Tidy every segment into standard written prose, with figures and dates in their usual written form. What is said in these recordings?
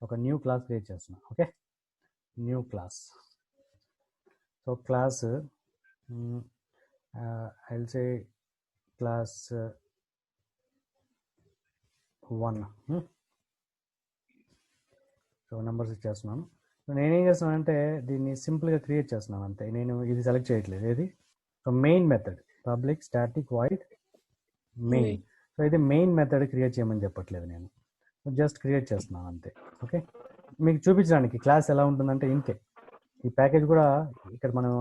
ఒక new class create చేస్తున్నా. Okay, new class. So class I'll say class 1. So numbers ఇచ్చేస్తున్నాను. So నేనేం చేస్తున్నాను అంటే దీన్ని సింపుల్గా క్రియేట్ చేస్తున్నాను అంతే. నేను ఇది సెలెక్ట్ చేయట్లేదు. ఏది? So main method public static void main. So ఇది మెయిన్ మెథడ్ క్రియేట్ చేయమని చెప్పట్లేదు, నేను జస్ట్ క్రియేట్ చేస్తున్నాను అంతే. ఓకే, మీకు చూపించడానికి క్లాస్ ఎలా ఉంటుందంటే ఇంతే. ఈ ప్యాకేజ్ కూడా ఇక్కడ మనం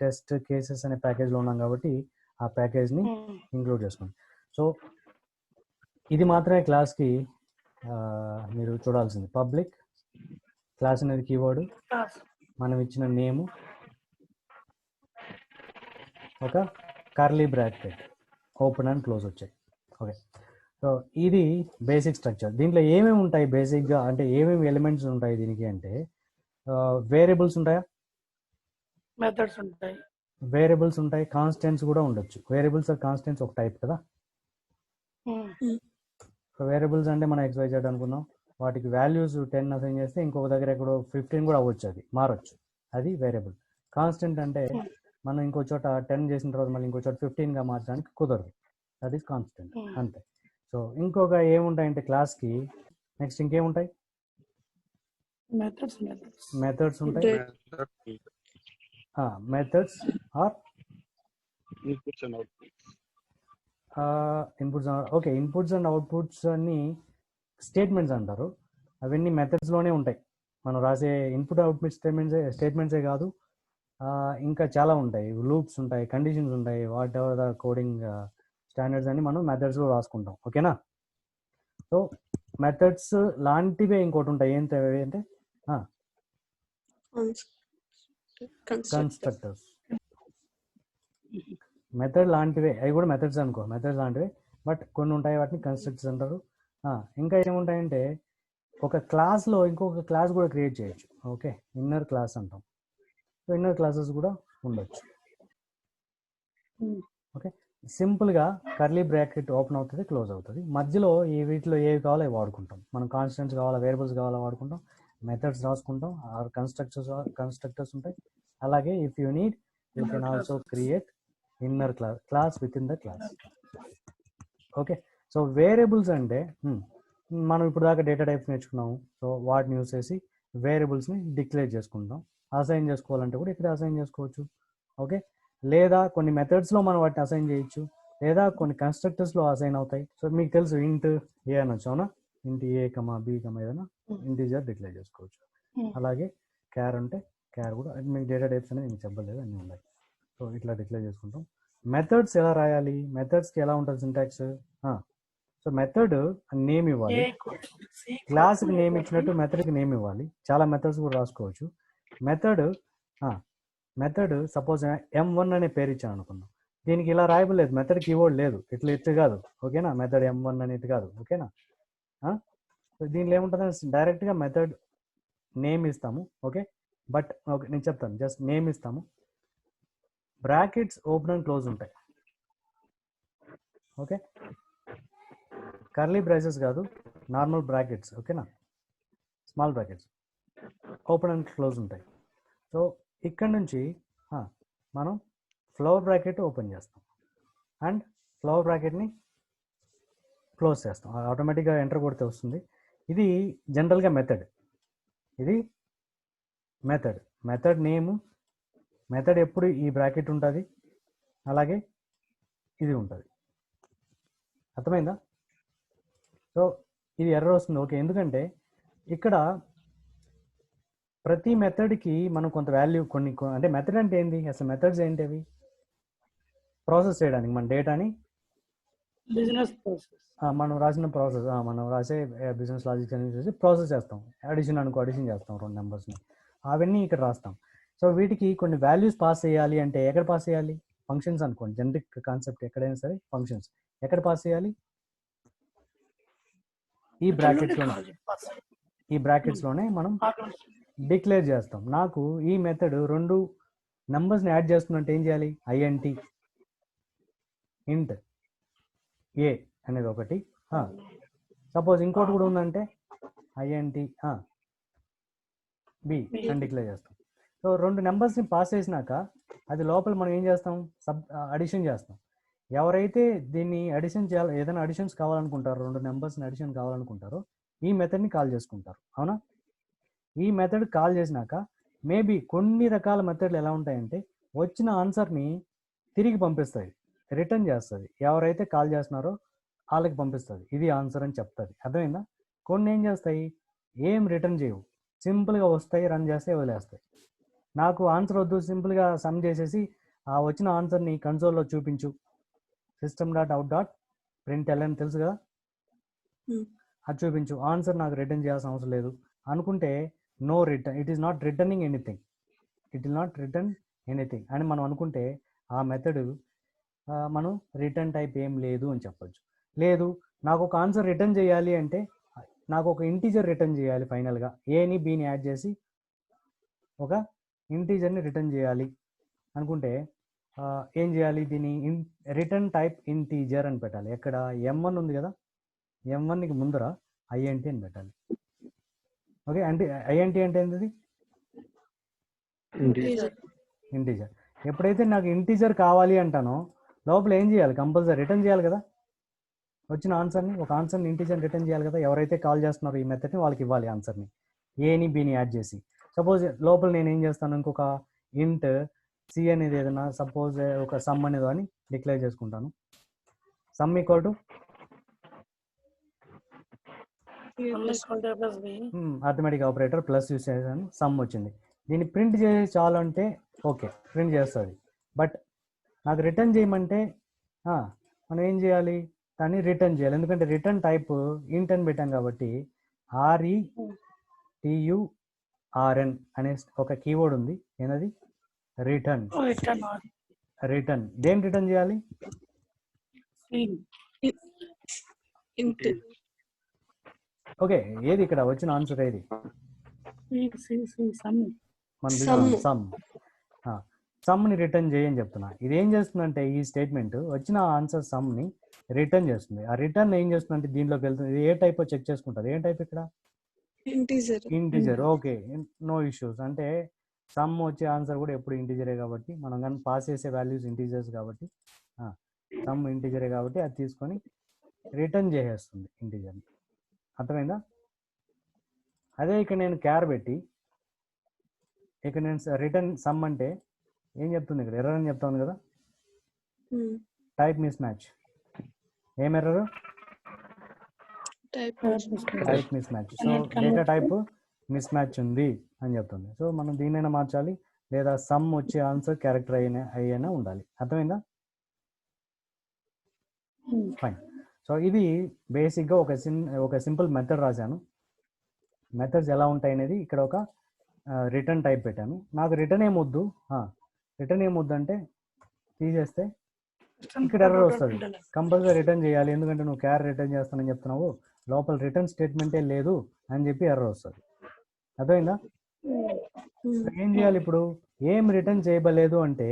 టెస్ట్ కేసెస్ అనే ప్యాకేజ్లో ఉన్నాం కాబట్టి ఆ ప్యాకేజ్ని ఇంక్లూడ్ చేసుకోండి. సో ఇది మాత్రమే క్లాస్కి మీరు చూడాల్సింది. పబ్లిక్ క్లాస్ అనేది కీవర్డ్, మనం ఇచ్చిన నేము, ఒక curly bracket open and close వచ్చాయి. ఓకే, సో ఇది బేసిక్ స్ట్రక్చర్. దీంట్లో ఏమేమి ఉంటాయి బేసిక్గా అంటే ఏమేమి ఎలిమెంట్స్ ఉంటాయి దీనికి అంటే వేరియబుల్స్ ఉంటాయా? మెథడ్స్ ఉంటాయి. వేరియబుల్స్ ఉంటాయి, కాన్స్టెంట్స్ కూడా ఉండొచ్చు. వేరియబుల్స్ ఆర్ కాన్స్టెంట్స్ ఒక టైప్ కదా. సో వేరియబుల్స్ అంటే మనం XYZ అనుకున్నాం, వాటికి వాల్యూస్ 10 అసైన్ చేస్తే ఇంకొక దగ్గర ఎక్కడో 15 కూడా అవ్వచ్చు, అది మారచ్చు, అది వేరియబుల్. కాన్స్టెంట్ అంటే మనం ఇంకో చోట 10 చేసిన తర్వాత మళ్ళీ ఇంకో చోట 15గా మార్చడానికి కుదరదు, దట్ ఈస్ కాన్స్టెంట్ అంతే. సో ఇంకొక ఏముంటాయంటే క్లాస్కి నెక్స్ట్ ఇంకేముంటాయి? మెథడ్స్ ఉంటాయి. Methods are inputs. Okay, inputs and outputs అన్ని స్టేట్మెంట్స్ అంటారు. అవన్నీ మెథడ్స్లోనే ఉంటాయి. మనం రాసే ఇన్పుట్ అవుట్పుట్ స్టేట్మెంట్సే కాదు, ఇంకా చాలా ఉంటాయి. లూప్స్ ఉంటాయి, కండిషన్స్ ఉంటాయి, what ever the coding standards అని మనం మెథడ్స్లో రాసుకుంటాం. ఓకేనా? సో మెథడ్స్ లాంటివే ఇంకోటి ఉంటాయి. ఏంటి అంటే కన్స్ట్రక్టర్స్. మెథడ్ లాంటివే, అవి కూడా మెథడ్స్ అనుకో, మెథడ్స్ లాంటివే, బట్ కొన్ని ఉంటాయి వాటిని కన్స్ట్రక్టర్స్ అంటారు. ఇంకా ఏముంటాయంటే ఒక క్లాస్లో ఇంకొక క్లాస్ కూడా క్రియేట్ చేయొచ్చు. ఓకే, ఇన్నర్ క్లాస్ అంటాం. సో ఇన్నర్ క్లాసెస్ కూడా ఉండొచ్చు. ఓకే, సింపుల్గా కర్లీ బ్రాకెట్ ఓపెన్ అవుతుంది, క్లోజ్ అవుతుంది. మధ్యలో ఈ వీటిలో ఏవి కావాలో అవి వాడుకుంటాం. మనం కాన్స్టెంట్స్ కావాలా, వేరియబుల్స్ కావాలా వాడుకుంటాం, మెథడ్స్ రాసుకుంటాం, ఆర్ కన్స్ట్రక్టర్స్ ఉంటాయి. అలాగే if you need you can also create inner class with in the class. Okay, so variables అంటే మనం ఇప్పుడు దాకా డేటా టైప్స్ నేర్చుకున్నాము. సో వాటిని యూస్ చేసి వేరియబుల్స్ని డిక్లేర్ చేసుకుంటాం. అసైన్ చేసుకోవాలంటే కూడా ఇక్కడ అసైన్ చేసుకోవచ్చు. ఓకే, లేదా కొన్ని మెథడ్స్లో మనం వాటిని అసైన్ చేయొచ్చు, లేదా కొన్ని కన్స్ట్రక్టర్స్లో అసైన్ అవుతాయి. సో మీకు తెలుసు ఇంట్ ఏ అనొచ్చు, అవునా? ఇంట్ ఏ కమా బి కమా ఏదైనా ఇంటీజర్ డిక్లేర్ చేసుకోవచ్చు. అలాగే క్యార్ అంటే క్యార్ కూడా, మీకు డేటా టైప్స్ అనేది మీకు చెప్పలేదు, అన్నీ ఉన్నాయి. సో ఇట్లా డిక్లేర్ చేసుకుంటాం. మెథడ్స్ ఎలా రాయాలి? మెథడ్స్కి ఎలా ఉంటుంది సింటాక్స్? సో మెథడ్ నేమ్ ఇవ్వాలి, క్లాస్కి నేమ్ ఇచ్చినట్టు మెథడ్కి నేమ్ ఇవ్వాలి. చాలా మెథడ్స్ కూడా రాసుకోవచ్చు. మెథడ్ సపోజ్ M1 అనే పేరు ఇచ్చాను అనుకున్నాం, దీనికి ఇలా రాయబడలేదు, మెథడ్ కీవర్డ్ లేదు, ఇట్లా కాదు. ఓకేనా? మెథడ్ M1 అనేది కాదు. ఓకేనా? సో దీనిలో ఏముంటుంది, డైరెక్ట్గా మెథడ్ నేమ్ ఇస్తాము. ఓకే, బట్ ఓకే నేను చెప్తాను, జస్ట్ నేమ్ ఇస్తాము. బ్రాకెట్స్ ఓపెన్ అండ్ క్లోజ్ ఉంటాయి. ఓకే, కర్లీ బ్రేసెస్ కాదు, నార్మల్ బ్రాకెట్స్. ఓకేనా? Small brackets open and close ఉంటాయి. సో ఇక్కడ నుంచి మనం ఫ్లవర్ బ్రాకెట్ ఓపెన్ చేస్తాం అండ్ ఫ్లవర్ బ్రాకెట్ని క్లోజ్ చేస్తాం. ఆటోమేటిక్గా ఎంటర్ కొడితే వస్తుంది. ఇది జనరల్గా మెథడ్. ఇది మెథడ్ నేము. మెథడ్ ఎప్పుడు ఈ బ్రాకెట్ ఉంటుంది, అలాగే ఇది ఉంటుంది. అర్థమైందా? సో ఇది ఎర్రర్ వస్తుంది. ఓకే, ఎందుకంటే ఇక్కడ ప్రతి మెథడ్కి మనం కొంత వాల్యూ కొన్ని అంటే మెథడ్ అంటే ఏంటి అసలు? మెథడ్స్ ఏంటి? అవి ప్రాసెస్ చేయడానికి మన డేటాని, బిజినెస్ ప్రాసెస్, మనం రాసిన ప్రాసెస్, మనం రాసే బిజినెస్ లాజిక్స్ అని చూసి ప్రాసెస్ చేస్తాం. అడిషన్ అనుకో, అడిషన్ చేస్తాం 2 నెంబర్స్ని, అవన్నీ ఇక్కడ రాస్తాం. సో వీటికి కొన్ని వాల్యూస్ పాస్ చేయాలి అంటే ఎక్కడ పాస్ చేయాలి? ఫంక్షన్స్ అనుకోండి, జనరిక్ కాన్సెప్ట్ ఎక్కడైనా సరే ఫంక్షన్స్ ఎక్కడ పాస్ చేయాలి? ఈ బ్రాకెట్స్లోనే మనం డిక్లేర్ చేస్తాం. నాకు ఈ మెథడ్ 2 నెంబర్స్ని యాడ్ చేస్తున్నట్టు ఏం చేయాలి? INT ఇంట్ ఏ అనేది ఒకటి. సపోజ్ ఇంకోటి కూడా ఉందంటే INT బి అని డిక్లేర్ చేస్తాం. సో 2 నెంబర్స్ని పాస్ చేసినాక అది లోపల మనం ఏం చేస్తాం, అడిషన్ చేస్తాం. ఎవరైతే దీన్ని అడిషన్ చేయాలి, ఏదైనా అడిషన్స్ కావాలనుకుంటారో, 2 నెంబర్స్ని అడిషన్ కావాలనుకుంటారో ఈ మెథడ్ని కాల్ చేసుకుంటారు. అవునా? ఈ మెథడ్ కాల్ చేసినాక మేబీ కొన్ని రకాల మెథడ్లు ఎలా ఉంటాయంటే వచ్చిన ఆన్సర్ని తిరిగి పంపిస్తుంది, రిటర్న్ చేస్తుంది. ఎవరైతే కాల్ చేస్తున్నారో వాళ్ళకి పంపిస్తుంది, ఇది ఆన్సర్ అని చెప్తుంది. అర్థమైందా? కొన్ని ఏం చేస్తాయి, ఏం రిటర్న్ చేయవు, సింపుల్గా వస్తాయి, రన్ చేస్తే వదిలేస్తాయి. నాకు ఆన్సర్ వద్దు, సింపుల్గా సమ్ చేసేసి ఆ వచ్చిన ఆన్సర్ని కన్సోల్లో చూపించు, system.out.println తెలుసు కదా, అది చూపించు, ఆన్సర్ నాకు రిటర్న్ చేయాల్సిన అవసరం లేదు అనుకుంటే no return, it is not returning anything, it will not return anything అని మనం అనుకుంటే ఆ మెథడ్ మనం రిటర్న్ టైప్ ఏం లేదు అని చెప్పొచ్చు. లేదు నాకు ఒక ఆన్సర్ రిటర్న్ చేయాలి అంటే నాకు ఒక ఇంటీజర్ రిటర్న్ చేయాలి, ఫైనల్గా ఏని బిని యాడ్ చేసి ఒక ఇంటీజర్ని రిటర్న్ చేయాలి అనుకుంటే ఏం చేయాలి, దీని రిటర్న్ టైప్ ఇంటీజర్ అని పెట్టాలి. ఎక్కడ M1 ఉంది కదా, M1కి ముందర INT అని పెట్టాలి. ఓకే, అంటే INT అంటే ఏంటిది, ఇంటీజర్. ఎప్పుడైతే నాకు ఇంటీజర్ కావాలి అంటానో లోపల ఏం చేయాలి, కంపల్సరీ రిటర్న్ చేయాలి కదా, వచ్చిన ఆన్సర్ని, ఒక ఆన్సర్ని ఇంటీజర్ని రిటర్న్ చేయాలి కదా. ఎవరైతే కాల్ చేస్తున్నారో ఈ మెథడ్ని వాళ్ళకి ఇవ్వాలి ఆన్సర్ని, ఏని బిని యాడ్ చేసి. సపోజ్ లోపల నేను ఏం చేస్తాను, ఇంకొక ఇంట్ సి అనేది ఏదైనా సపోజ్ ఒక సమ్ అనేది అని డిక్లేర్ చేసుకుంటాను. Sum equal to arithmetic operator plus use చేశాను, సమ్ వచ్చింది. దీన్ని ప్రింట్ చేసి చాలు అంటే ఓకే, ప్రింట్ చేస్తుంది. బట్ నాకు రిటర్న్ చేయమంటే మనం ఏం చేయాలి, దాన్ని రిటర్న్ చేయాలి. ఎందుకంటే రిటర్న్ టైప్ ఇంట్ అని పెట్టాం కాబట్టి RETURN అనే ఒక కీవర్డ్ ఉంది, ఏనది రిటర్న్. రిటర్న్ దేని రిటర్న్ చేయాలి, ఓకే, ఏది ఇక్కడ వచ్చిన ఆన్సర్ ఏది, మన సమ్ని రిటర్న్ చేయని చెప్తున్నా. ఇది ఏం చేస్తుందంటే ఈ స్టేట్మెంట్ వచ్చిన ఆన్సర్ సమ్ని రిటర్న్ చేస్తుంది. ఆ రిటర్న్ ఏం చేస్తుందంటే దీంట్లోకి వెళ్తుంది, ఇది ఏ టైప్ చెక్ చేసుకుంటుంది. ఏం టైప్ ఇక్కడ, ఇంటీజర్. Okay, no issues. అంటే సమ్ వచ్చే ఆన్సర్ కూడా ఎప్పుడు ఇంటీజరే కాబట్టి మనం కానీ పాస్ చేసే వాల్యూస్ ఇంటీజర్స్ కాబట్టి సమ్ ఇంటీజరే కాబట్టి అది తీసుకొని రిటర్న్ చేసేస్తుంది ఇంటీజర్ని. అర్థమైందా? అదే ఇక్కడ నేను క్యార్ పెట్టి ఇక్కడ నేను రిటర్న్ సమ్ అంటే ఏం చెప్తుంది, ఇక్కడ ఎర్రర్ అని చెప్తాను కదా, టైప్ మిస్ మ్యాచ్. ఏం error, type miss match. So data type miss match ఉంది అని చెప్తుంది. సో మనం దీనైనా మార్చాలి, లేదా సమ్ వచ్చే ఆన్సర్ క్యారెక్టర్ అయినా ఉండాలి. అర్థమైందా? ఫైన్. సో ఇది బేసిక్గా ఒక సింపుల్ మెథడ్ రాశాను. మెథడ్స్ ఎలా ఉంటాయి అనేది ఇక్కడ ఒక రిటర్న్ టైప్ పెట్టాను. నాకు రిటర్న్ ఏమొద్దు, అంటే తీసేస్తే ఇక్కడ ఎర్రర్ వస్తుంది, కంపల్సరీ రిటర్న్ చేయాలి. ఎందుకంటే నువ్వు క్యార్ రిటర్న్ చేస్తానని చెప్తున్నావు, లోపల రిటర్న్ స్టేట్మెంటే లేదు అని చెప్పి ఎర్రర్ వస్తుంది. అర్థమైందా? ఏం చేయాలి ఇప్పుడు, ఏం రిటర్న్ చేయబలేదు అంటే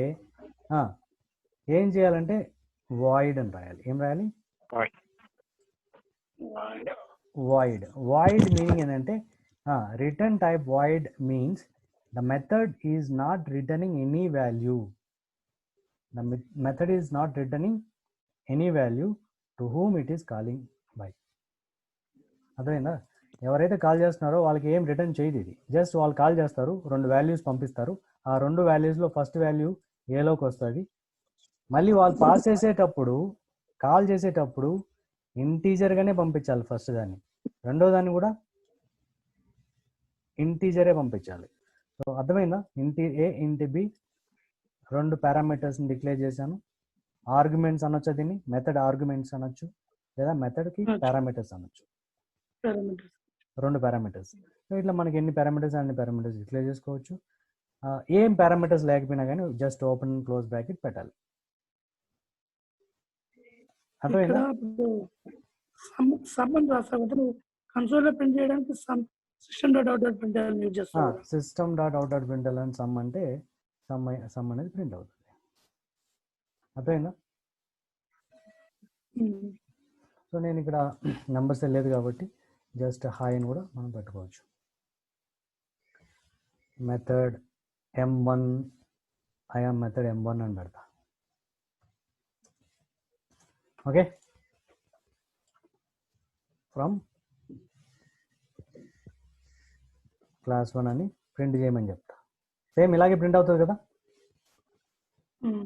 ఏం చేయాలంటే వాయిడ్ అని రాయాలి. ఏం రాయాలి, వాయిడ్ మీనింగ్ ఏంటంటే return type void means the method is not returning any value. The method is not returning any value to whom it is calling by. అర్థమైందా? ఎవరైతే కాల్ చేస్తున్నారో వాళ్ళకి ఏం రిటర్న్ చేయదు. ఇది జస్ట్ వాళ్ళు కాల్ చేస్తారు, 2 వాల్యూస్ పంపిస్తారు. ఆ 2 వాల్యూస్లో ఫస్ట్ వాల్యూ ఏలోకి వస్తుంది. మళ్ళీ వాళ్ళు పాస్ చేసేటప్పుడు, కాల్ చేసేటప్పుడు ఇంటీజర్గానే పంపించాలి ఫస్ట్ దాన్ని, రెండో దాన్ని కూడా ఇంటీజరే పంపించాలి. సో అర్థమైందా? ఇంటి ఏ ఇంటి బి 2 పారామీటర్స్ని డిక్లేర్ చేశాను. ఆర్గ్యుమెంట్స్ అనొచ్చు, దీన్ని మెథడ్ ఆర్గ్యుమెంట్స్ అనొచ్చు, లేదా మెథడ్కి పారామీటర్స్ అనొచ్చు. 2 పారామీటర్స్. సో ఇట్లా మనకి ఎన్ని పారామీటర్స్ అన్ని పారామీటర్స్ డిక్లేర్ చేసుకోవచ్చు. ఏం పారామీటర్స్ లేకపోయినా కానీ జస్ట్ ఓపెన్ క్లోజ్ బ్రాకెట్ పెట్టాలి. అర్థమైందా? system.out.println సమ్ అంటే సమ్ అనేది ప్రింట్ అవుతుంది. అర్థమైందా? సో నేను ఇక్కడ నెంబర్స్ లేదు కాబట్టి జస్ట్ హాయ్ అని కూడా మనం పెట్టుకోవచ్చు. Method m1 I am method m1 అని పెడతా. ఓకే, ఫ్రమ్ క్లాస్ 1 అని ప్రింట్ చేయమని చెప్తా. సేమ్ ఇలాగే ప్రింట్ అవుతుంది కదా.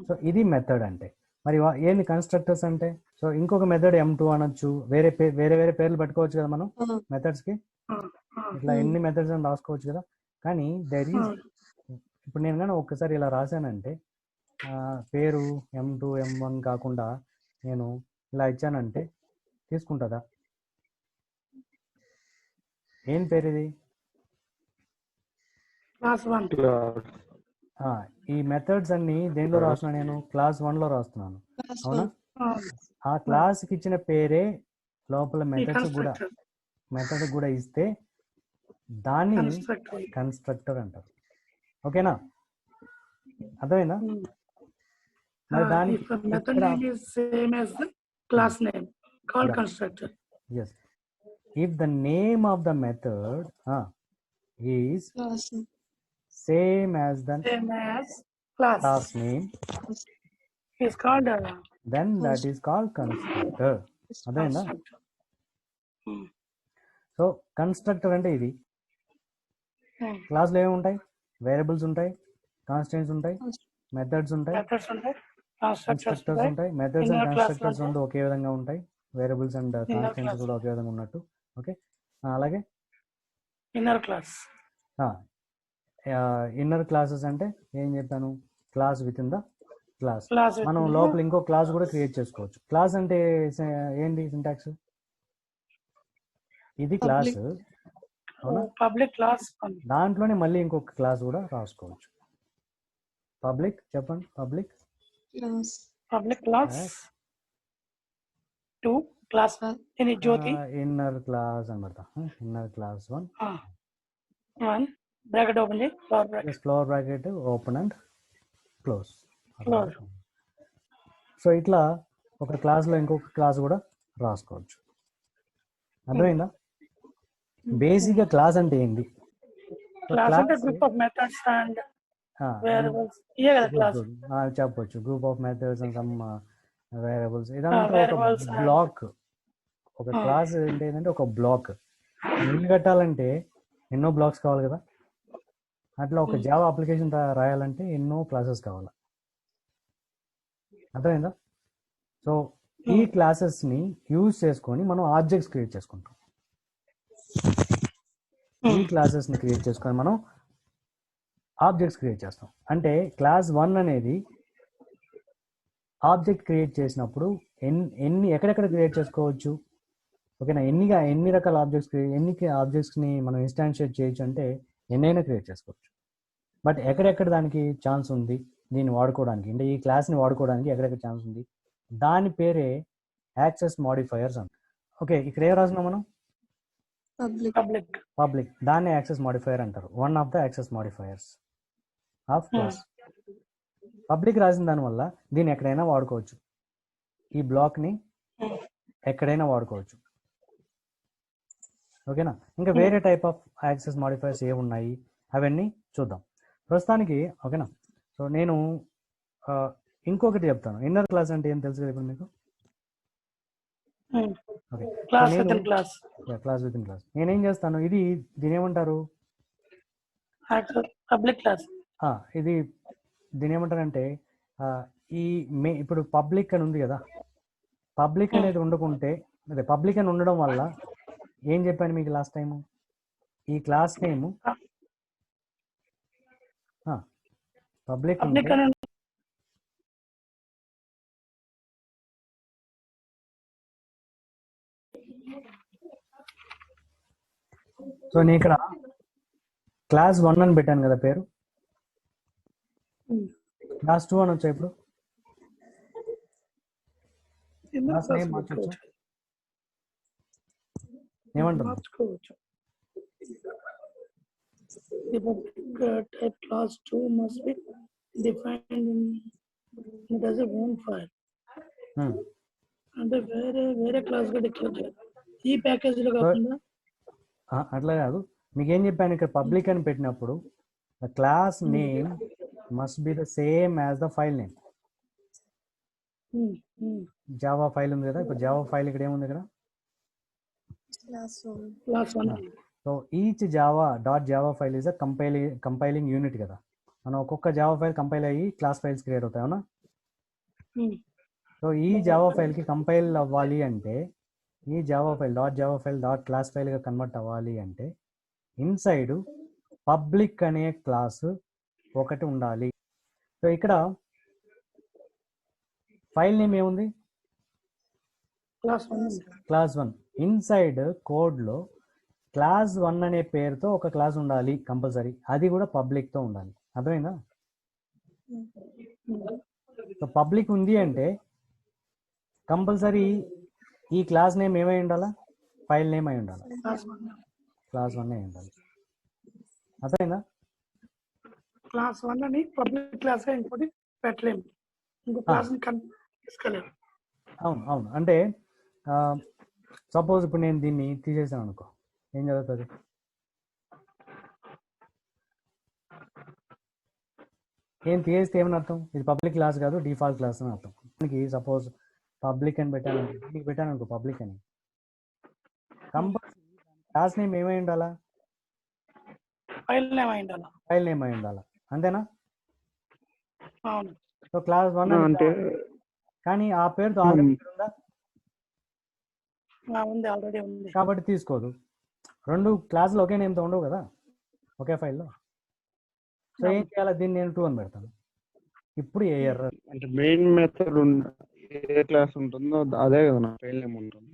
సో ఇది మెథడ్ అంటే. మరి ఏంది కన్స్ట్రక్టర్స్ అంటే? సో ఇంకొక మెథడ్ m2 అనొచ్చు, వేరే వేరే పేర్లు పెట్టుకోవచ్చు కదా మనం మెథడ్స్ కి. ఇట్లా ఎన్ని మెథడ్స్ అని రాసుకోవచ్చు కదా. కానీ దర్ ఈజ్, ఇప్పుడు నేను కానీ ఒక్కసారి ఇలా రాశానంటే పేరు m2 m1 కాకుండా నేను ఇలా ఇచ్చానంటే తీసుకుంటుందా? ఏం పేరు ఇది? క్లాస్ 1. ఈ మెథడ్స్ అన్ని దేనిలో రాస్తున్నా? నేను క్లాస్ 1 లో రాస్తున్నాను, అవునా? ఆ క్లాస్ కి ఇచ్చిన పేరే లోపల మెథడ్ కూడా ఇస్తే దాన్ని కన్స్ట్రక్టర్ అంటారు. ఓకేనా, అర్థమైందా? మరి దానికి method name is same as the class name called constructor. yes, if the name of the method is same as class name is called then that is called constructor. అదేనా? So constructor అంటే ఇది. క్లాస్లో ఏముంటాయి? Variables ఉంటాయి, constants ఉంటాయి, methods ఉంటాయి, constructors ఉంటాయి. Methods and constructors రెండు ఒకే విధంగా ఉంటాయి, వేరియబుల్స్ అండ్ కాన్స్టెంట్స్ కూడా ఒకే విధంగా ఉన్నట్టు. ఓకే, అలాగే ఇన్నర్ క్లాసెస్ అంటే ఏం చెప్పాను? Class with in the class. మనం లోపల ఇంకో క్లాస్ కూడా క్రియేట్ చేసుకోవచ్చు. క్లాస్ అంటే ఏంటి సింటాక్స్? ఇది క్లాస్, అవునా? పబ్లిక్ క్లాస్, దాంట్లోనే మళ్ళీ ఇంకొక క్లాస్ కూడా రాసుకోవచ్చు. పబ్లిక్ చెప్పండి. Public class 2 class in Jyothi inner class అని పెడతా. ఇన్నర్ క్లాస్ 1 బ్రాకెట్ ఓపెన్ చేయి, floor bracket open and close. So ఇట్లా ఒక క్లాస్ లో ఇంకొక క్లాస్ కూడా రాసుకోవచ్చు. అర్థమైందా? బేసిక్ గా క్లాస్ అంటే ఏంటి? Group of methods and variables. చెప్పొచ్చు, group of methods and some variables. ఇదంతా ఒక బ్లాక్. ఒక క్లాస్ ఏంటంటే ఒక బ్లాక్. ఇల్లు కట్టాలంటే ఎన్నో బ్లాక్స్ కావాలి కదా. అట్లా ఒక జావా అప్లికేషన్ రాయాలంటే ఎన్నో క్లాసెస్ కావాలి. అర్థమైందా? సో ఈ క్లాసెస్ ని యూజ్ చేసుకొని మనం ఆబ్జెక్ట్స్ క్రియేట్ చేసుకుంటాం. ఈ క్లాసెస్ ని క్రియేట్ చేసుకొని మనం ఆబ్జెక్ట్స్ క్రియేట్ చేస్తాం. అంటే క్లాస్ 1 అనేది ఆబ్జెక్ట్ క్రియేట్ చేసినప్పుడు ఎక్కడెక్కడ క్రియేట్ చేసుకోవచ్చు? ఓకేనా? ఎన్ని రకాల ఆబ్జెక్ట్స్ ని మనం ఇన్స్టాన్షియేట్ చేయొచ్చు అంటే ఎన్నైనా క్రియేట్ చేసుకోవచ్చు. బట్ ఎక్కడెక్కడ దానికి ఛాన్స్ ఉంది దీన్ని వాడుకోవడానికి, అంటే ఈ క్లాస్ని వాడుకోవడానికి ఎక్కడెక్కడ ఛాన్స్ ఉంది, దాని పేరే యాక్సెస్ మాడిఫైయర్స్ అంట. ఓకే, ఇక్కడ ఏం రాసినాం మనం? పబ్లిక్. దాన్ని యాక్సెస్ మాడిఫైయర్ అంటారు. One of the access modifiers of class. Public రాసిన దానివల్ల దీన్ని ఎక్కడైనా వాడుకోవచ్చు. ఈ బ్లాక్ని ఎక్కడైనా వాడుకోవచ్చు. ఓకేనా? ఇంకా వేరే టైప్ ఆఫ్ యాక్సెస్ మాడిఫైయర్స్ ఏమున్నాయి అవన్నీ చూద్దాం ప్రస్తుతానికి. ఓకేనా? సో నేను ఇంకొకటి చెప్తాను. ఇన్నర్ క్లాస్ అంటే ఏం తెలుసు కదా ఇప్పుడు మీకు? Okay, class with in class. నేనేం చేస్తాను, దీని ఏమంటారు? Public class. ఇది దీని ఏమంటారంటే ఇప్పుడు పబ్లిక్ అని ఉంది కదా, పబ్లిక్ అనేది ఉండకుంటే, అదే పబ్లిక్ అని ఉండడం వల్ల ఏం చెప్పాను మీకు లాస్ట్ టైం? ఈ క్లాస్ నేమ్ పబ్లిక్ సో నేను ఇక్కడ క్లాస్ 1 అని పెట్టాను కదా పేరు. క్లాస్ 2 అని వచ్చా. ఇప్పుడు క్లాస్ నేమ్ మార్చొచ్చు. ఏమంటారు? Class 2 must be defined as a own file. అంటే వేరే క్లాస్ గా డిక్లేర్ చేయాలి. ఈ ప్యాకేజ్ లో కాకుండా అట్లా కాదు. మీకు ఏం చెప్పాను, ఇక్కడ పబ్లిక్ అని పెట్టినప్పుడు the class name must be the same as the file name. Java file ఉంది కదా, ఇప్పుడు జావా ఫైల్ ఇక్కడ ఏముంది ఇక్కడ, Class 1. So each Java dot Java file is a compiling unit కదా. మనం ఒక్కొక్క జావా ఫైల్ కంపైల్ అయ్యి క్లాస్ ఫైల్స్ క్రియేట్ అవుతాయి అవునా. సో ఈ జావా ఫైల్కి కంపైల్ అవ్వాలి అంటే, ఈ జావా ఫైల్ డాట్ క్లాస్ ఫైల్గా కన్వర్ట్ అవ్వాలి అంటే ఇన్సైడ్ పబ్లిక్ అనే క్లాసు ఒకటి ఉండాలి. సో ఇక్కడ ఫైల్ నేమ్ ఏముంది, Class 1. ఇన్సైడ్ కోడ్లో క్లాస్ 1 అనే పేరుతో ఒక క్లాస్ ఉండాలి కంపల్సరీ, అది కూడా పబ్లిక్తో ఉండాలి. అర్థమైందా. సో పబ్లిక్ ఉంది అంటే కంపల్సరీ ఈ క్లాస్ నేమ్ ఏమై ఉండాలా, ఫైల్ నేమ్ అయి ఉండాలి, క్లాస్ 1 అయి ఉండాలి. అర్థమైందా. Class 1 అని పబ్లిక్ క్లాస్ ఇంకోటి పెట్టలేము, ఇంకో క్లాస్ తీసుకోలేము. అవును అంటే సపోజ్ ఇప్పుడు నేను దీన్ని తీసేసాను అనుకో, ఏం జరుగుతుంది, ఏం తీసేస్తే ఏమని అర్థం, ఇది పబ్లిక్ క్లాస్ కాదు డిఫాల్ట్ క్లాస్ అని అర్థం. మనకి సపోజ్ పబ్లిక్ అని పెట్టాను అనుకో, పబ్లిక్ అని కంపల్సరీ క్లాస్ నేమ్ ఏమై ఉండాలా, ఫైల్ నేమ్ అయి ఉండాలి. ఫైల్ నేమ్ అయి ఉండాలా, అంతేనా. అవును. సో క్లాస్ 1 అంటే కానీ ఆ పేరుతో ఆల్రెడీ ఉందా, ఉంది, ఆల్రెడీ ఉంది కాబట్టి తీసుకోదు. రెండు క్లాసులు ఒకే నేమ్తో ఉండవు కదా ఒకే ఫైల్లో. సో ఏం చేయాలి, దీన్ని నేను 2 అని పెడతాను. ఇప్పుడు ఏ ఎర్రర్ అంటే మెయిన్ మెథడ్ ఏ క్లాస్ ఉంటుందో అదే కదా నా ఫైల్ నేమ్ ఉంటుంది.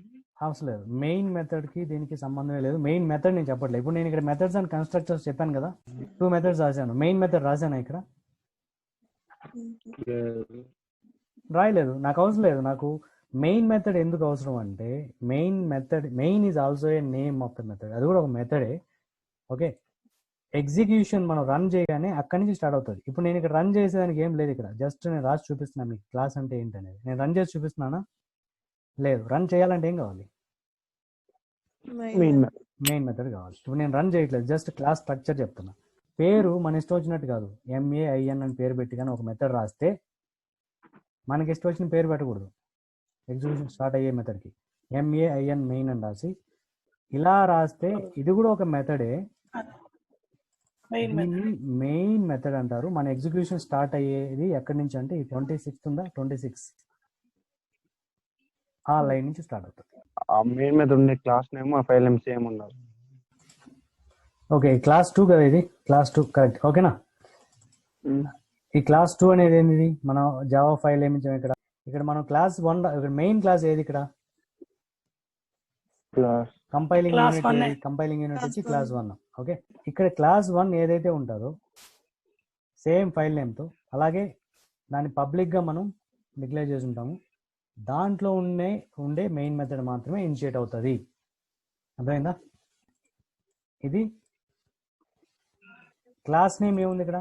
అవసరం లేదు, మెయిన్ మెథడ్కి దీనికి సంబంధమే లేదు. మెయిన్ మెథడ్ నేను చెప్పట్లేదు. ఇప్పుడు నేను ఇక్కడ మెథడ్స్ అండ్ కన్స్ట్రక్టర్స్ చెప్పాను కదా, 2 మెథడ్స్ రాశాను. మెయిన్ మెథడ్ రాశాను ఇక్కడ, రాయలేదు, నాకు అవసరం లేదు. నాకు మెయిన్ మెథడ్ ఎందుకు అవసరం అంటే, main is also a name of the method, అది కూడా ఒక మెథడే. ఓకే, ఎగ్జిక్యూషన్ మనం రన్ చేయగానే అక్కడి నుంచి స్టార్ట్ అవుతుంది. ఇప్పుడు నేను ఇక్కడ రన్ చేసేదానికి ఏం లేదు, ఇక్కడ జస్ట్ నేను రాసి చూపిస్తున్నాను మీకు క్లాస్ అంటే ఏంటి అనేది. నేను రన్ చేసి చూపిస్తున్నానా, లేదు. రన్ చేయాలంటే ఏం కావాలి, మెయిన్ మెథడ్ కావాలి. ఇప్పుడు నేను రన్ చేయట్లేదు, జస్ట్ క్లాస్ స్ట్రక్చర్ చెప్తున్నా. పేరు మన ఇష్టం వచ్చినట్టు కాదు, MAIN అని పేరు పెట్టి కానీ ఒక మెథడ్ రాస్తే మనకి ఇష్టం వచ్చిన పేరు పెట్టకూడదు. ఎగ్జిక్యూషన్ స్టార్ట్ అయ్యే మెథడ్కి MAIN మెయిన్ అని రాసి ఇలా రాస్తే ఇది కూడా ఒక మెథడే, మెయిన్ మెథడ్ అంటారు. మన ఎగ్జిక్యూషన్ స్టార్ట్ అయ్యేది ఎక్కడి నుంచి అంటే ఈ 26 ఉందా, 26 ఆ లైన్ నుంచి స్టార్ట్ అవుతుంది. ఆ మెయిన్ మెథడ్ ఉండే క్లాస్ నేమ్ ఆ ఫైల్ నేమ్ సేమ్ ఉండాలి. ఓకే, క్లాస్ 2 కదా ఇది, క్లాస్ 2 కరెక్ట్. ఓకేనా. ఈ క్లాస్ 2 అనేది ఏంటిది, మన జావా ఫైల్ ఏమి ఇక్కడ, ఇక్కడ మనం క్లాస్ 1 ఇక్కడ మెయిన్ క్లాస్ ఏది, ఇక్కడ కంపైలింగ్ యూనిట్ వచ్చి క్లాస్ 1. ఓకే, ఇక్కడ క్లాస్ 1 ఏదైతే ఉంటుందో సేమ్ ఫైల్ నేమ్తో, అలాగే దాన్ని పబ్లిక్గా మనం డిక్లేర్ చేసి ఉంటాము. దాంట్లో ఉండే మెయిన్ మెథడ్ మాత్రమే ఇనిషియేట్ అవుతుంది. అర్థమైందా. ఇది క్లాస్ నేమ్ ఏముంది ఇక్కడ,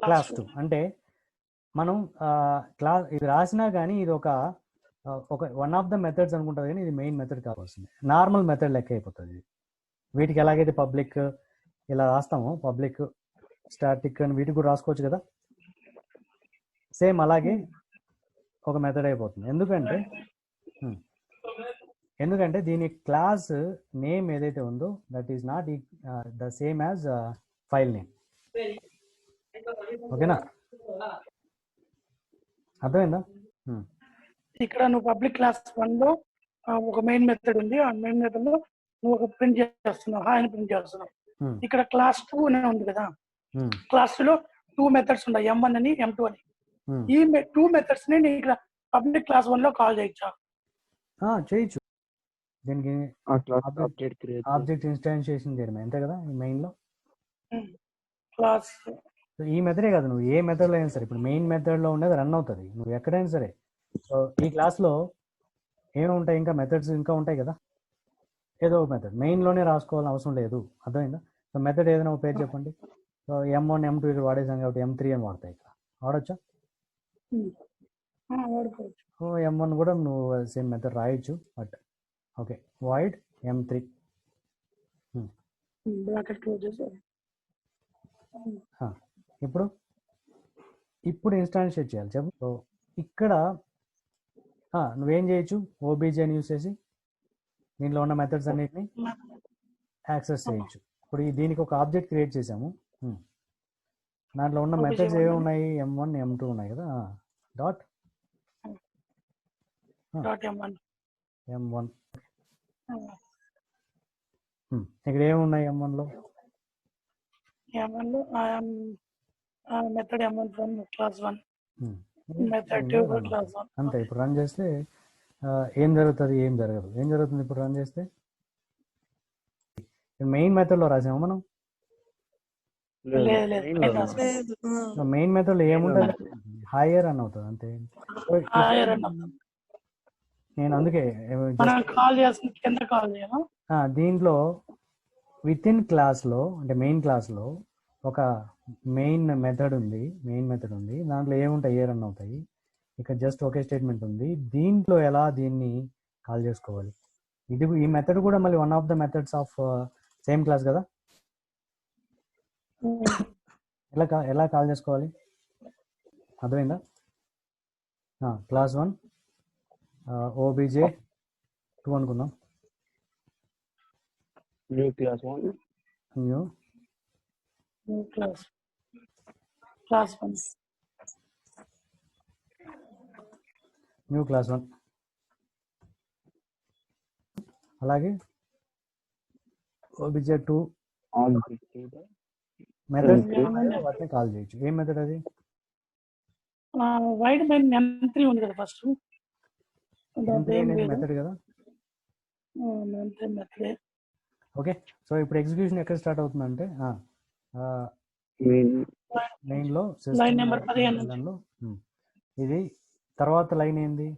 క్లాస్ 2 అంటే మనం క్లాస్ ఇది రాసినా కానీ ఇది ఒక వన్ ఆఫ్ ద మెథడ్స్ అనుకుంటుంది, కానీ ఇది మెయిన్ మెథడ్ కావాల్సింది. నార్మల్ మెథడ్ లెక్క అయిపోతుంది ఇది. వీటికి ఎలాగైతే పబ్లిక్ ఇలా రాస్తామో, పబ్లిక్ స్టాటిక్ అని వీటికి కూడా రాసుకోవచ్చు కదా, సేమ్ అలాగే ఒక మెథడ్ అయిపోతుంది. ఎందుకంటే దీని క్లాస్ నేమ్ ఏదైతే ఉందో that is not the same as file name. ఓకేనా, అర్థమైందా. ఇక్కడ నువ్వు పబ్లిక్ క్లాస్ 1 లో ఒక మెయిన్ మెథడ్ ఉంది, ఆ మెయిన్ మెథడ్ లో నువ్వు ఒక ప్రింట్ చేస్తున్నావు, హాయ్ అని ప్రింట్ చేస్తున్నావు. ఇక్కడ క్లాస్ 2 అనే ఉంది కదా, క్లాస్ 2 లో 2 మెథడ్స్ ఉన్నాయి, M1 అని M2 అని. ఈ 2 మెథడ్స్ ని నేను ఇక్కడ పబ్లిక్ క్లాస్ 1 లో కాల్ చేయొచ్చా? చేయొచ్చు. దీనికి ఆబ్జెక్ట్ ఇన్స్టాన్షియేషన్ చేయడమే అంతే కదా మెయిన్ లో. క్లాస్ ఈ మెథడే కదా, నువ్వు ఏ మెథడ్ లో అయినా సరే, ఇప్పుడు మెయిన్ మెథడ్ లో ఉండేది రన్ అవుతుంది నువ్వు ఎక్కడైనా సరే. సో ఈ క్లాస్ లో ఏముంటాయి, ఇంకా మెథడ్స్ ఇంకా ఉంటాయి కదా, ఏదో ఒక మెథడ్ మెయిన్ లోనే రాసుకోవాలని అవసరం లేదు. అర్థమైందా. సో మెథడ్ ఏదైనా ఒక పేరు చెప్పండి. సో M1 M2 ఇక్కడ వాడేసాం కాబట్టి M3 అని వాడతాయి, ఇక్కడ వాడచ్చా. M1 కూడా నువ్వు సేమ్ మెథడ్ రాయొచ్చు, but okay void M3. Bracket close చేసి ఇప్పుడు ఇప్పుడు ఇన్స్టాన్షియేట్ చేయాలి చెప్పు. సో ఇక్కడ నువ్వేం చేయొచ్చు, ఓబీజీ అని యూస్ చేసి దీంట్లో ఉన్న మెథడ్స్ అన్నిటిని యాక్సెస్ చేయొచ్చు. ఇప్పుడు దీనికి ఒక ఆబ్జెక్ట్ క్రియేట్ చేసాము. దాంట్లో ఉన్న OBJ మెథడ్స్ one ఏవి ఉన్నాయి, M1 M2 ఉన్నాయి కదా. డాట్ M1 M1 ఇక్కడ ఏమున్నాయి M1 లో? M1 లో method M1 from class 1 method 2 from class 1 అంతే. ఇప్పుడు రన్ చేస్తే ఏం జరుగుతుంది? ఏం జరగదు. ఏం జరుగుతుంది ఇప్పుడు రన్ చేస్తే? మెయిన్ మెథడ్ లో రాసాము మనం. మెయిన్ మెథడ్ లో ఏముంటుంది? హైయర్ అని అవుతుంది అంతే. నేను అందుకే కాల్ చేసిన కింద కాల్ చేయాలా? దీంట్లో విత్ ఇన్ క్లాస్ లో అంటే మెయిన్ క్లాస్ లో ఒక మెయిన్ మెథడ్ ఉంది. దాంట్లో ఏముంటాయి? ఏ రన్ అవుతాయి. ఇక్కడ జస్ట్ ఒకే స్టేట్మెంట్ ఉంది. దీంట్లో ఎలా దీన్ని కాల్ చేసుకోవాలి? ఈ మెథడ్ కూడా మళ్ళీ one of the methods of same class కదా. ఎలా కాల్ చేసుకోవాలి అర్థమైందా? క్లాస్ 1 ఓబీజే 2 అనుకుందాం. New class 1 new class 1 new class 1. అలాగే ఓబీజే 2 మెథడ్ వాటిని కాల్ చేయొచ్చు. ఏం మెథడ్ అది? వైడ్ మెయిన్ M3 ఉంది కదా ఫస్ట్. మెథడ్ కదా. Method okay. సో ఇప్పుడు ఎగ్జిక్యూషన్ ఎక్కడ స్టార్ట్ అవుతుందంటే లైన్ లో లైన్ నెంబర్ 15 లో ఇది తర్వాత లైన్ ఏంది?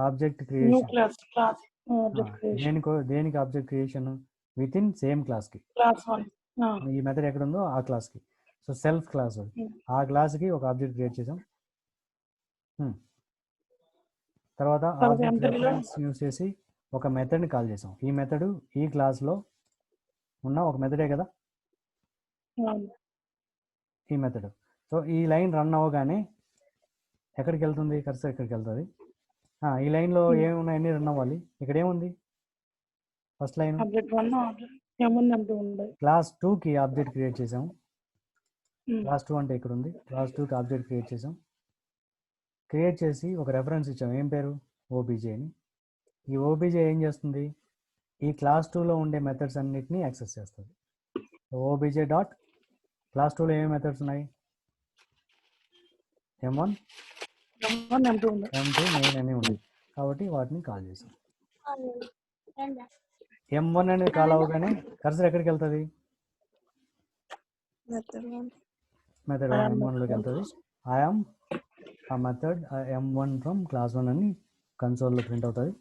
Object new creation. Class object creation దేనికి object creation? Within same class కి. క్లాస్ 1 ఈ మెథడ్ ఎక్కడ ఉందో ఆ క్లాస్ కి. సో సెల్ఫ్ క్లాస్ ఆ క్లాస్ కి ఒక ఆబ్జెక్ట్ క్రియేట్ చేసాం. తర్వాత ఆబ్జెక్ట్ రెఫరెన్స్ యూస్ చేసి ఒక మెథడ్ ని కాల్ చేసాం. ఈ మెథడ్ ఈ క్లాస్ లో ఉన్న ఒక మెథడే కదా ఈ మెథడ్. సో ఈ లైన్ రన్ అవ్వగానే ఎక్కడికి వెళ్తుంది? కర్సర్ ఎక్కడికి వెళ్తుంది? ఈ లైన్ లో ఏమున్నాయి? అన్ని రన్ అవ్వాలి. ఇక్కడ ఏముంది? ఫస్ట్ లైన్ క్లాస్ 2 కి ఆబ్జెక్ట్ క్రియేట్ చేసాం. క్లాస్ 2 అంటే ఇక్కడ ఉంది. క్లాస్ 2 కి ఆబ్జెక్ట్ క్రియేట్ చేసాం. క్రియేట్ చేసి ఒక రెఫరెన్స్ ఇచ్చాం. ఏం పేరు? ఓబీజే అని. ఈ ఓబీజే ఏం చేస్తుంది? ఈ క్లాస్ 2 లో ఉండే మెథడ్స్ అన్నిటిని యాక్సెస్ చేస్తుంది. ఓబీజే డాట్ క్లాస్ 2 లో ఏమేమి మెథడ్స్ ఉన్నాయి? M1 M2 మెయిన్ అన్నీ ఉన్నాయి కాబట్టి వాటిని కాల్ చేసాం. M1 అనేది కాల్ అవ్వగానే కర్సర్ ఎక్కడికి వెళ్తుంది? మెథడ్ M1 లోకి వెళ్తుంది. ఐఎమ్ ఆ మెథడ్ M1 ఫ్రమ్ క్లాస్ 1 అని కన్సోల్లో ప్రింట్ అవుతుంది.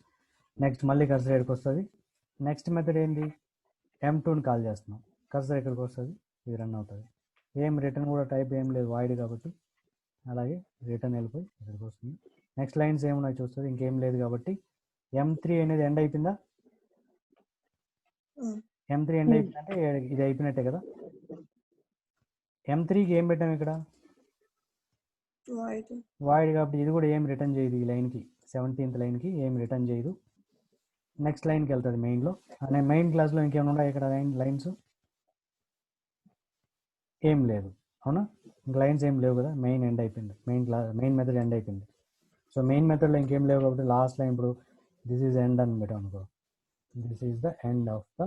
నెక్స్ట్ మళ్ళీ కర్సర్ ఎక్కడికి వస్తుంది? నెక్స్ట్ మెథడ్ ఏంటి? M2ని కాల్ చేస్తున్నాం. కర్సర్ ఎక్కడికి వస్తుంది? ఇది రన్ అవుతుంది. ఏం రిటర్న్ కూడా టైప్ ఏం లేదు, వాయిడ్ కాబట్టి అలాగే రిటర్న్ వెళ్ళిపోయి ఇక్కడికి వస్తుంది. నెక్స్ట్ లైన్స్ ఏమున్నాయి చూస్తుంది, ఇంకేం లేదు కాబట్టి M3 అనేది ఎండ్ అయిపోయిందా? M3 ఎండ్ అయిపోయిందంటే ఇది అయిపోయినట్టే కదా. M3కి ఏం పెట్టాం ఇక్కడ? వాయిడ్ కాబట్టి ఇది కూడా ఏం రిటర్న్ చేయదు. ఈ లైన్కి 17th లైన్కి ఏం రిటర్న్ చేయదు. నెక్స్ట్ లైన్కి వెళ్తుంది మెయిన్లో. అనే మెయిన్ క్లాస్లో ఇంకేమైనా ఉన్నాయి ఇక్కడ లైన్స్? ఏం లేదు అవునా? ఇంక లైన్స్ ఏం లేవు కదా. మెయిన్ ఎండ్ అయిపోయింది. మెయిన్ మెథడ్ ఎండ్ అయిపోయింది. సో మెయిన్ మెథడ్లో ఇంకేం లేవు కాబట్టి లాస్ట్ లైన్ ఇప్పుడు దిస్ ఈజ్ ఎండ్ అని పెట్టాం అనుకో. This is the end of the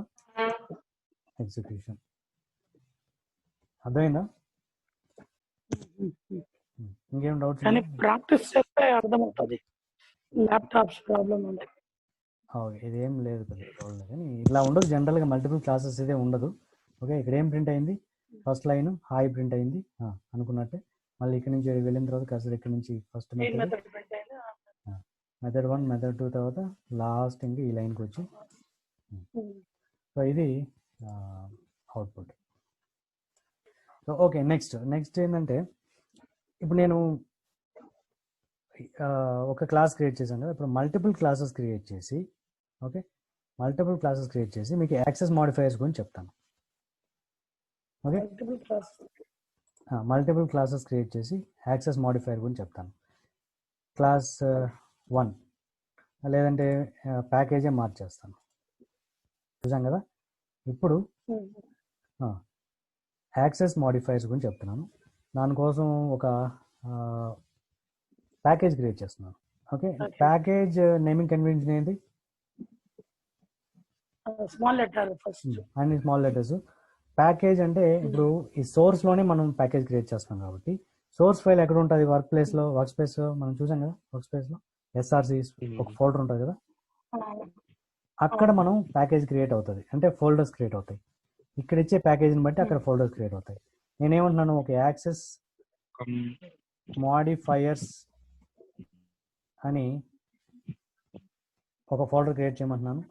execution. అర్థమైందా? ఇంకేం డౌట్స్? కానీ ప్రాక్టీస్ చేస్తే అర్థమవుతుంది. ల్యాప్టాప్స్ ప్రాబ్లం ఉంది. ఇదేం లేదు కదా ప్రాబ్లం. కానీ ఇలా ఉండదు జనరల్గా. మల్టిపుల్ క్లాసెస్ ఇదే ఉండదు. ఓకే. ఇక్కడ ఏం ప్రింట్ అయింది? ఫస్ట్ లైన్ హాయ్ ప్రింట్ అయింది అనుకున్నట్టే. మళ్ళీ ఇక్కడ నుంచి వెళ్ళిన తర్వాత కర్సర్ ఇక్కడ నుంచి ఫస్ట్ మెథడ్ 1 మెథడ్ 2 తర్వాత లాస్ట్ ఇంకా ఈ లైన్కి వచ్చి సో ఇది అవుట్పుట్. So okay. నెక్స్ట్ ఏంటంటే ఇప్పుడు నేను ఒక క్లాస్ క్రియేట్ చేశాను కదా. ఇప్పుడు మల్టిపుల్ క్లాసెస్ క్రియేట్ చేసి ఓకే మల్టిపుల్ క్లాసెస్ క్రియేట్ చేసి మీకు యాక్సెస్ మాడిఫైయర్స్ గురించి చెప్తాను. ఓకే, మల్టిపుల్ క్లాసెస్ క్రియేట్ చేసి యాక్సెస్ మాడిఫైయర్ గురించి చెప్తాను. క్లాస్ 1 లేదంటే ప్యాకేజే మార్చేస్తాను. చూసాం కదా. ఇప్పుడు యాక్సెస్ మాడిఫైయర్స్ గురించి చెప్తున్నాను. దానికోసం ఒక ప్యాకేజ్ క్రియేట్ చేస్తున్నాను. ఓకే, ప్యాకేజ్ నేమింగ్ కన్వెన్షన్ ఏంటి? స్మాల్ లెటర్ ఫస్ట్, అన్ని స్మాల్ లెటర్స్. ప్యాకేజ్ అంటే ఇప్పుడు ఈ సోర్స్ లోనే మనం ప్యాకేజ్ క్రియేట్ చేస్తాం కాబట్టి సోర్స్ ఫైల్ ఎక్కడ ఉంటుంది? వర్క్ స్పేస్ లో మనం చూసాం కదా. వర్క్ స్పేస్ లో ఎస్ఆర్సి ఒక ఫోల్డర్ ఉంటుంది కదా, అక్కడ మనం ప్యాకేజ్ క్రియేట్ అవుతుంది, అంటే ఫోల్డర్స్ క్రియేట్ అవుతాయి. ఇక్కడ ఇచ్చే ప్యాకేజీని బట్టి అక్కడ ఫోల్డర్స్ క్రియేట్ అవుతాయి. నేనేమంటున్నాను, ఒక యాక్సెస్ మాడిఫైయర్స్ అని ఒక ఫోల్డర్ క్రియేట్ చేయమంటున్నాను.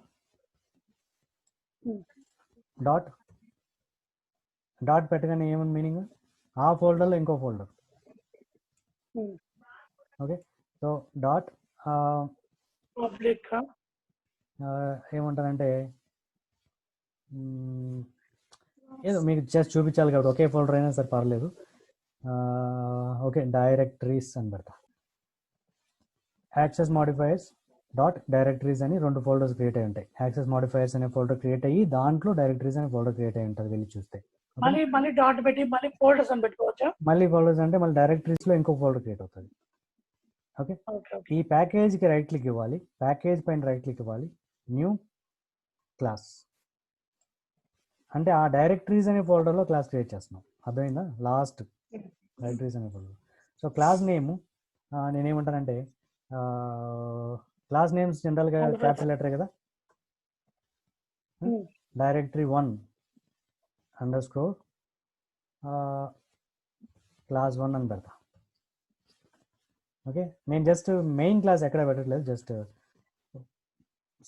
డాట్ పెట్టగానే ఏమని మీనింగ్? ఆ ఫోల్డర్లో ఇంకో folder. Okay, so dot public ఏమంటారంటే ఏదో మీకు జస్ట్ చూపించాలి కాబట్టి ఒకే ఫోల్డర్ అయినా సరే పర్లేదు. ఓకే, డైరెక్టరీస్ అని పెడతా. యాక్సెస్ మాడిఫైయర్స్ డాట్ డైరెక్టరీస్ అని 2 ఫోల్డర్స్ క్రియేట్ అయి ఉంటాయి. యాక్సెస్ మాడిఫైయర్స్ అనే ఫోల్డర్ క్రియేట్ అయ్యి దాంట్లో డైరెక్టరీస్ అనే ఫోల్డర్ క్రియేట్ అయి ఉంటుంది. వెళ్ళి చూస్తే మళ్ళీ డాట్ పెట్టి మళ్ళీ ఫోల్డర్స్ అని పెట్టుకోవచ్చా? మళ్ళీ ఫోల్డర్స్ అంటే మళ్ళీ డైరెక్టరీస్ లో ఇంకో ఫోల్డర్ క్రియేట్ అవుతుంది. ఓకే, ఈ ప్యాకేజ్కి రైట్ క్లిక్ ఇవ్వాలి. ప్యాకేజ్ పైన రైట్ క్లిక్ ఇవ్వాలి. న్యూ క్లాస్ అంటే ఆ డైరెక్టరీస్ అనే ఫోల్డర్లో క్లాస్ క్రియేట్ చేస్తున్నాం. అర్థమైందా? లాస్ట్ డైరెక్టరీస్ అనే ఫోల్డర్. సో క్లాస్ నేమ్ నేనేమంటానంటే క్లాస్ నేమ్స్ జనరల్గా క్యాపిటల్ లెటరే కదా. డైరెక్టరీ 1 అండర్స్కోర్ క్లాస్ 1 అని పెడతా. ఓకే, నేను జస్ట్ మెయిన్ క్లాస్ ఎక్కడ పెట్టట్లేదు, జస్ట్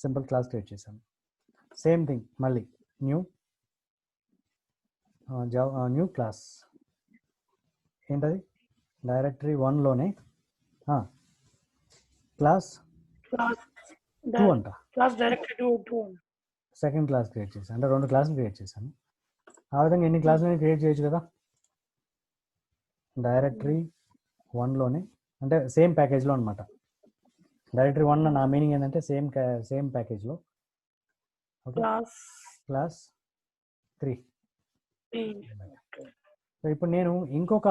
సింపుల్ క్లాస్ క్రియేట్ చేశాను. సేమ్ థింగ్ మళ్ళీ న్యూ న్యూ క్లాస్ ఏంటది? డైరెక్టరీ 1లోనే క్లాస్ 2 అంట. Class directory 2 second class create చేశాను, అంటే 2 క్లాసులు క్రియేట్ చేశాను. ఆ విధంగా ఎన్ని క్లాసులు క్రియేట్ చేయొచ్చు కదా. డైరెక్టరీ 1లోనే అంటే సేమ్ ప్యాకేజ్లో అనమాట. డైరెక్టరీ 1 నా మీనింగ్ ఏంటంటే సేమ్ ప్యాకేజ్లో. Okay, class 3. సో ఇప్పుడు నేను ఇంకొక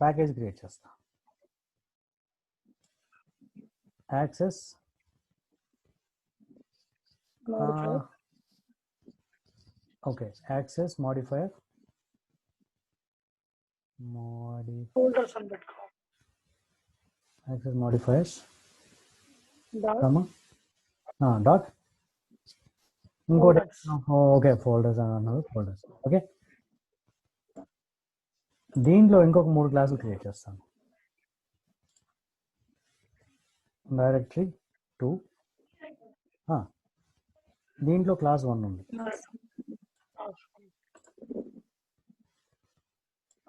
ప్యాకేజ్ క్రియేట్ చేస్తా. Access okay, access modifier folders అని పెట్టుకో. యాక్సెస్ మాడిఫైయర్స్ డాట్ ఇంకోటి. ఓకే, ఫోల్డర్స్ అని అన్నారు. ఫోల్డర్స్. ఓకే, దీంట్లో ఇంకొక 3 క్లాసులు క్రియేట్ చేస్తాను. డైరెక్టరీ 2 దీంట్లో క్లాస్ 1 ఉంది.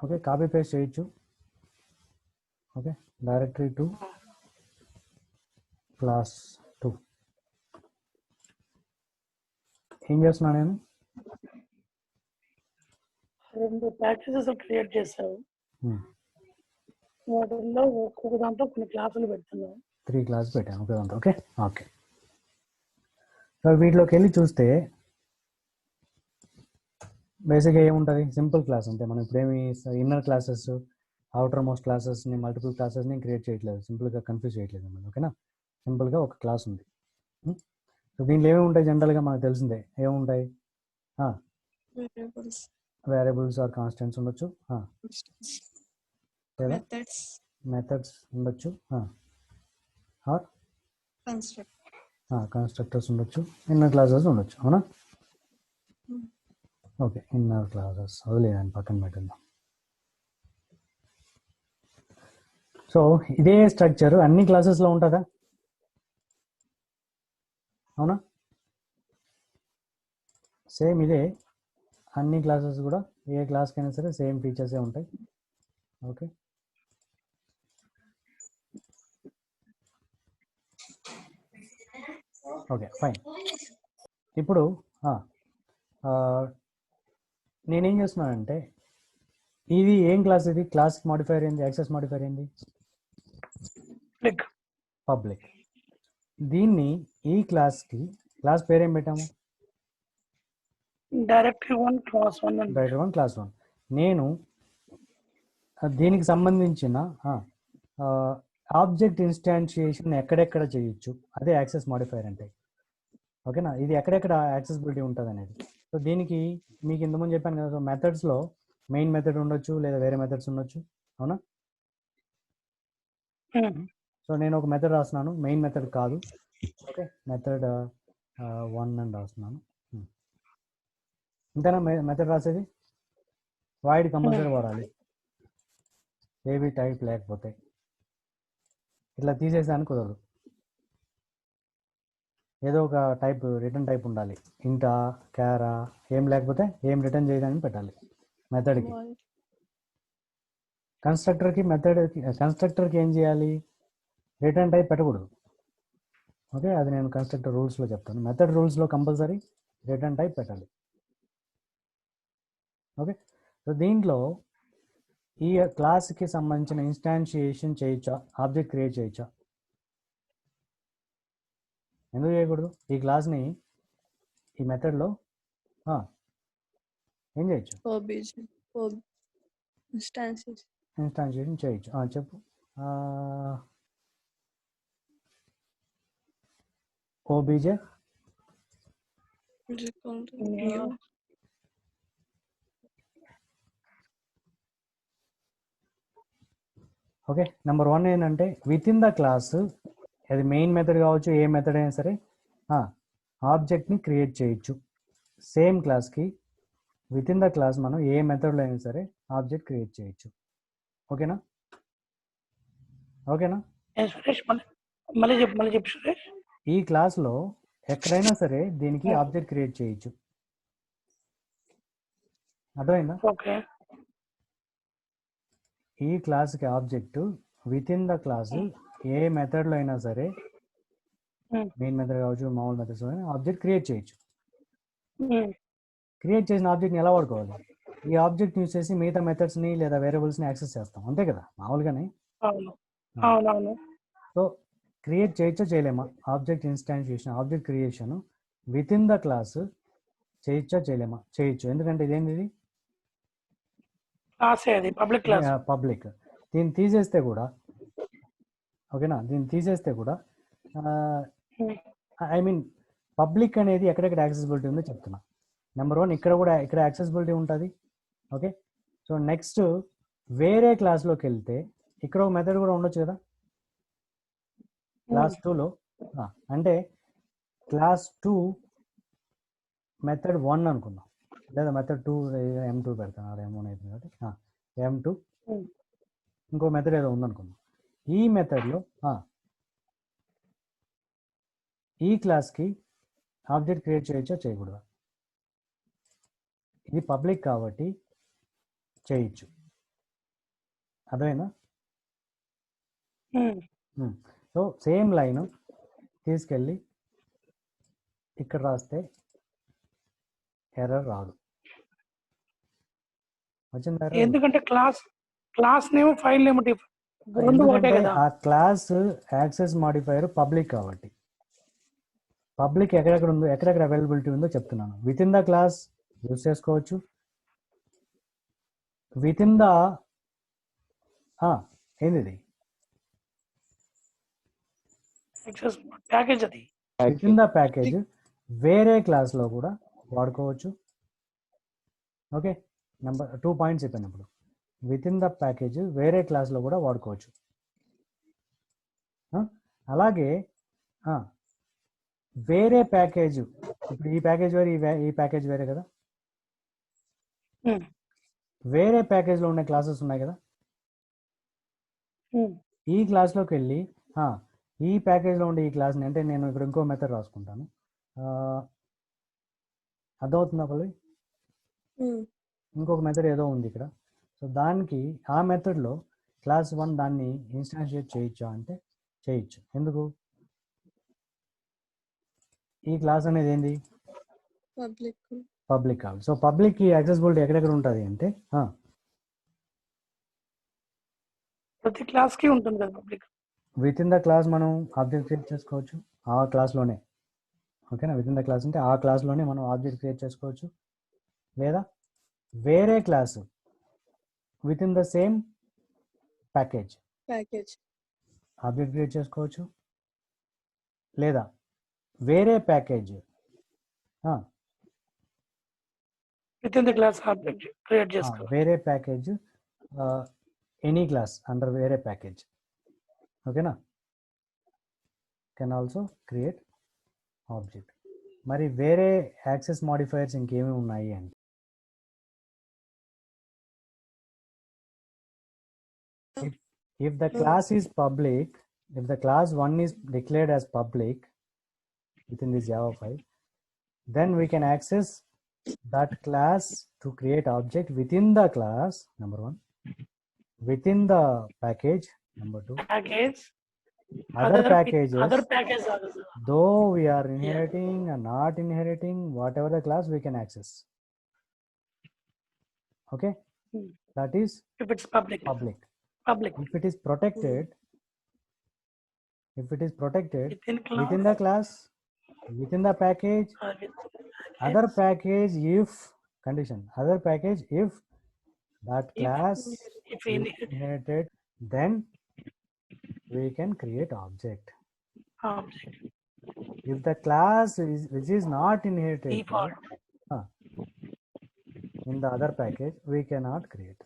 ఓకే, కాపీ పేస్ట్ చేయొచ్చు. Okay, directory 2 class 2. ఏం చేస్తున్నా నేను? 2 ప్యాకేజెస్ క్రియేట్ చేసావు. వాటిల్లో ఒక్కొక్క దాంట్లో కొన్ని క్లాసులు పెడుతున్నావు. 3 క్లాస్ పెట్టాను ఒకే దాంట్లో. ఓకే ఓకే, సో వీటిలోకి వెళ్ళి చూస్తే బేసిక్గా ఏముంటుంది? సింపుల్ క్లాస్ అంతే. మనం ఇప్పుడేమి ఇన్నర్ క్లాసెస్ అవుటర్ మోస్ట్ క్లాసెస్ని మల్టిపుల్ క్లాసెస్ని క్రియేట్ చేయట్లేదు, సింపుల్గా కన్ఫ్యూజ్ చేయట్లేదు మనం. ఓకేనా, సింపుల్గా ఒక క్లాస్ ఉంది. సో దీంట్లో ఏమేమి ఉంటాయి? జనరల్గా మనకు తెలిసిందే ఏముంటాయి? వేరియబుల్స్ ఆర్ కాన్స్టెంట్స్ ఉండొచ్చు, మెథడ్స్ ఉండొచ్చు, ఆర్ కన్స్ట్రక్టర్స్ ఉండొచ్చు, ఇన్నర్ క్లాసెస్ ఉండొచ్చు. అవునా? ఓకే, ఇన్నర్ క్లాసెస్ వదిలేదండి, పక్కన పెట్టిందాం. సో ఇదే స్ట్రక్చర్ అన్ని క్లాసెస్లో ఉంటుందా? అవునా? సేమ్ ఇదే అన్ని క్లాసెస్ కూడా, ఏ క్లాస్కైనా సరే సేమ్ ఫీచర్సే ఉంటాయి. Okay, okay fine. ఇప్పుడు నేనేం చేస్తున్నానంటే ఇది ఏం క్లాస్, ఇది క్లాస్ మాడిఫైర్ ఏంది, యాక్సెస్ మాడిఫైర్ ఏంది, పబ్లిక్. దీన్ని ఈ క్లాస్కి క్లాస్ పేరు ఏం పెట్టాము, డైరెక్టరీ 1 క్లాస్ 1 అని డైరెక్టర్ 1 క్లాస్ 1. నేను దీనికి సంబంధించిన ఆబ్జెక్ట్ ఇన్స్టాన్షియేషన్ ఎక్కడెక్కడ చేయొచ్చు, అదే యాక్సెస్ మాడిఫైర్ అంటే. ఓకేనా, ఇది ఎక్కడెక్కడ యాక్సెసిబిలిటీ ఉంటుంది అనేది. సో దీనికి మీకు ఇంతకుముందు చెప్పాను కదా, సో మెథడ్స్లో మెయిన్ మెథడ్ ఉండొచ్చు లేదా వేరే మెథడ్స్ ఉండొచ్చు, అవునా. సో నేను ఒక మెథడ్ రాస్తున్నాను, మెయిన్ మెథడ్ కాదు. ఓకే, మెథడ్ 1 అని రాస్తున్నాను. ఇంతేనా మెథడ్ రాసేది? వాయిడ్ కంపల్సరీ వాడాలి, ఏవి టైప్ లేకపోతే. ఇట్లా తీసేసాను కుదరదు, ఏదో ఒక టైప్ రిటర్న్ టైప్ ఉండాలి. ఇంటా, క్యారా, ఏం లేకపోతే ఏం రిటర్న్ చేయడానికి పెట్టాలి మెథడ్కి. కన్స్ట్రక్టర్కి ఏం చేయాలి, రిటర్న్ టైప్ పెట్టకూడదు. ఓకే, అది నేను కన్స్ట్రక్టర్ రూల్స్లో చెప్తాను. మెథడ్ రూల్స్లో కంపల్సరీ రిటర్న్ టైప్ పెట్టాలి. ఓకే, సో దీంట్లో ఈ క్లాస్కి సంబంధించిన ఇన్స్టాన్షియేషన్ చేయొచ్చా, ఆబ్జెక్ట్ క్రియేట్ చేయొచ్చా? ఎందుకు చేయకూడదు? ఈ క్లాస్ని ఈ మెథడ్లో ఏం చేయొచ్చు, ఇన్స్టాన్షియేషన్ చేయొచ్చు. చెప్పు. OBJ okay. నెంబర్ 1 ఏంటంటే విత్ ఇన్ ద క్లాస్, అది మెయిన్ మెథడ్ కావచ్చు, ఏ మెథడ్ అయినా సరే ఆబ్జెక్ట్ని క్రియేట్ చేయొచ్చు. సేమ్ క్లాస్కి విత్ ఇన్ ద క్లాస్ మనం ఏ మెథడ్లో అయినా సరే ఆబ్జెక్ట్ క్రియేట్ చేయొచ్చు. ఓకేనా? ఓకేనా? మళ్ళీ చెప్పు సురేష్. ఈ క్లాస్లో ఎక్కడైనా సరే దీనికి ఆబ్జెక్ట్ క్రియేట్ చేయొచ్చు. అర్థమైందా? ఓకే. ఈ క్లాస్కి object within the class ఏ మెథడ్లో అయినా సరే, మెయిన్ మెథడ్ కావచ్చు, మామూలు మెథడ్స్ ఆబ్జెక్ట్ క్రియేట్ చేయొచ్చు. క్రియేట్ చేసిన ఆబ్జెక్ట్ని ఎలా వాడుకోవాలి? ఈ ఆబ్జెక్ట్ యూజ్ చేసి మిగతా మెథడ్స్ని లేదా వేరియబుల్స్ని యాక్సెస్ చేస్తాం, అంతే కదా మామూలుగానే. సో క్రియేట్ చేయొచ్చా చేయలేమా? Object instantiation, object creation within the class చేయొచ్చా చేయలేమా? చేయొచ్చు. ఎందుకంటే ఇదేంటిది పబ్లిక్. దీన్ని తీసేస్తే కూడా, ఓకేనా, దీన్ని తీసేస్తే కూడా ఐ మీన్ పబ్లిక్ అనేది ఎక్కడెక్కడ యాక్సెసిబిలిటీ ఉందో చెప్తున్నా. నెంబర్ 1 ఇక్కడ కూడా ఇక్కడ యాక్సెసిబిలిటీ ఉంటుంది. ఓకే, సో నెక్స్ట్ వేరే క్లాస్లోకి వెళ్తే ఇక్కడ ఒక మెథడ్ కూడా ఉండొచ్చు కదా క్లాస్ 2లో. అంటే క్లాస్ 2 మెథడ్ 1 అనుకుందాం, లేదా మెథడ్ 2 M2 పెడతాను, M1 అయిపోయింది కాబట్టి M2 ఇంకో మెథడ్ ఏదో ఉందనుకుందాం. ఈ మెథడ్లో ఈ క్లాస్కి ఆబ్జెక్ట్ క్రియేట్ చేయొచ్చా చేయకూడదా? ఇది పబ్లిక్ కాబట్టి చేయొచ్చు. అర్థమైనా? సో సేమ్ లైన్ తీసుకెళ్ళి ఇక్కడ రాస్తే ఎర్రర్ రాదు. వచ్చిందా? ఎందుకంటే క్లాస్ నేమ్ ఫైల్ నేమ్ రెండు ఒకటే కదా. ఆ క్లాస్ యాక్సెస్ మాడిఫైయర్ పబ్లిక్ కాబట్టి, పబ్లిక్ ఎక్కడెక్కడ ఉందో, ఎక్కడెక్కడ అవైలబిలిటీ ఉందో చెప్తున్నాను. With in the class use చేసుకోవచ్చు, విత్ ఇన్ ద ఏంది ప్యాకేజ్, అది విత్ ఇన్ ద ప్యాకేజ్ వేరే క్లాస్లో కూడా వాడుకోవచ్చు. ఓకే, నెంబర్ 2 పాయింట్స్ చెప్పినప్పుడు విత్ ఇన్ ద ప్యాకేజ్ వేరే క్లాస్లో కూడా వాడుకోవచ్చు. అలాగే వేరే ప్యాకేజ్, ఇప్పుడు ఈ ప్యాకేజ్ వేరే, ఈ ప్యాకేజ్ వేరే కదా, వేరే ప్యాకేజ్లో ఉన్న క్లాసెస్ ఉన్నాయి కదా, ఈ క్లాస్లోకి వెళ్ళి ఈ ప్యాకేజ్లో ఉండే ఈ క్లాస్ని, అంటే నేను ఇక్కడ ఇంకో మెథడ్ రాసుకుంటాను, అర్థమవుతుందా పల్లవి? ఇంకొక మెథడ్ ఏదో ఉంది ఇక్కడ. సో దానికి ఆ మెథడ్లో క్లాస్ 1 దాన్ని ఇన్స్టాన్షియేట్ చేయొచ్చా అంటే చేయొచ్చు. ఎందుకు? ఈ క్లాస్ అనేది ఏంది పబ్లిక్ పబ్లిక్ కావాలి. సో పబ్లిక్ కి యాక్సెసిబిలిటీ ఎక్కడెక్కడ ఉంటుంది అంటే ప్రతి క్లాస్ కి ఉంటుంది కదా public. With in the class మనం ఆబ్జెక్ట్ క్రియేట్ చేసుకోవచ్చు ఆ క్లాస్లోనే. ఓకేనా, విత్ ఇన్ ద క్లాస్ అంటే ఆ క్లాస్లోనే మనం ఆబ్జెక్ట్ క్రియేట్ చేసుకోవచ్చు, లేదా వేరే class with in the same package object create చేసుకోవచ్చు, లేదా వేరే package with in the class object create చేసుకోవాలి. వేరే ప్యాకేజ్ ఎనీ క్లాస్ అండర్ వేరే ప్యాకేజ్. ఓకేనా, కెన్ ఆల్సో క్రియేట్ ఆబ్జెక్ట్. మరి వేరే యాక్సెస్ మాడిఫైయర్స్ ఇంకేమి ఉన్నాయి అంటే if the class is public, if the class 1 is declared as public within this Java file, then we can access that class to create object within the class, number 1, within the package, number 2, Package. other packages, Other package also. though we are inheriting or not inheriting, whatever the class we can access. Okay, Hmm. that is If it's public. public. Public. If it is protected, within Within within the class, within the package, other package if condition, other package if that class if is inherited, then we can create object. object If the class is which is not inherited default. in the other package, we cannot create.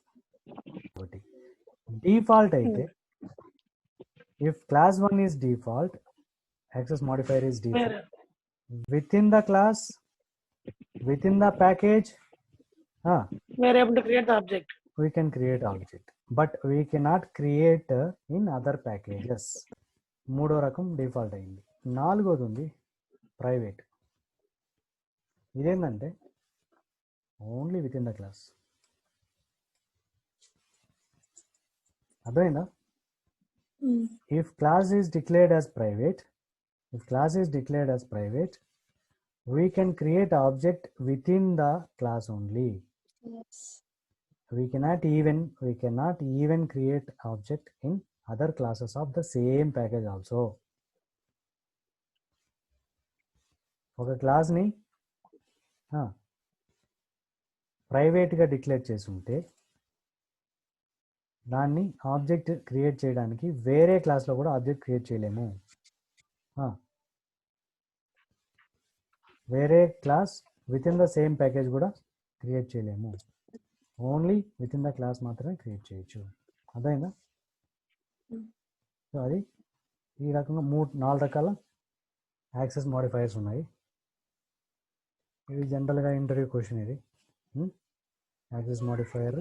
Default అయితే if class 1 is default, access modifier is default, within the class, within the package, We are able to create the object. we can create object, but we cannot create in other packages. మూడో రకం default అయింది. నాలుగోది ఉంది private. ఇదేంటంటే only with in the class. అర్థమైందా? If class is declared as private, we can create object within the class only. We cannot even create object in other classes of the same package also. ఒక క్లాస్ని ప్రైవేట్గా declare చేసి ఉంటే దాన్ని object create చేయడానికి వేరే క్లాస్లో కూడా ఆబ్జెక్ట్ క్రియేట్ చేయలేము. వేరే class with in the same package కూడా క్రియేట్ చేయలేము. Only with in the class మాత్రమే క్రియేట్ చేయొచ్చు. అర్థమైందా? సో అది ఈ రకంగా 4 రకాల యాక్సెస్ మాడిఫైయర్స్ ఉన్నాయి. ఇది జనరల్గా ఇంటర్వ్యూ క్వశ్చన్. ఇది యాక్సెస్ మాడిఫైయర్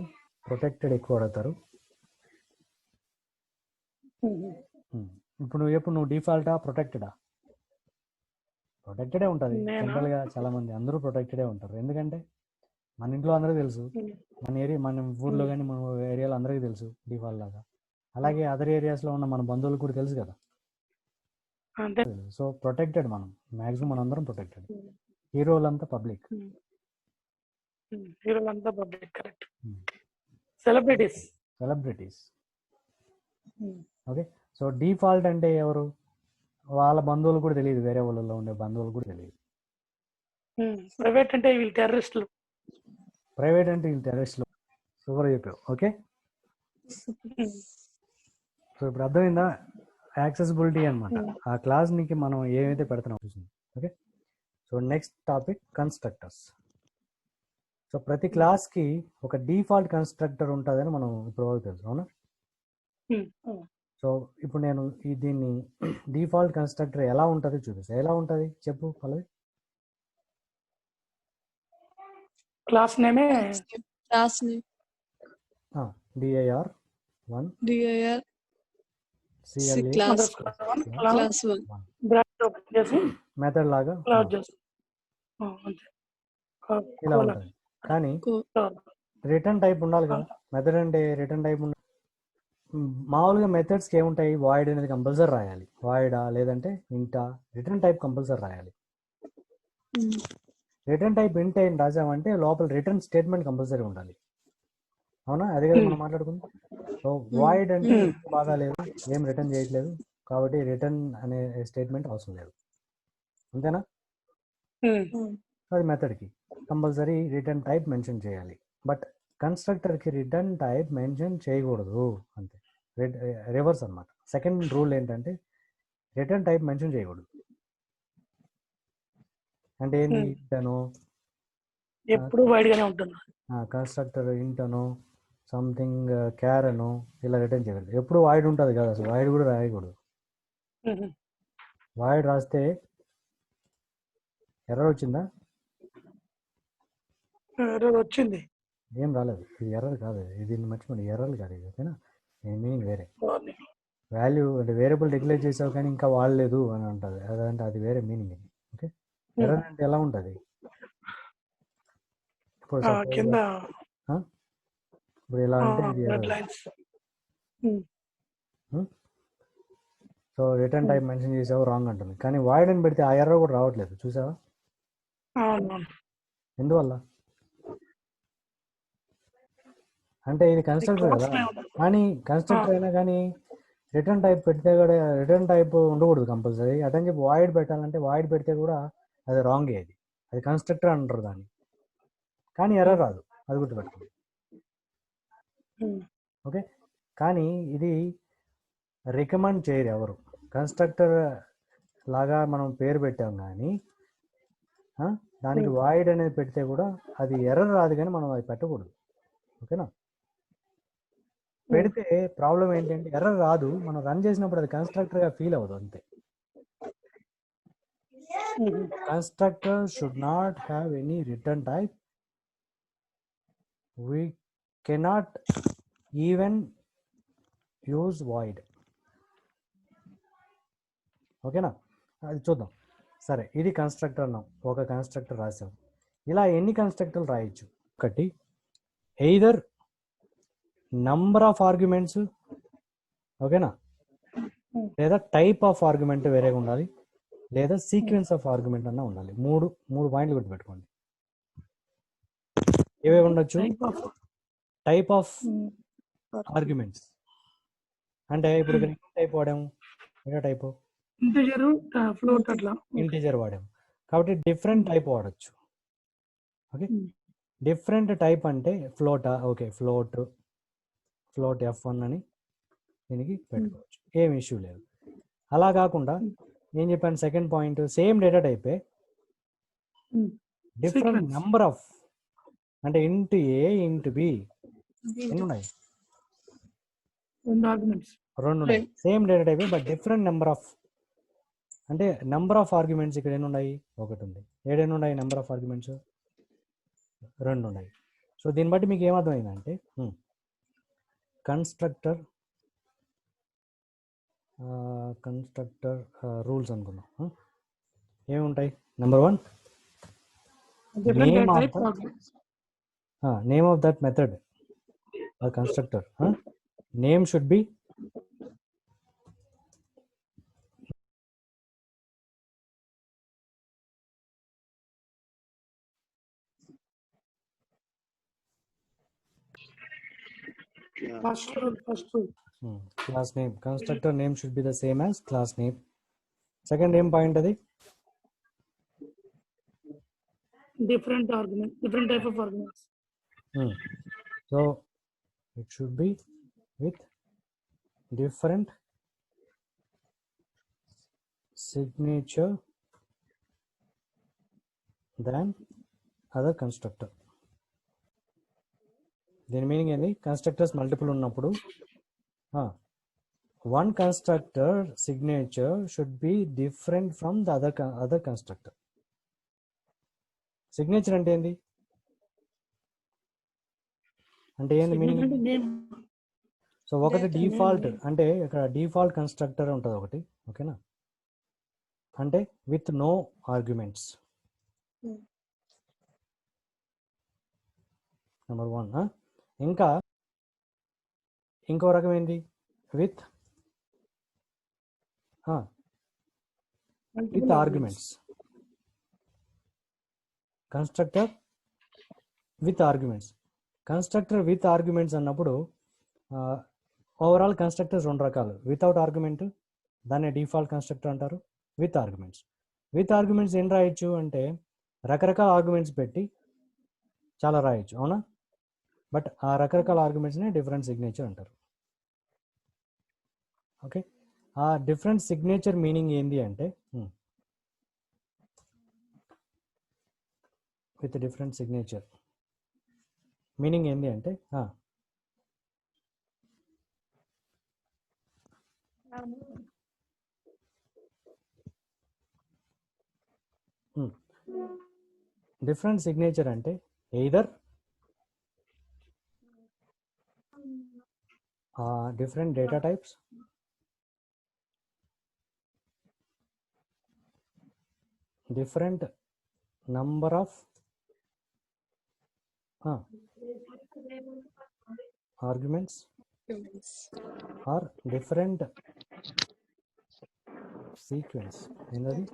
ప్రొటెక్టెడ్ ఎక్కువ అడుగుతారు. ఇప్పుడు నువ్వు డిఫాల్టా ప్రొటెక్టెడా? ప్రొటెక్టెడే ఉంటుంది జనరల్గా. చాలా మంది అందరూ ప్రొటెక్టెడే ఉంటారు. ఎందుకంటే మన ఇంట్లో అందరికీ తెలుసు, మన ఊర్లో కానీ మన ఏరియాలో అందరికీ తెలుసు డిఫాల్ట్ లాగా. అలాగే అదర్ ఏరియాస్లో ఉన్న మన బంధువులకు కూడా తెలుసు కదా. సో ప్రొటెక్టెడ్ మనం మ్యాక్సిమం మనందరం ప్రొటెక్టెడ్. హీరోలంతా public. Correct. Celebrities. Okay, so default అంటే ఎవరు? వాళ్ళ బంధువులు కూడా తెలియదు, వేరే వాళ్ళలో ఉండే బంధువులు కూడా తెలియదు. ప్రైవేట్ అంటే వీళ్ళు టెర్రరిస్టులు. సూపర్ చెప్పావు. ఓకే, సో ఇప్పుడు అర్థమైందా? యాక్సెసిబిలిటీ అనమాట. ఆ క్లాస్ నికి మనం ఏమైతే పెడుతున్నాం చూసింది. Okay, so next topic constructors. So ప్రతి క్లాస్ కి ఒక డిఫాల్ట్ కన్స్ట్రక్టర్ ఉంటుందని మనం ఇప్పుడు తెలుసు, అవునా? సో ఇప్పుడు నేను దీన్ని డిఫాల్ట్ కన్స్ట్రక్టర్ ఎలా ఉంటుంది చూపిస్తాను. ఎలా ఉంటుంది చెప్పు పల్లవి. క్లాస్ నేమే dir1 మెథడ్ లాగా ఇలా ఉంటుంది. కానీ రిటర్న్ టైప్ ఉండాలి కదా. మెథడ్ అంటే రిటర్న్ టైప్ ఉండాలి. మామూలుగా మెథడ్స్కి ఏముంటాయి? వాయిడ్ అనేది కంపల్సరీ రాయాలి. వాయిడా లేదంటే ఇంటా, రిటర్న్ టైప్ కంపల్సరీ రాయాలి. రిటర్న్ టైప్ ఇంట్ అని రాసామంటే లోపల రిటర్న్ స్టేట్మెంట్ కంపల్సరీ ఉండాలి. అవునా? అదే కదా మనం మాట్లాడుకుందాం. సో వాయిడ్ అంటే బాధ లేదు, ఏం రిటర్న్ చేయట్లేదు కాబట్టి రిటర్న్ అనే స్టేట్మెంట్ అవసరం లేదు. అంతేనా? అది మెథడ్కి కంపల్సరీ రిటర్న్ టైప్ మెన్షన్ చేయాలి. బట్ కన్స్ట్రక్టర్కి రిటర్న్ టైప్ మెన్షన్ చేయకూడదు. అంతే, రివర్స్ అనమాట. సెకండ్ రూల్ ఏంటంటే రిటర్న్ టైప్ మెన్షన్ చేయకూడదు. అంటే ఏంటి? ఇంటను ఎప్పుడు వైడ్ గానే ఉంటుంది. కన్స్ట్రక్టర్ ఇంటను సంథింగ్ క్యార్ అను ఇలా రిటర్న్ చేయకూడదు. ఎప్పుడు వాయిడ్ ఉంటుంది కదా, అసలు వాయిడ్ కూడా రాయకూడదు. వాయిడ్ రాస్తే ఎర్రర్ వచ్చిందా? వచ్చింది. ఏం రాలేదు. ఇది ఎర్రర్ కాదు, ఇది మర్చిపోండి, ఎర్రర్ కాదు ఇది. ఓకేనా? మీనింగ్ వేరే. వాల్యూ అంటే వేరియబుల్ డిక్లేర్ చేసావు కానీ ఇంకా వాడలేదు అని అంటుంది, అదంటే అది వేరే మీనింగ్ ఇది. ఓకే, ఎర్రర్ అంటే ఎలా ఉంటుంది? ఇప్పుడు కింద ఇప్పుడు ఎలా అంటే ఇది error. So return type mention చేసావు రాంగ్ అంటుంది, కానీ వాయిడ్ అని పెడితే ఆ ఎర్రర్ కూడా రావట్లేదు. చూసావా? ఎందువల్ల అంటే ఇది కన్స్ట్రక్టర్ కదా, కానీ కన్స్ట్రక్టర్ అయినా కానీ రిటర్న్ టైప్ పెడితే కూడా రిటర్న్ టైప్ ఉండకూడదు కంపల్సరీ. అదని చెప్పి వాయిడ్ పెట్టాలంటే వాయిడ్ పెడితే కూడా అది రాంగ్. అది కన్స్ట్రక్టర్ అంటారు దాన్ని, కానీ ఎర్రర్ రాదు, అది గుర్తుపెట్టుకోండి. ఓకే, కానీ ఇది రికమెండ్ చేయరు ఎవరు. కన్స్ట్రక్టర్ లాగా మనం పేరు పెట్టాం కానీ దానికి వాయిడ్ అనేది పెడితే కూడా అది ఎర్రర్ రాదు, కానీ మనం అది పెట్టకూడదు. ఓకేనా? పెడితే ప్రాబ్లం ఏంటంటే ఎర్రర్ రాదు, మనం రన్ చేసినప్పుడు అది కన్స్ట్రక్టర్గా ఫీల్ అవ్వదు. అంతే. Constructor should not have any return type. We cannot even use void. ఓకేనా? అది చూద్దాం. సరే, ఇది కన్స్ట్రక్టర్ అన్నాం, ఒక కన్స్ట్రక్టర్ రాసాం. ఇలా ఎన్ని కన్స్ట్రక్టర్లు రాయొచ్చు? ఒకటి, ఎయిదర్ నంబర్ ఆఫ్ ఆర్గ్యుమెంట్స్, ఓకేనా, లేదా టైప్ ఆఫ్ ఆర్గ్యుమెంట్ వేరేగా ఉండాలి, లేదా సీక్వెన్స్ ఆఫ్ ఆర్గ్యుమెంట్ అన్నా ఉండాలి. మూడు పాయింట్లు గుర్తుపెట్టుకోండి. ఏవేవి ఉండొచ్చు? టైప్ ఆఫ్ ఆర్గ్యుమెంట్స్ అంటే ఇప్పుడు టైప్ వాడాము, ఏ టైప్? ఇంటిజర్ వాడాము కాబట్టి డిఫరెంట్ టైప్ వాడచ్చు. ఓకే, డిఫరెంట్ టైప్ అంటే ఫ్లోటా? ఓకే, ఫ్లోట్ F1 అని దీనికి పెట్టుకోవచ్చు, ఏం ఇష్యూ లేదు. అలా కాకుండా నేను చెప్పాను సెకండ్ పాయింట్, సేమ్ డేటా టైపే డిఫరెంట్ నెంబర్ ఆఫ్, అంటే ఇంటూ ఏ ఇంటూ బి ఎన్ని ఉన్నాయి? రెండు ఉన్నాయి. సేమ్ డేటా టైపే బట్ డిఫరెంట్ నెంబర్ ఆఫ్, అంటే నెంబర్ ఆఫ్ ఆర్గ్యుమెంట్స్ ఇక్కడ ఎన్ని ఉన్నాయి? ఒకటి ఉంది. ఏడెన్ని ఉన్నాయి నెంబర్ ఆఫ్ ఆర్గ్యుమెంట్స్? రెండు ఉన్నాయి. సో దీన్ని బట్టి మీకు ఏమర్థమైందంటే కన్స్ట్రక్టర్ రూల్స్ అనుకున్నాం. ఏముంటాయి? Number 1, name of that method or constructor. Name should B First rule. Class name. Constructor name should be the same as class name. Second name point adi different argument, different type of arguments. So it should be with different signature than other constructor. దీని meaning ఏంది? Constructors multiple ఉన్నప్పుడు one constructor signature should be different from the other constructor. Signature అంటే ఏంది? అంటే ఏంది meaning? So ఒకటి default, అంటే ఇక్కడ డిఫాల్ట్ కన్స్ట్రక్టర్ ఉంటుంది ఒకటి. ఓకేనా? అంటే విత్ నో ఆర్గ్యుమెంట్స్. నెంబర్ 1. ఇంకా ఇంకో రకం ఏంటి? With arguments. Constructor with arguments. Constructor with arguments అన్నప్పుడు ఓవరాల్ కన్స్ట్రక్టర్స్ రెండు రకాలు. వితౌట్ ఆర్గ్యుమెంట్ దాన్ని డిఫాల్ట్ కన్స్ట్రక్టర్ అంటారు. With arguments. విత్ ఆర్గ్యుమెంట్స్ ఏం రాయొచ్చు అంటే రకరకాల ఆర్గ్యుమెంట్స్ పెట్టి చాలా రాయొచ్చు, అవునా? బట్ ఆ రకరకాల ఆర్గ్యుమెంట్స్ని డిఫరెంట్ సిగ్నేచర్ అంటారు. ఓకే, ఆ డిఫరెంట్ సిగ్నేచర్ మీనింగ్ ఏంది అంటే విత్ డిఫరెంట్ సిగ్నేచర్ మీనింగ్ ఏంది అంటే డిఫరెంట్ సిగ్నేచర్ అంటే either different data types, different number of arguments, or different sequence. Another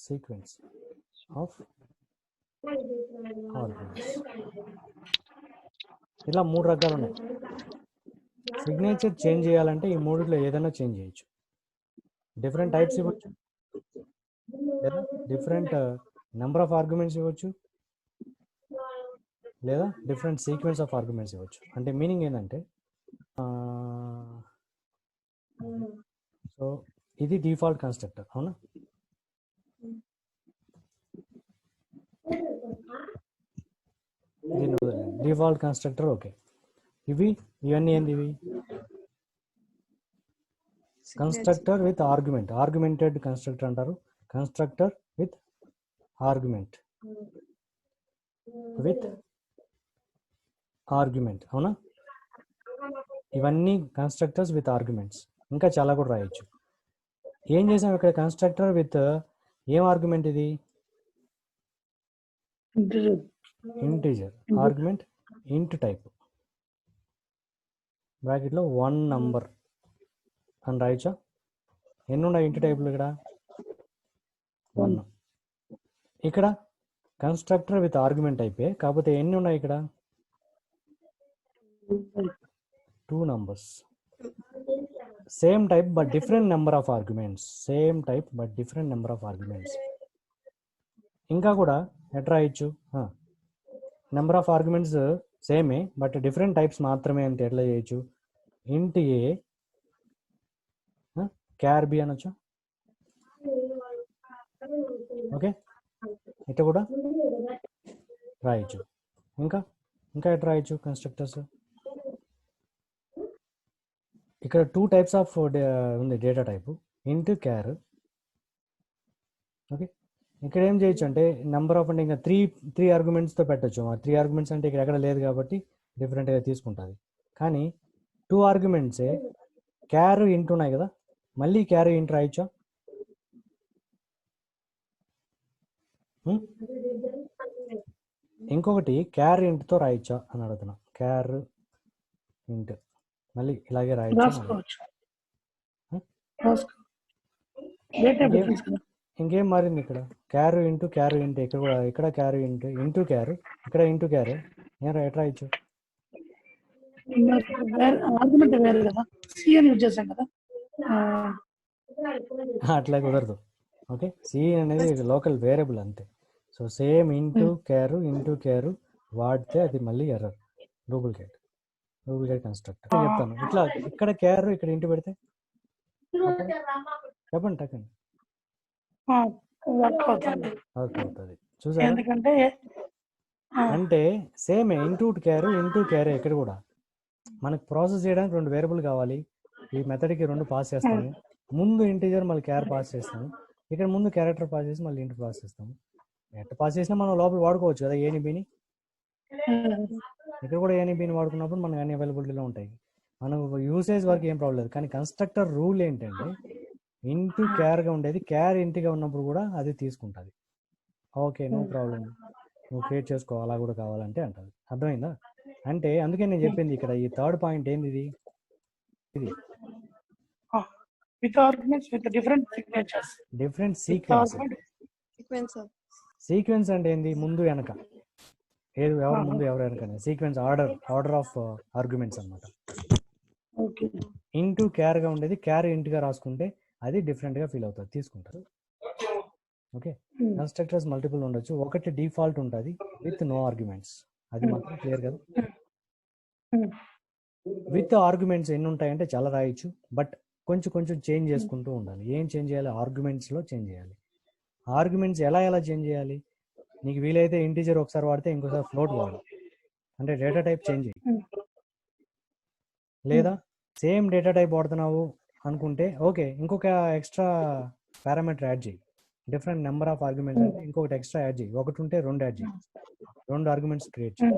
sequence of arguments. ఇలా మూడు రకాలు ఉన్నాయి. సిగ్నేచర్ చేంజ్ చేయాలంటే ఈ మూడిట్లో ఏదైనా చేంజ్ చేయొచ్చు. డిఫరెంట్ టైప్స్ ఇవ్వచ్చు, లేదా డిఫరెంట్ నెంబర్ ఆఫ్ ఆర్గ్యుమెంట్స్ ఇవ్వచ్చు, లేదా డిఫరెంట్ సీక్వెన్స్ ఆఫ్ ఆర్గ్యుమెంట్స్ ఇవ్వచ్చు. అంటే మీనింగ్ ఏంటంటే సో ఇది డిఫాల్ట్ కన్స్ట్రక్టర్, అవునా? Default constructor. ఓకే, ఇవన్నీ ఏంది? ఇవి constructor with argument, argumented constructor అంటారు. కన్స్ట్రక్టర్ విత్ ఆర్గ్యుమెంట్, అవునా? ఇవన్నీ కన్స్ట్రక్టర్స్ విత్ ఆర్గ్యుమెంట్స్. ఇంకా చాలా కూడా రాయొచ్చు. ఏం చేసాం ఇక్కడ? కన్స్ట్రక్టర్ విత్ ఏం ఆర్గ్యుమెంట్ ఇది? ఇంటీజర్ ఆర్గ్యుమెంట్, ఇంట్ టైప్, బ్రాకెట్లో 1 నంబర్ అని రాయొచ్చా? ఎన్ని ఉన్నాయి ఇంట్ టైప్లు? ఇక్కడ 1. ఇక్కడ కన్స్ట్రక్టర్ విత్ ఆర్గ్యుమెంట్ అయిపోయి, కాకపోతే ఎన్ని ఉన్నాయి ఇక్కడ? 2 numbers. Same type but different number of arguments. Same type but different number of arguments. ఇంకా కూడా ఎట్లా రాయొచ్చు? నెంబర్ ఆఫ్ ఆర్గ్యుమెంట్స్ సేమే బట్ డిఫరెంట్ టైప్స్ మాత్రమే అంటే ఎట్లా చేయొచ్చు? ఇంట్ ఏ క్యార్ బి అనొచ్చు. ఓకే, ఇట్లా కూడా రాయొచ్చు. ఇంకా ఎట్లా రాయొచ్చు కన్స్ట్రక్టర్స్? ఇక్కడ 2 టైప్స్ ఆఫ్ ఉంది డేటా టైపు, ఇంట్, క్యార్. ఓకే, ఇక్కడ ఏం చేయొచ్చు అంటే నెంబర్ ఆఫ్ అంటే ఇంకా 3 ఆర్గ్యుమెంట్స్తో పెట్టచ్చు. 3 ఆర్గ్యుమెంట్స్ అంటే ఇక్కడ ఎక్కడ లేదు కాబట్టి డిఫరెంట్గా తీసుకుంటుంది. కానీ 2 ఆర్గ్యుమెంట్సే క్యార్ ఇంట్ ఉన్నాయి కదా, మళ్ళీ క్యార్ ఇంట్ రాయొచ్చా? ఇంకొకటి క్యార్ ఇంట్తో రాయొచ్చా అని అడుగుతున్నా. క్యార్ ఇంట్ మళ్ళీ ఇలాగే రాయొచ్చు. ఇంకేం మారింది ఇక్కడ? క్యార్ ఇంటూ ఇక్కడ కూడా ఇక్కడ క్యార్ ఇంటూ క్యార్, ఇక్కడ ఇంటూ క్యార్. ఏం ఎట్లా రాయొచ్చు? అట్లా కుదరదు. ఓకే, సి అనేది లోకల్ వేరియబుల్ అంతే. సో సేమ్ ఇంటూ క్యారు వాడితే అది మళ్ళీ ఎర్రర్, డూప్లికేట్ కన్స్ట్రక్టర్ చెప్తాను. ఇట్లా ఇక్కడ క్యారు ఇక్కడ ఇంటూ పెడితే చెప్పండి టకండి అవుతుంది. చూసారా? అంటే సేమే ఇంటూ క్యారు ఇక్కడ కూడా మనకు ప్రాసెస్ చేయడానికి 2 వేరియబుల్ కావాలి. ఈ మెథడ్కి 2 పాస్ చేస్తాము. ముందు ఇంటీజర్ మళ్ళీ క్యార్ పాస్ చేస్తాము. ఇక్కడ ముందు క్యారెక్టర్ పాస్ చేసి మళ్ళీ ఇంటూ పాస్ చేస్తాము. ఎట్లా పాస్ చేసినా మనం లోపల వాడుకోవచ్చు కదా ఏని బీని. ఇక్కడ కూడా ఏని బీని వాడుకున్నప్పుడు మనకు అన్ని అవైలబిలిటీలో ఉంటాయి. మనకు యూసేజ్ వరకు ఏం ప్రాబ్లం లేదు. కానీ కన్స్ట్రక్టర్ రూల్ ఏంటంటే ఇంటూ క్యార్గా ఉండేది క్యార్ ఇంటిగా ఉన్నప్పుడు కూడా అది తీసుకుంటుంది. ఓకే, నో ప్రాబ్లం, నువ్వు క్రియేట్ చేసుకో, అలా కూడా కావాలంటే అంటుంది. అర్థమైందా? అంటే అందుకే నేను చెప్పింది ఇక్కడ ఈ 3rd పాయింట్ ఏంది? ఇది with arguments with different signatures, different sequences. Sequence అంటే ఏంది, ముందు వెనక, ఏది ఎవరు ముందు ఎవరు వెనక, సీక్వెన్స్ ఆర్డర్ ఆఫ్ ఆర్గ్యుమెంట్స్ అన్నమాట. ఓకే ఇంటూ క్యార్ గా ఉండేది క్యార్ ఇంటుగా రాసుకుంటే అది డిఫరెంట్ గా ఫీల్ అవుతుంది, తీసుకుంటారు. ఓకే, కన్స్ట్రక్టర్స్ మల్టిపుల్ ఉండొచ్చు, ఒకటి డిఫాల్ట్ ఉంటుంది విత్ నో ఆర్గ్యుమెంట్స్, అది మాత్రం క్లియర్ కదా. విత్ ఆర్గ్యుమెంట్స్ ఎన్ని ఉంటాయంటే చాలా రాయొచ్చు, బట్ కొంచెం కొంచెం చేంజ్ చేసుకుంటూ ఉండాలి. ఏం చేంజ్ చేయాలి, ఆర్గ్యుమెంట్స్ లో చేంజ్ చేయాలి. ఆర్గ్యుమెంట్స్ ఎలా చేంజ్ చేయాలి, నీకు వీలైతే ఇంటీజర్ ఒకసారి వాడితే ఇంకోసారి ఫ్లోట్ వాడు, అంటే డేటా టైప్ చేంజ్ చేయి. లేదా సేమ్ డేటా టైప్ వాడుతున్నావు అనుకుంటే ఓకే, ఇంకొక ఎక్స్ట్రా పారామీటర్ యాడ్ చేయి. డిఫరెంట్ నెంబర్ ఆఫ్ ఆర్గ్యుమెంట్స్ అంటే ఇంకొకటి ఎక్స్ట్రా యాడ్ చేయి, ఒకటి ఉంటే రెండు యాడ్ చేయి, రెండు ఆర్గ్యుమెంట్స్ క్రియేట్ చేయి.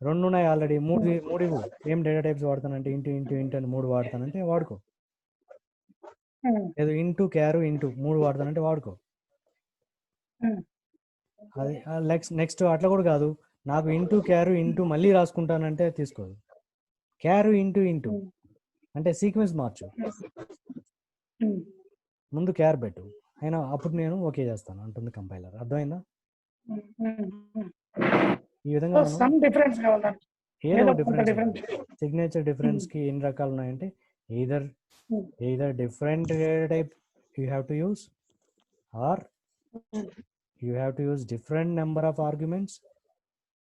రెండు ఉన్నాయి ఆల్రెడీ, మూడు ఏం డేటా టైప్స్ వాడతానంటే ఇంటూ ఇంటూ ఇంటూ అని 3 వాడతానంటే వాడుకో. లేదు ఇంటూ క్యారు ఇంటూ 3 వాడతానంటే వాడుకో. అది నెక్స్ట్ అట్లా కూడా కాదు, నాకు ఇంటూ క్యారు ఇంటూ మళ్ళీ రాసుకుంటానంటే తీసుకోదు. క్యారు ఇంటూ ఇంటూ అంటే సీక్వెన్స్ మార్చు, ముందు క్యార్ పెట్టు, అయినా అప్పుడు నేను ఓకే చేస్తాను అంటుంది కంపైలర్. అర్థమైందా? ఈ విధంగా ఏదో డిఫరెన్స్, సిగ్నేచర్ డిఫరెన్స్ కి ఎన్ని రకాలు ఉన్నాయంటే either different data type you have to use, or you have to use different number of arguments,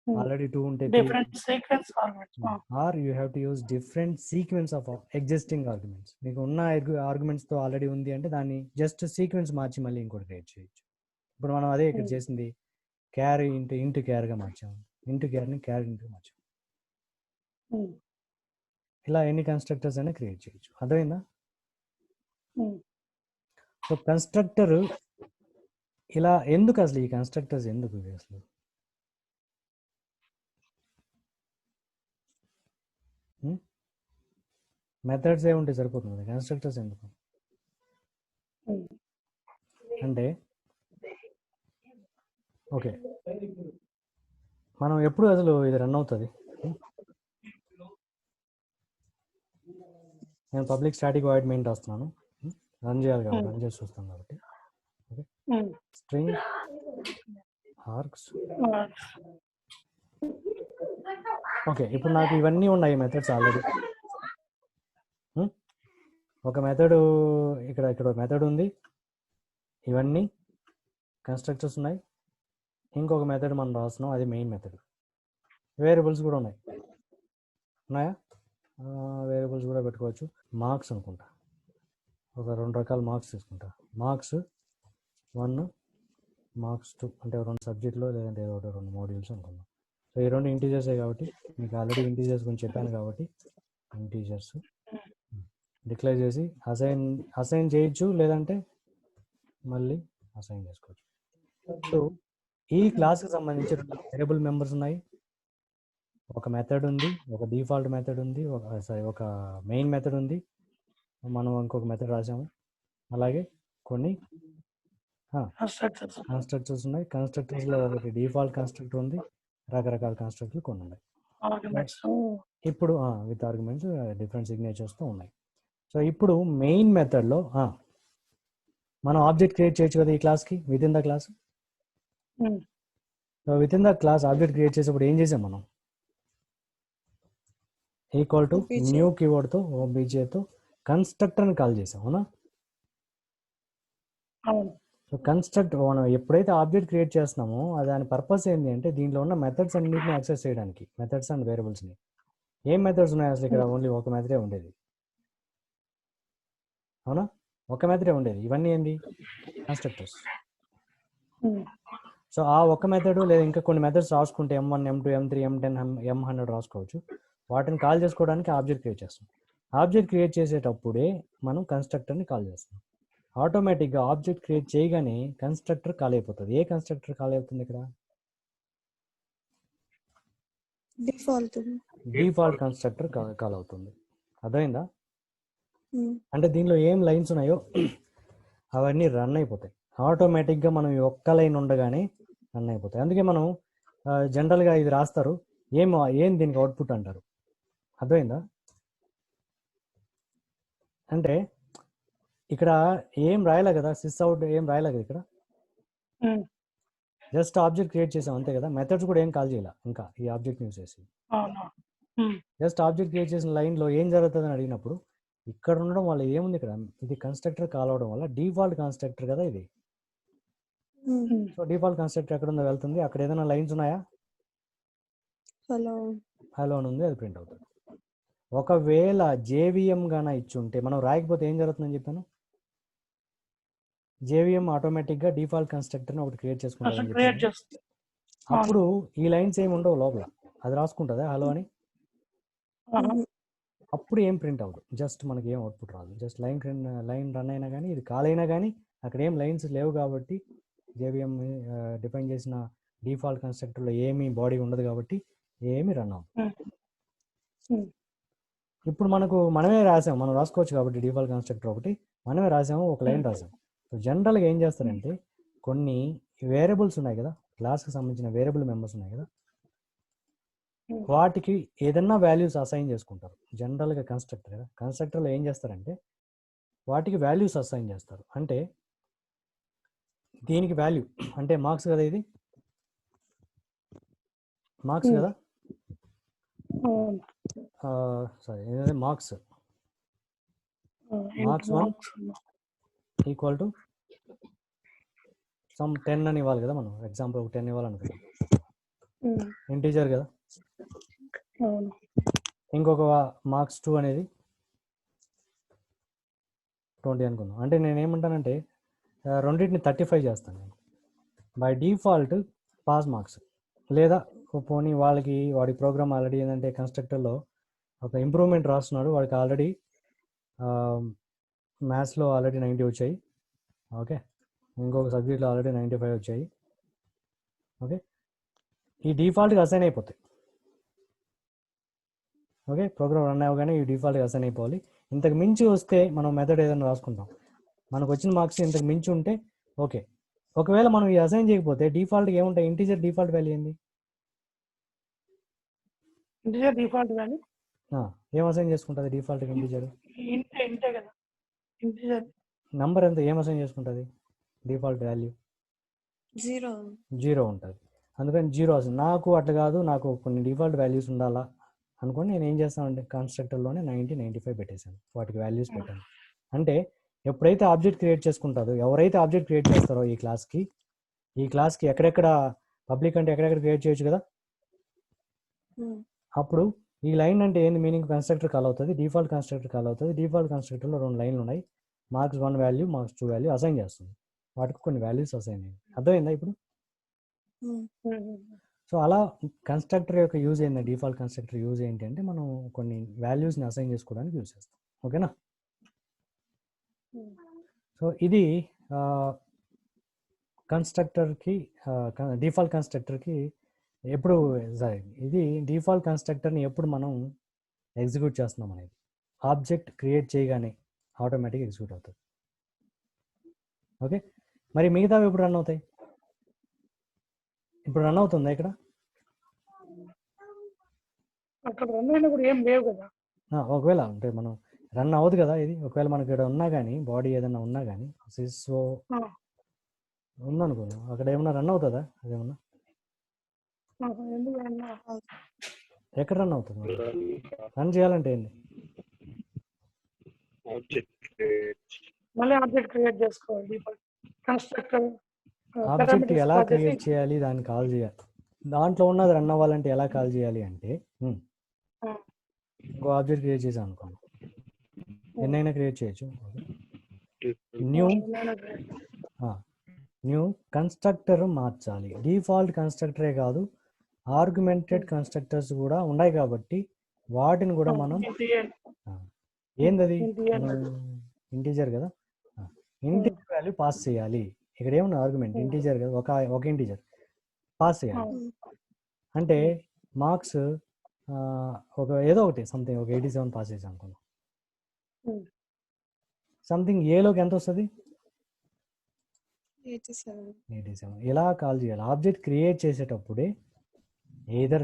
already 2 ఉంటే different sequence arguments, or you have to use different sequence of existing arguments. మీకు ఉన్న arguments తో already ఉంది అంటే దాన్ని just sequence మార్చి మళ్ళీ ఇంకోటి create చేయొచ్చు. ఇప్పుడు మనం అదే ఇక్కడ చేసింది, క్యార్ ఇంటూ క్యార్ గా మార్చాము, ఇంటూ క్యార్ని క్యార్ ఇంటూ మార్చాము. ఇలా ఎన్ని కన్స్ట్రక్టర్స్ అయినా క్రియేట్ చేయొచ్చు. అర్థమైందా? సో కన్స్ట్రక్టర్ ఇలా ఎందుకు, అసలు ఈ కన్స్ట్రక్టర్స్ ఎందుకు అసలు? మెథడ్స్ ఏముంటే సరిపోతుంది, కన్స్ట్రక్టర్స్ ఎందుకు అంటే, ఓకే మనం ఎప్పుడు అసలు ఇది రన్ అవుతుంది, నేను పబ్లిక్ స్టాటిక్ వాయిడ్ మెయిన్ రాస్తున్నాను, రన్ చేయాలి కాబట్టి రన్ చేసి చూస్తాను కాబట్టి. Okay, string args. ఓకే, ఇప్పుడు నాకు ఇవన్నీ ఉన్నాయి మెథడ్స్ ఆల్రెడీ. ఒక మెథడ్ ఇక్కడ ఒక మెథడ్ ఉంది, ఇవన్నీ కన్స్ట్రక్టర్స్ ఉన్నాయి, ఇంకొక మెథడ్ మనం రాస్తున్నాం, అది మెయిన్ మెథడ్. వేరియబుల్స్ కూడా ఉన్నాయా? వేరియబుల్స్ కూడా పెట్టుకోవచ్చు. మార్క్స్ అనుకుంటా, ఒక 2 రకాల మార్క్స్ తీసుకుంటా, మార్క్స్ 1, మార్క్స్ 2, అంటే 2 సబ్జెక్టులో లేదంటే ఏదో 2 మోడ్యూల్స్ అనుకుందాం. సో ఈ 2 ఇంటీజర్సే కాబట్టి, మీకు ఆల్రెడీ ఇంటీజర్స్ గురించి చెప్పాను కాబట్టి ఇంటీజర్స్ డిక్లేర్ చేసి అసైన్ చేయొచ్చు, లేదంటే మళ్ళీ అసైన్ చేసుకోవచ్చు. సో ఈ క్లాస్కి సంబంధించి 2 వేరియబుల్ మెంబర్స్ ఉన్నాయి, ఒక మెథడ్ ఉంది, ఒక డిఫాల్ట్ మెథడ్ ఉంది, ఒక మెయిన్ మెథడ్ ఉంది, మనం ఇంకొక మెథడ్ రాసాము, అలాగే కొన్ని కన్స్ట్రక్టర్స్ ఉన్నాయి. కన్స్ట్రక్టర్స్లో ఒకటి డిఫాల్ట్ కన్స్ట్రక్టర్ ఉంది, రకరకాల కన్స్ట్రక్టర్లు కొన్ని ఉన్నాయి. ఇప్పుడు విత్ ఆర్గ్యుమెంట్స్ డిఫరెంట్ సిగ్నేచర్స్తో ఉన్నాయి. సో ఇప్పుడు మెయిన్ మెథడ్లో మనం ఆబ్జెక్ట్ క్రియేట్ చేయొచ్చు కదా ఈ క్లాస్కి, with in the class. So with in the class object create చేసేప్పుడు ఏం చేసాం మనం, ఈక్వల్ టు న్యూ కీవర్డ్తో ఓబీజేతో కన్స్ట్రక్టర్ని కాల్ చేసాం, అవునా? సో మనం ఎప్పుడైతే ఆబ్జెక్ట్ క్రియేట్ చేస్తున్నామో దాని పర్పస్ ఏంటి అంటే, దీంట్లో ఉన్న మెథడ్స్ అన్నింటినీ యాక్సెస్ చేయడానికి, మెథడ్స్ అండ్ వేరియబుల్స్ని. ఏం మెథడ్స్ ఉన్నాయి అసలు ఇక్కడ? ఓన్లీ ఒక మెథడే ఉండేది, అవునా? ఒక మెథడే ఉండేది. ఇవన్నీ ఏంటి? కన్స్ట్రక్టర్స్. సో ఆ ఒక మెథడ్ లేదా ఇంకా కొన్ని మెథడ్స్ రాసుకుంటే M1, M2, M3, M10, M100 రాసుకోవచ్చు. వాటిని కాల్ చేసుకోవడానికి ఆబ్జెక్ట్ క్రియేట్ చేస్తాం. ఆబ్జెక్ట్ క్రియేట్ చేసేటప్పుడే మనం కన్స్ట్రక్టర్ని కాల్ చేస్తాం. ఆటోమేటిక్గా ఆబ్జెక్ట్ క్రియేట్ చేయగానే కన్స్ట్రక్టర్ కాల్ అయిపోతుంది. ఏ కన్స్ట్రక్టర్ కాల్ అవుతుంది ఇక్కడ? డిఫాల్ట్ కన్స్ట్రక్టర్ కాల్ అవుతుంది. అర్థమైందా? అంటే దీనిలో ఏం లైన్స్ ఉన్నాయో అవన్నీ రన్ అయిపోతాయి ఆటోమేటిక్గా. మనం ఒక్క లైన్ ఉండగానే రన్ అయిపోతాయి. అందుకే మనం జనరల్గా ఇది రాస్తారు, ఏం దీనికి అవుట్పుట్ అంటారు. అర్థమైందా? అంటే ఇక్కడ ఏం రాయలే కదా, సిస్ అవుట్ ఏం రాయలే కదా ఇక్కడ, ఉమ్, జస్ట్ ఆబ్జెక్ట్ క్రియేట్ చేసాం అంతే కదా. మెథడ్స్ కూడా ఏం కాల్ చేయాలి ఇంకా ఈ ఆబ్జెక్ట్ యూస్ చేసి. అవును. ఉమ్, జస్ట్ ఆబ్జెక్ట్ క్రియేట్ చేసిన లైన్లో ఏం జరుగుతుంది అని అడిగినప్పుడు ఇక్కడ ఉండడం వల్ల ఏముంది, ఇక్కడ ఇది కన్స్ట్రక్టర్ కాల్ అవడం వల్ల డిఫాల్ట్ కన్స్ట్రక్టర్ కదా ఇది. ఉమ్, సో డిఫాల్ట్ కన్స్ట్రక్టర్ ఎక్కడ ఉందో వెళ్తుంది, అక్కడ ఏదైనా లైన్స్ ఉన్నాయా, హలో అని ఉంది, అది ప్రింట్ అవుతుంది. ఒకవేళ జేవిఎం గాన ఇచ్చి ఉంటే మనం రాయకపోతే ఏం జరుగుతుందని చెప్పాను, జేవిఎం ఆటోమేటిక్గా డిఫాల్ట్ కన్స్ట్రక్టర్ని ఒకటి క్రియేట్ అసలు చేసుకుంటుందని క్రియేట్ చెప్పాను. చేస్తుంది. అప్పుడు ఈ లైన్స్ ఏమి ఉండవు లోపల, అది రాసుకుంటుందా హలో అని, ఆహా. అప్పుడు ఏం ప్రింట్ అవ్వదు, జస్ట్ మనకి ఏం అవుట్పుట్ రాదు. జస్ట్ లైన్ రన్ అయినా కానీ ఇది కాల్ అయినా కానీ అక్కడ ఏం లైన్స్ లేవు కాబట్టి, జేవిఎం డిఫైన్ చేసిన డిఫాల్ట్ కన్స్ట్రక్టర్లో ఏమీ బాడీ ఉండదు కాబట్టి ఏమి రన్ అవ్వదు. ఉమ్, ఉమ్, ఇప్పుడు మనమే రాసాం, మనం రాసుకోవచ్చు కాబట్టి డిఫాల్ట్ కన్స్ట్రక్టర్ ఒకటి మనమే రాసాము, ఒక లైన్ రాసాం. సో జనరల్గా ఏం చేస్తారంటే కొన్ని వేరియబుల్స్ ఉన్నాయి కదా, క్లాస్కి సంబంధించిన వేరియబుల్ మెంబర్స్ ఉన్నాయి కదా, ఉమ్, వాటికి ఏదన్నా వాల్యూస్ అసైన్ చేసుకుంటారు. జనరల్గా కన్స్ట్రక్టర్లో ఏం చేస్తారంటే వాటికి వాల్యూస్ అసైన్ చేస్తారు. అంటే దీనికి వాల్యూ అంటే మార్క్స్ కదా, ఇది మార్క్స్ కదా, అవును. సారీ ఏదైతే marks marks 1 equal to some 10 అని ఇవ్వాలి కదా, మనం ఎగ్జాంపుల్ 10 ఇవ్వాలనుకుంటాం, ఉమ్, ఇంటీజర్ కదా. అవును. ఇంకొక మార్క్స్ 2 అనేది 20 అనుకుందాం. అంటే నేను ఏమంటానంటే రెండింటిని 35 చేస్తాను నేను. బై డిఫాల్ట్ పాస్ మార్క్స్, లేదా పోనీ వాడి ప్రోగ్రామ్ ఆల్రెడీ ఏంటంటే కన్స్ట్రక్టర్లో ఒక ఇంప్రూవ్మెంట్ రాస్తున్నాడు, వాడికి ఆల్రెడీ మ్యాథ్స్లో ఆల్రెడీ 90 వచ్చాయి, ఓకే, ఇంకొక సబ్జెక్ట్లో ఆల్రెడీ 95 వచ్చాయి, ఓకే, ఈ డిఫాల్ట్గా అసైన్ అయిపోతాయి. ఓకే, ప్రోగ్రామ్ రన్ అవ్వగానే ఈ డిఫాల్ట్గా అసైన్ అయిపోవాలి. ఇంతకు మించి వస్తే మనం మెథడ్ ఏదైనా రాసుకుంటాం, మనకు వచ్చిన మార్క్స్ ఇంతకు మించి ఉంటే ఓకే. ఒకవేళ మనం ఈ అసైన్ చేయకపోతే డిఫాల్ట్గా ఏముంటాయి, ఇంటీజర్ డిఫాల్ట్ వాల్యూ ఏంది, ఇంటిజర్ డిఫాల్ట్ వాల్యూ ఏం అసైన్ చేసుకుంటుంది డిఫాల్ట్గా ఇంటీజర్, ఇంతే కదా. ఇంటిజర్ నంబర్ ఎంత ఏం అసైన్ చేసుకుంటుంది, డిఫాల్ట్ వాల్యూ 0 ఉంటుంది. అందుకని 0 అసలు నాకు అట్లా కాదు, నాకు కొన్ని డిఫాల్ట్ వాల్యూస్ ఉండాలా అనుకోని నేను ఏం చేస్తానంటే కన్స్ట్రక్టర్లోనే 90, 95 పెట్టేశాను, వాటికి వాల్యూస్ పెట్టాను. అంటే ఎప్పుడైతే ఆబ్జెక్ట్ క్రియేట్ చేసుకుంటారో, ఎవరైతే ఆబ్జెక్ట్ క్రియేట్ చేస్తారో ఈ క్లాస్కి ఎక్కడెక్కడ పబ్లిక్ అంటే ఎక్కడెక్కడ క్రియేట్ చేయొచ్చు కదా, అప్పుడు ఈ లైన్ అంటే ఏంది మీనింగ్, కన్స్ట్రక్టర్ కాల్ అవుతుంది, డిఫాల్ట్ కన్స్ట్రక్టర్ కాల్ అవుతుంది. డిఫాల్ట్ కన్స్ట్రక్టర్లో 2 లైన్లు ఉన్నాయి, marks 1 value marks 2 value assign చేస్తుంది, వాటికి కొన్ని వాల్యూస్ అసైన్ అయ్యాయి. అర్థమైందా ఇప్పుడు? సో అలా కన్స్ట్రక్టర్ యొక్క యూజ్ ఏంటి, డిఫాల్ట్ కన్స్ట్రక్టర్ యూజ్ ఏంటి అంటే మనం కొన్ని వాల్యూస్ని అసైన్ చేసుకోవడానికి యూజ్ చేస్తాం, ఓకేనా. సో ఇది కన్స్ట్రక్టర్కి డిఫాల్ట్ కన్స్ట్రక్టర్కి ఎప్పుడు సారీ ఇది డిఫాల్ట్ కన్స్ట్రక్టర్ని ఎప్పుడు మనం ఎగ్జిక్యూట్ చేస్తున్నాం అనేది, ఆబ్జెక్ట్ క్రియేట్ చేయగానే ఆటోమేటిక్ ఎగ్జిక్యూట్ అవుతుంది. ఓకే, మరి మిగతావి ఎప్పుడు రన్ అవుతాయి, ఇప్పుడు రన్ అవుతుందా ఇక్కడ, అక్కడ రన్ అయినప్పుడు ఏం లేవు కదా. ఒకవేళ అంటే మనం రన్ అవ్వదు కదా ఇది, ఒకవేళ మనకి ఇక్కడ ఉన్నా కానీ బాడీ ఏదైనా ఉన్నా కానీ సిస్ఓ ఉందనుకుందాం, అక్కడ ఏమన్నా రన్ అవుతుందా, అదేమన్నా ఎందుకు రన్ ఎక్కడ రన్ అవుతుంది, రన్ చేయాలంటే ఏంది, మళ్ళీ ఆబ్జెక్ట్ క్రియేట్ చేసుకోవాలి. డిఫాల్ట్ కన్స్ట్రక్టర్ ఆబ్జెక్ట్ ఎలా క్రియేట్ చేయాలి, దాన్ని కాల్ చేయాలి, దాంట్లో ఉన్నది రన్ అవ్వాలంటే ఎలా కాల్ చేయాలి అంటే ఇంకో ఆబ్జెక్ట్ క్రియేట్ చేసాం అనుకోండి, ఎన్నైనా క్రియేట్ చేయొచ్చు. న్యూ కన్స్ట్రక్టర్ మార్చాలి, డిఫాల్ట్ కన్స్ట్రక్టరే కాదు ఆర్గ్యుమెంటెడ్ కన్స్ట్రక్టర్స్ కూడా ఉన్నాయి కాబట్టి వాటిని కూడా మనం ఏందది ఇంటీజర్ కదా, ఇంటీజర్ వాల్యూ పాస్ చేయాలి. ఇక్కడ ఏమన్నా ఆర్గ్యుమెంట్ ఇంటీజర్ కదా, ఒక ఇంటీజర్ పాస్ చేయాలి. అంటే మార్క్స్ ఏదో ఒకటి సంథింగ్ ఒక 87 పాస్ చేసాం అనుకున్నాం, సంథింగ్ ఏలోకి ఎంత వస్తుంది 87. ఇలా కాల్ చేయాలి. ఆబ్జెక్ట్ క్రియేట్ చేసేటప్పుడే ఏదర్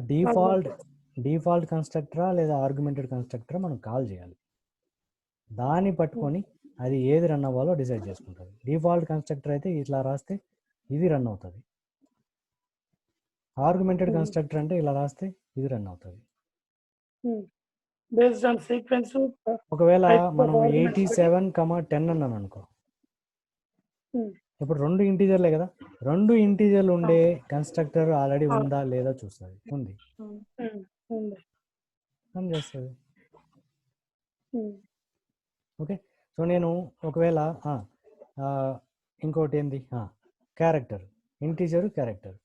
డిఫాల్ట్ కన్స్ట్రక్టరా లేదా ఆర్గ్యుమెంటెడ్ కన్స్ట్రక్టరా మనం కాల్ చేయాలి. దాన్ని పట్టుకొని అది ఏది రన్ అవ్వాలో డిసైడ్ చేసుకుంటుంది. డిఫాల్ట్ కన్స్ట్రక్టర్ అయితే ఇట్లా రాస్తే ఇది రన్ అవుతుంది. ఆర్గ్యుమెంటెడ్ కన్స్ట్రక్టర్ అంటే ఇలా రాస్తే ఇది రన్ అవుతుంది. Based on sequence. ఒకవేళ మనం 87,10 అన్నాను అనుకో, ఇప్పుడు 2 ఇంటీజర్లే కదా, 2 ఇంటీజర్లు ఉండే కన్స్ట్రక్టర్ ఆల్రెడీ ఉందా లేదా చూస్తుంది. ఉంది, రన్ చేస్తుంది. ఓకే. సో నేను ఒకవేళ ఇంకోటి ఏంది, క్యారెక్టర్, ఇంటీజర్ క్యారెక్టర్.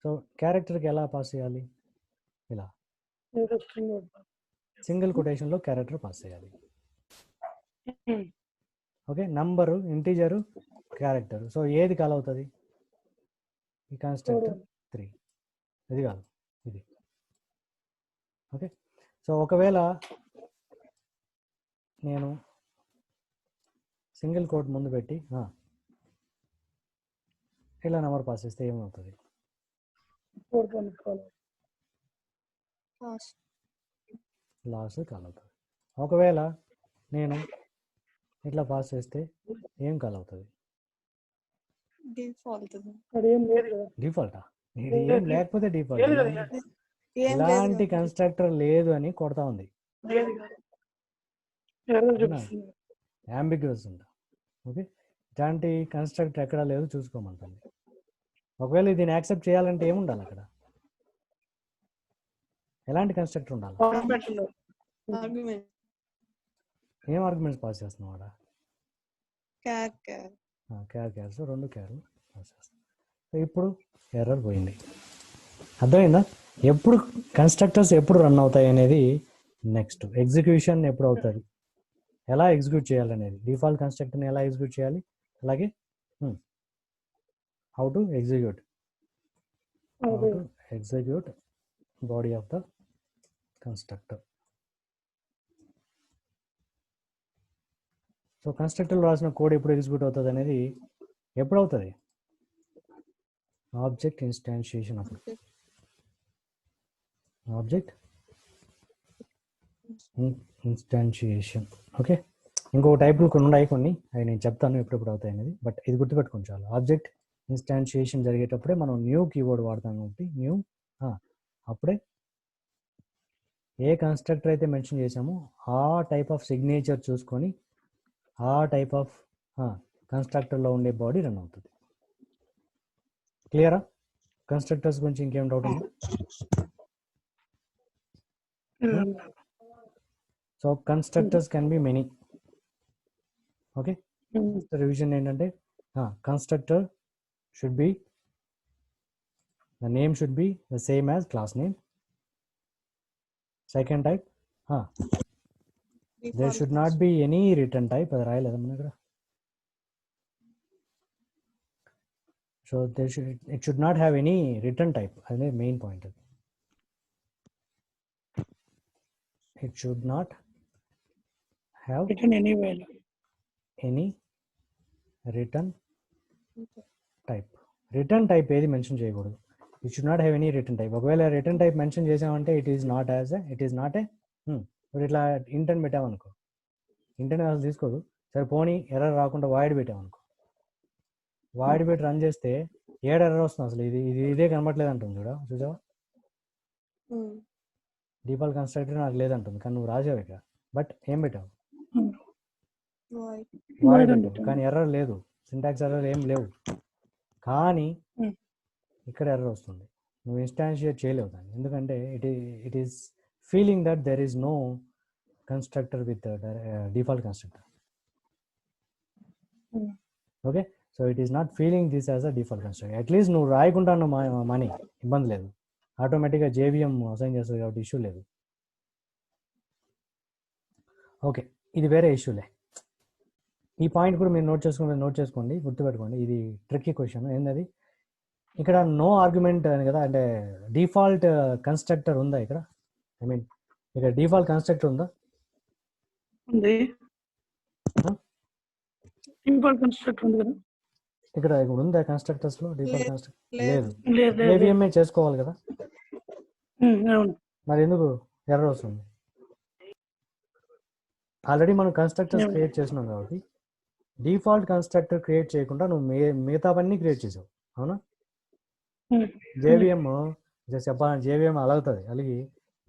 సో క్యారెక్టర్కి ఎలా పాస్ చేయాలి, ఇలా సింగిల్ కొటేషన్లో క్యారెక్టర్ పాస్ చేయాలి. Okay. Number, integer, character. So ఏది కాల్ అవుతుంది, ఈ కన్స్ట్రక్టర్ 3, ఇది కాదు, ఇది. ఓకే. సో ఒకవేళ నేను సింగిల్ కోట్ ముందు పెట్టి ఇలా నెంబర్ పాస్ చేస్తే ఏమవుతుంది, లాస్ట్ కాల్ అవుతుంది. ఒకవేళ నేను ఇట్లా పాస్ చేస్తే ఏం కాల్ అవుతుంది, డిఫాల్టా? ఏం లేకపోతే డిఫాల్ట్. ఇలాంటి కన్స్ట్రక్టర్ లేదు అని కొడతా ఉంది, అంబిగ్యూస్ ఉంటా. ఓకే. ఇలాంటి కన్స్ట్రక్టర్ ఎక్కడా లేదు, చూసుకోమంటుంది. ఒకవేళ దీన్ని యాక్సెప్ట్ చేయాలంటే ఏముండాలి అక్కడ, ఎలాంటి కన్స్ట్రక్టర్ ఉండాలి, ఏం ఆర్గ్యుమెంట్స్ పాస్ చేస్తున్నాం అక్కడ, క్యార్స్, 2 క్యార్లు పాస్ చేస్తాం. సో ఇప్పుడు ఎర్రర్ పోయింది. అర్థమైందా? ఎప్పుడు కన్స్ట్రక్టర్స్ ఎప్పుడు రన్ అవుతాయి అనేది నెక్స్ట్. ఎగ్జిక్యూషన్ ఎప్పుడు అవుతుంది, ఎలా ఎగ్జిక్యూట్ చేయాలనేది, డిఫాల్ట్ కన్స్ట్రక్టర్ని ఎలా ఎగ్జిక్యూట్ చేయాలి, అలాగే how to execute body of the constructor. So constructor రాసిన కోడ్ ఎప్పుడు ఎగ్జిక్యూట్ అవుతుంది అనేది ఎప్పుడు అవుతుంది, ఆబ్జెక్ట్ ఇన్స్టాన్షియేషన్ అప్పుడు. ఆబ్జెక్ట్ ఇన్స్టాన్షియేషన్. ఓకే. ఇంకో టైప్లు కొన్ని ఉన్నాయి, కొన్ని అవి నేను చెప్తాను ఎప్పుడెప్పుడు అవుతాయి అనేది, బట్ ఇది గుర్తుపెట్టుకోండి చాలు. ఆబ్జెక్ట్ ఇన్స్టాన్షియేషన్ జరిగేటప్పుడే మనం న్యూ కీవర్డ్ వాడతాం కాబట్టి న్యూ, అప్పుడే ఏ కన్స్ట్రక్టర్ అయితే మెన్షన్ చేసామో ఆ టైప్ ఆఫ్ సిగ్నేచర్ చూసుకొని ఆ టైప్ ఆఫ్ కన్స్ట్రక్టర్లో ఉండే బాడీ రన్ అవుతుంది. క్లియరా? కన్స్ట్రక్టర్స్ గురించి ఇంకేం డౌట్ ఉందా? So constructors can be many. Okay. Revision ఏంటంటే constructor should be, the name should be the same as class name. Second type, there should not be any return type, అది రాయలేదా మన ఇక్కడ. So it should not have any return type, అదే main point. it should not have any return type. Return type ఏది mention చేయకూడదు. it should not have any return type. ఒకవేళ return type mention చేసామంటే it is not a ఇప్పుడు ఇట్లా intern పెట్టామనుకో, intern అసలు తీసుకోదు. సరే పోనీ ఎర్రర్ రాకుండా వాయిడ్ పెట్టామనుకో, వాయిడ్ పెట్టి రన్ చేస్తే ఎర్రర్ వస్తుంది, అసలు ఇదే కనబడలేదు అంటుంది. చూసావా, డిఫాల్ట్ కన్స్ట్రక్టర్ నాకు లేదంటుంది, కానీ నువ్వు రాసావు ఇక్కడ. బట్ ఏం పెట్టావు, వాయిడ్ పెట్టావు, కానీ ఎర్రర్ లేదు, సింటాక్స్ ఎర్రర్ ఏం లేవు. కానీ ఇక్కడ ఎర్రర్ వస్తుంది, నువ్వు ఇన్స్టాన్షియేట్ చేయలేవు దాన్ని. ఎందుకంటే it is feeling that there is no constructor with the default constructor. Okay, so it is not feeling this as a default constructor. At least నువ్వు రాయకుండా మనీ ఇబ్బంది లేదు, ఆటోమేటిక్గా JVM అసైన్ చేస్తుంది కాబట్టి ఇష్యూ లేదు. ఓకే, ఇది వేరే ఇష్యూలే. ఈ పాయింట్ కూడా మీరు నోట్ చేసుకోండి, గుర్తుపెట్టుకోండి. ఇది ట్రిక్కీ క్వశ్చన్. ఏంటది, ఇక్కడ నో ఆర్గ్యుమెంట్ అని కదా, అంటే డిఫాల్ట్ కన్స్ట్రక్టర్ ఉందా ఇక్కడ, ఐ మీన్ ఇక్కడ డిఫాల్ట్ కన్స్ట్రక్టర్ ఉందా? ఉంది, డిఫాల్ట్ కన్స్ట్రక్టర్ ఉంది కదా. ఇక్కడ ఉందా కన్స్ట్రక్టర్స్ లో డిఫాల్ట్ కన్స్ట్రక్టర్? లేదు. JVM చేసుకోవాలి కదా. మరి ఎందుకు ఎర్రర్ వస్తుంది? ఆల్రెడీ మనం కన్స్ట్రక్టర్స్ క్రియేట్ చేసినాం కాబట్టి డిఫాల్ట్ కన్స్ట్రక్టర్ క్రియేట్ చేయకుండా నువ్వు మిగతావన్నీ క్రియేట్ చేసావు, అవునా? జేవిఎం చెప్పాలని జేవిఎం అలుగుతుంది, అలిగి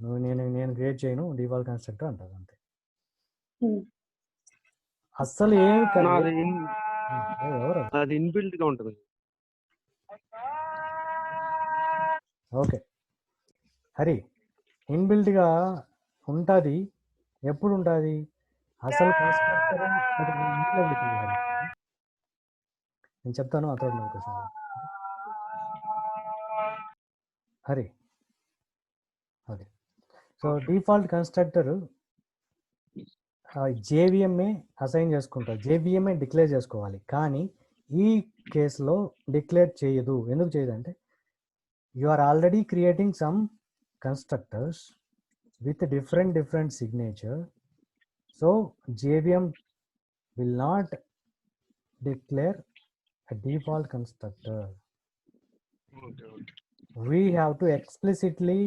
నువ్వు నేను క్రియేట్ చేయను డిఫాల్ట్ కన్స్ట్రక్టర్ అంటుంది అంతే. అస్సలు ఏమి ఎవరు అది ఇన్బిల్ట్ గా ఉంటుంది. ఓకే హరి, ఇన్బిల్ట్గా ఉంటుంది. ఎప్పుడు ఉంటుంది? అసలు కన్స్ట్రక్టర్ నేను చెప్తాను ఆ తర్వాత question. Hari okay, so default constructor జేవిఎంఏ అసైన్ చేసుకుంటారు, జేవిఎంఏ డిక్లేర్ చేసుకోవాలి. కానీ ఈ కేసులో డిక్లేర్ చేయదు. ఎందుకు చేయదు అంటే you are already creating some constructors with different signature, so JVM will not declare a default constructor. We have to explicitly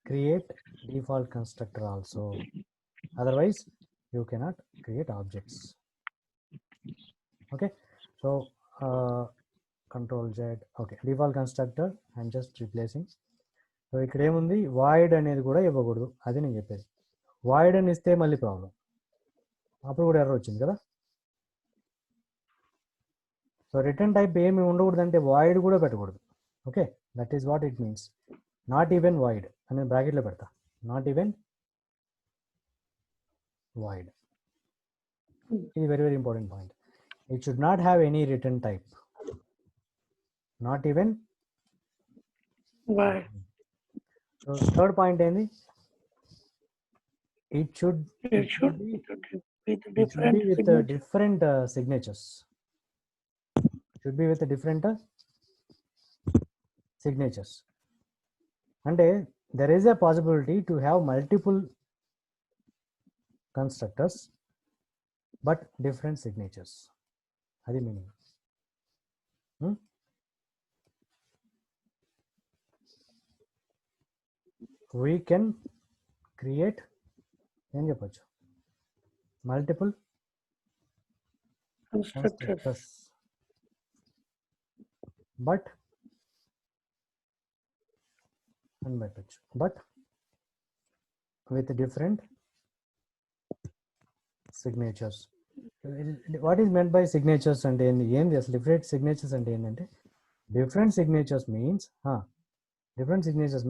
create default constructor also, otherwise you cannot create objects. Okay, so control Z. Okay, default constructor I'm just replacing. So ఇక్కడ ఏముంది, void అనేది కూడా ఇవ్వకూడదు, అది నేను చెప్పేది. Void అని ఇస్తే మళ్ళీ ప్రాబ్లం, అప్పుడు కూడా ఎర్రర్ వచ్చింది కదా. సో రిటర్న్ టైప్ ఏమి ఉండకూడదు అంటే వాయిడ్ కూడా పెట్టకూడదు. Okay, that is what it means. Not even void అని బ్రాకెట్లో పెడతా, నాట్ ఈవెన్ వాయిడ్. ఇది very important point. It should not have any return type, not even. So third point ఏంది, it should be with different signatures. Should be with different signatures. And there is a possibility to have multiple constructors but different signatures. Adi meaning. We can create ఏం చెప్పచ్చు, multiple constructors but అని పెట్టచ్చు, but with different signatures. What is meant by signatures అంటే ఏంది అసలు? Different signatures అంటే ఏంటంటే, different signatures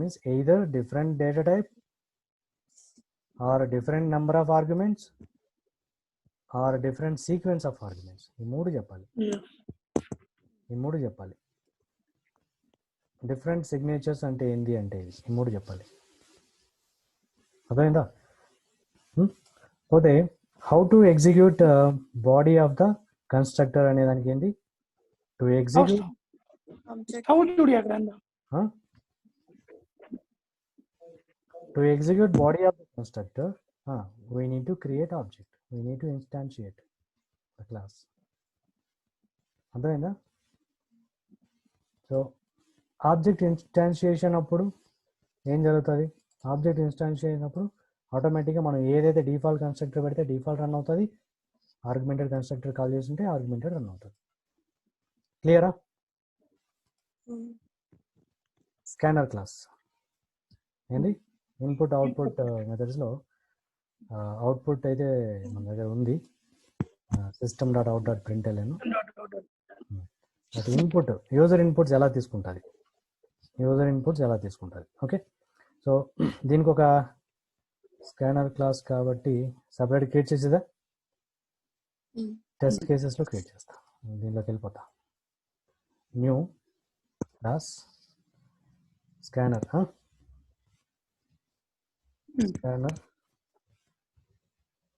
means either different data type or a different number of arguments or a different sequence of arguments. ఈ మూడు చెప్పాలి. డిఫరెంట్ సిగ్నేచర్స్ అంటే ఏంది అంటే ఈ మూడు చెప్పాలి. అర్థమైందా? పోతే how to execute body of the constructor అనే దానికి ఏంటి, to execute to execute body of the constructor, we need to create object, we need to instantiate the class. అర్థమైందా? సో ఆబ్జెక్ట్ ఇన్స్టాన్షియేషన్ అప్పుడు ఏం జరుగుతుంది, ఆబ్జెక్ట్ ఇన్స్టాన్షియేషన్ అప్పుడు ఆటోమేటిక్గా మనం ఏదైతే డిఫాల్ట్ కన్స్ట్రక్టర్ పెడితే డిఫాల్ట్ రన్ అవుతుంది, ఆర్గ్యుమెంటెడ్ కన్స్ట్రక్టర్ కాల్ చేస్తుంటే ఆర్గ్యుమెంటెడ్ రన్ అవుతుంది. క్లియరా? స్కానర్ క్లాస్ ఏంది, ఇన్పుట్ అవుట్పుట్ మెథడ్స్లో అవుట్పుట్ అయితే మన దగ్గర ఉంది, system dot out dot println. But input user inputs ఎలా తీసుకుంటుంది, ఓకే. సో దీనికి ఒక స్కానర్ క్లాస్ కాబట్టి సపరేట్ క్రియేట్ చేసేదా, టెస్ట్ కేసెస్లో క్రియేట్ చేస్తా. దీనిలోకి వెళ్ళిపోతా, new class scanner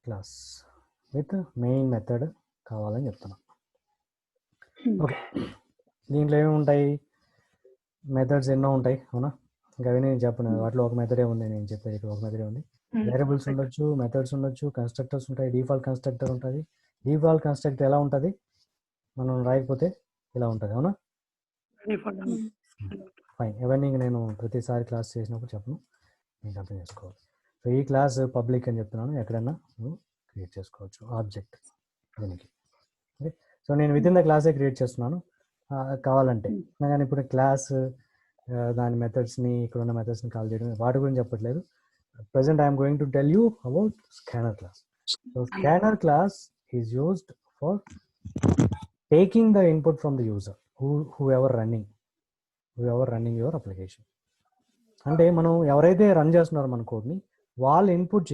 class with main method కావాలని చెప్తున్నా. ఓకే, దీంట్లో ఏమేమి ఉంటాయి, మెథడ్స్ ఎన్నో ఉంటాయి, అవునా? ఇంకా అవి నేను చెప్పను, వాటిలో ఒక మెథడే ఉంది, నేను చెప్పేది ఇక్కడ ఒక మెథడే ఉంది. వేరియబుల్స్ ఉండొచ్చు, మెథడ్స్ ఉండొచ్చు, కన్స్ట్రక్టర్స్ ఉంటాయి, డిఫాల్ట్ కన్స్ట్రక్టర్ ఉంటుంది. డిఫాల్ట్ కన్స్ట్రక్టర్ ఎలా ఉంటుంది, మనం రాయకపోతే ఇలా ఉంటుంది, అవునా? ఫైన్, ఇవన్నీ నేను ప్రతిసారి క్లాస్ చేసినప్పుడు చెప్పను, మీకు అర్థం చేసుకోవాలి. సో ఈ క్లాస్ పబ్లిక్ అని చెప్తున్నాను, ఎక్కడైనా నువ్వు క్రియేట్ చేసుకోవచ్చు ఆబ్జెక్ట్ దీనికి. ఓకే, సో నేను విత్ ఇన్ ద క్లాసే క్రియేట్ చేస్తున్నాను కావాలంటే. కానీ ఇప్పుడు క్లాస్ దాని మెథడ్స్ని ఇక్కడ ఉన్న మెథడ్స్ని కాల్ చేయడం వాటి గురించి చెప్పట్లేదు. Present I'm going to tell you about scanner class. So scanner class is used for taking the input from the user who ever running your application. అంటే మనం ఎవరైతే రన్ చేస్తున్నారో మన కోడ్ని వాళ్ళు ఇన్పుట్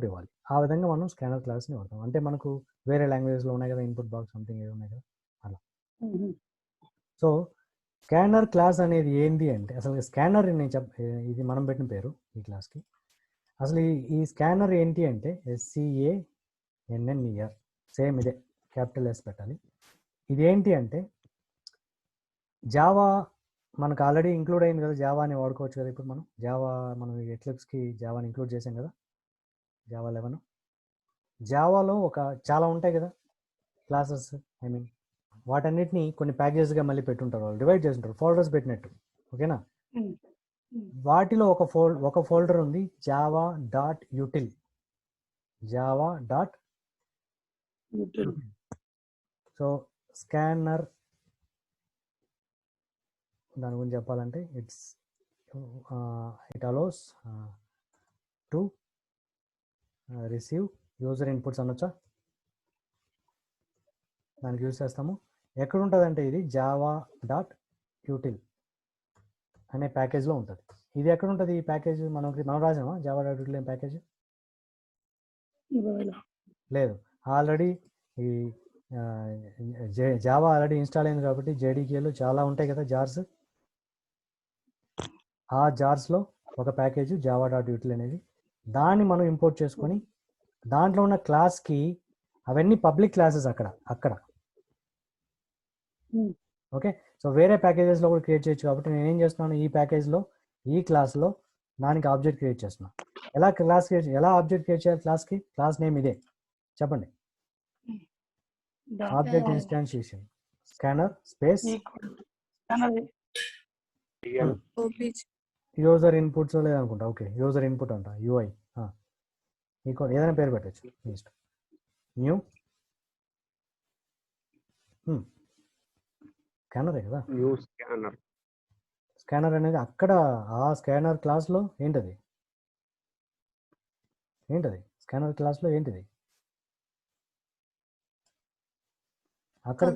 ఇవ్వాలి. ఆ విధంగా మనం స్కానర్ క్లాస్ని వాడతాం. అంటే మనకు వేరే లాంగ్వేజ్లో ఉన్నాయి కదా, ఇన్పుట్ బాక్స్ సంథింగ్ ఏవి ఉన్నాయి కదా అలా. సో స్కానర్ క్లాస్ అనేది ఏంటి అంటే, అసలు స్కానర్ ఇది మనం పెట్టిన పేరు ఈ క్లాస్కి. అసలు ఈ స్కానర్ ఏంటి అంటే SCANNER, సేమ్ ఇదే క్యాపిటల్ S పెట్టాలి. ఇది ఏంటి అంటే జావా మనకు ఆల్రెడీ ఇంక్లూడ్ అయింది కదా, జావాని వాడుకోవచ్చు కదా. ఇప్పుడు మనం ఎక్లిప్స్కి జావాని ఇంక్లూడ్ చేసాం కదా, జావా 11. జావాలో చాలా ఉంటాయి కదా క్లాసెస్. ఐ మీన్ వాటన్నిటిని కొన్ని ప్యాకేజెస్గా మళ్ళీ పెట్టుంటారు, వాళ్ళు డివైడ్ చేస్తుంటారు, ఫోల్డర్స్ పెట్టినట్టు. ఓకేనా? వాటిలో ఒక ఫోల్డర్ ఉంది java.util. సో స్కానర్ దాని గురించి చెప్పాలంటే it allows to receive user inputs అనొచ్చా, దానికి యూజ్ చేస్తాము. ఎక్కడ ఉంటుందంటే ఇది java.util అనే ప్యాకేజ్లో ఉంటుంది. ఇది ఎక్కడ ఉంటుంది ఈ ప్యాకేజ్? మనం రాసామా java.util ప్యాకేజ్? లేదు, ఆల్రెడీ ఈ జావా ఆల్రెడీ ఇన్స్టాల్ అయింది కాబట్టి JDKలో చాలా ఉంటాయి కదా జార్స్. ఆ జార్స్లో ఒక ప్యాకేజ్ java.util అనేది, దాన్ని మనం ఇంపోర్ట్ చేసుకొని దాంట్లో ఉన్న క్లాస్కి అవన్నీ పబ్లిక్ క్లాసెస్ అక్కడ. ఓకే, సో వేరే ప్యాకేజెస్లో కూడా క్రియేట్ చేయొచ్చు. కాబట్టి నేను ఏం చేస్తున్నాను, ఈ ప్యాకేజ్లో ఈ క్లాస్లో దానికి ఆబ్జెక్ట్ క్రియేట్ చేస్తున్నాను. ఎలా ఆబ్జెక్ట్ క్రియేట్ చేయాలి క్లాస్కి? క్లాస్ నేమ్ ఇదే, చెప్పండి. Object instantiation scanner space user inputs లేదనుకుంటా. ఓకే, యూజర్ ఇన్పుట్ అంట, UI. మీకు ఏదైనా పేరు పెట్టచ్చు, మీ ఇష్టం. న్యూ స్కానరే కదా, న్యూ స్కానర్. స్కానర్ అనేది అక్కడ ఆ స్కానర్ క్లాస్లో ఏంటది స్కానర్ క్లాస్లో ఏంటిది అక్కడ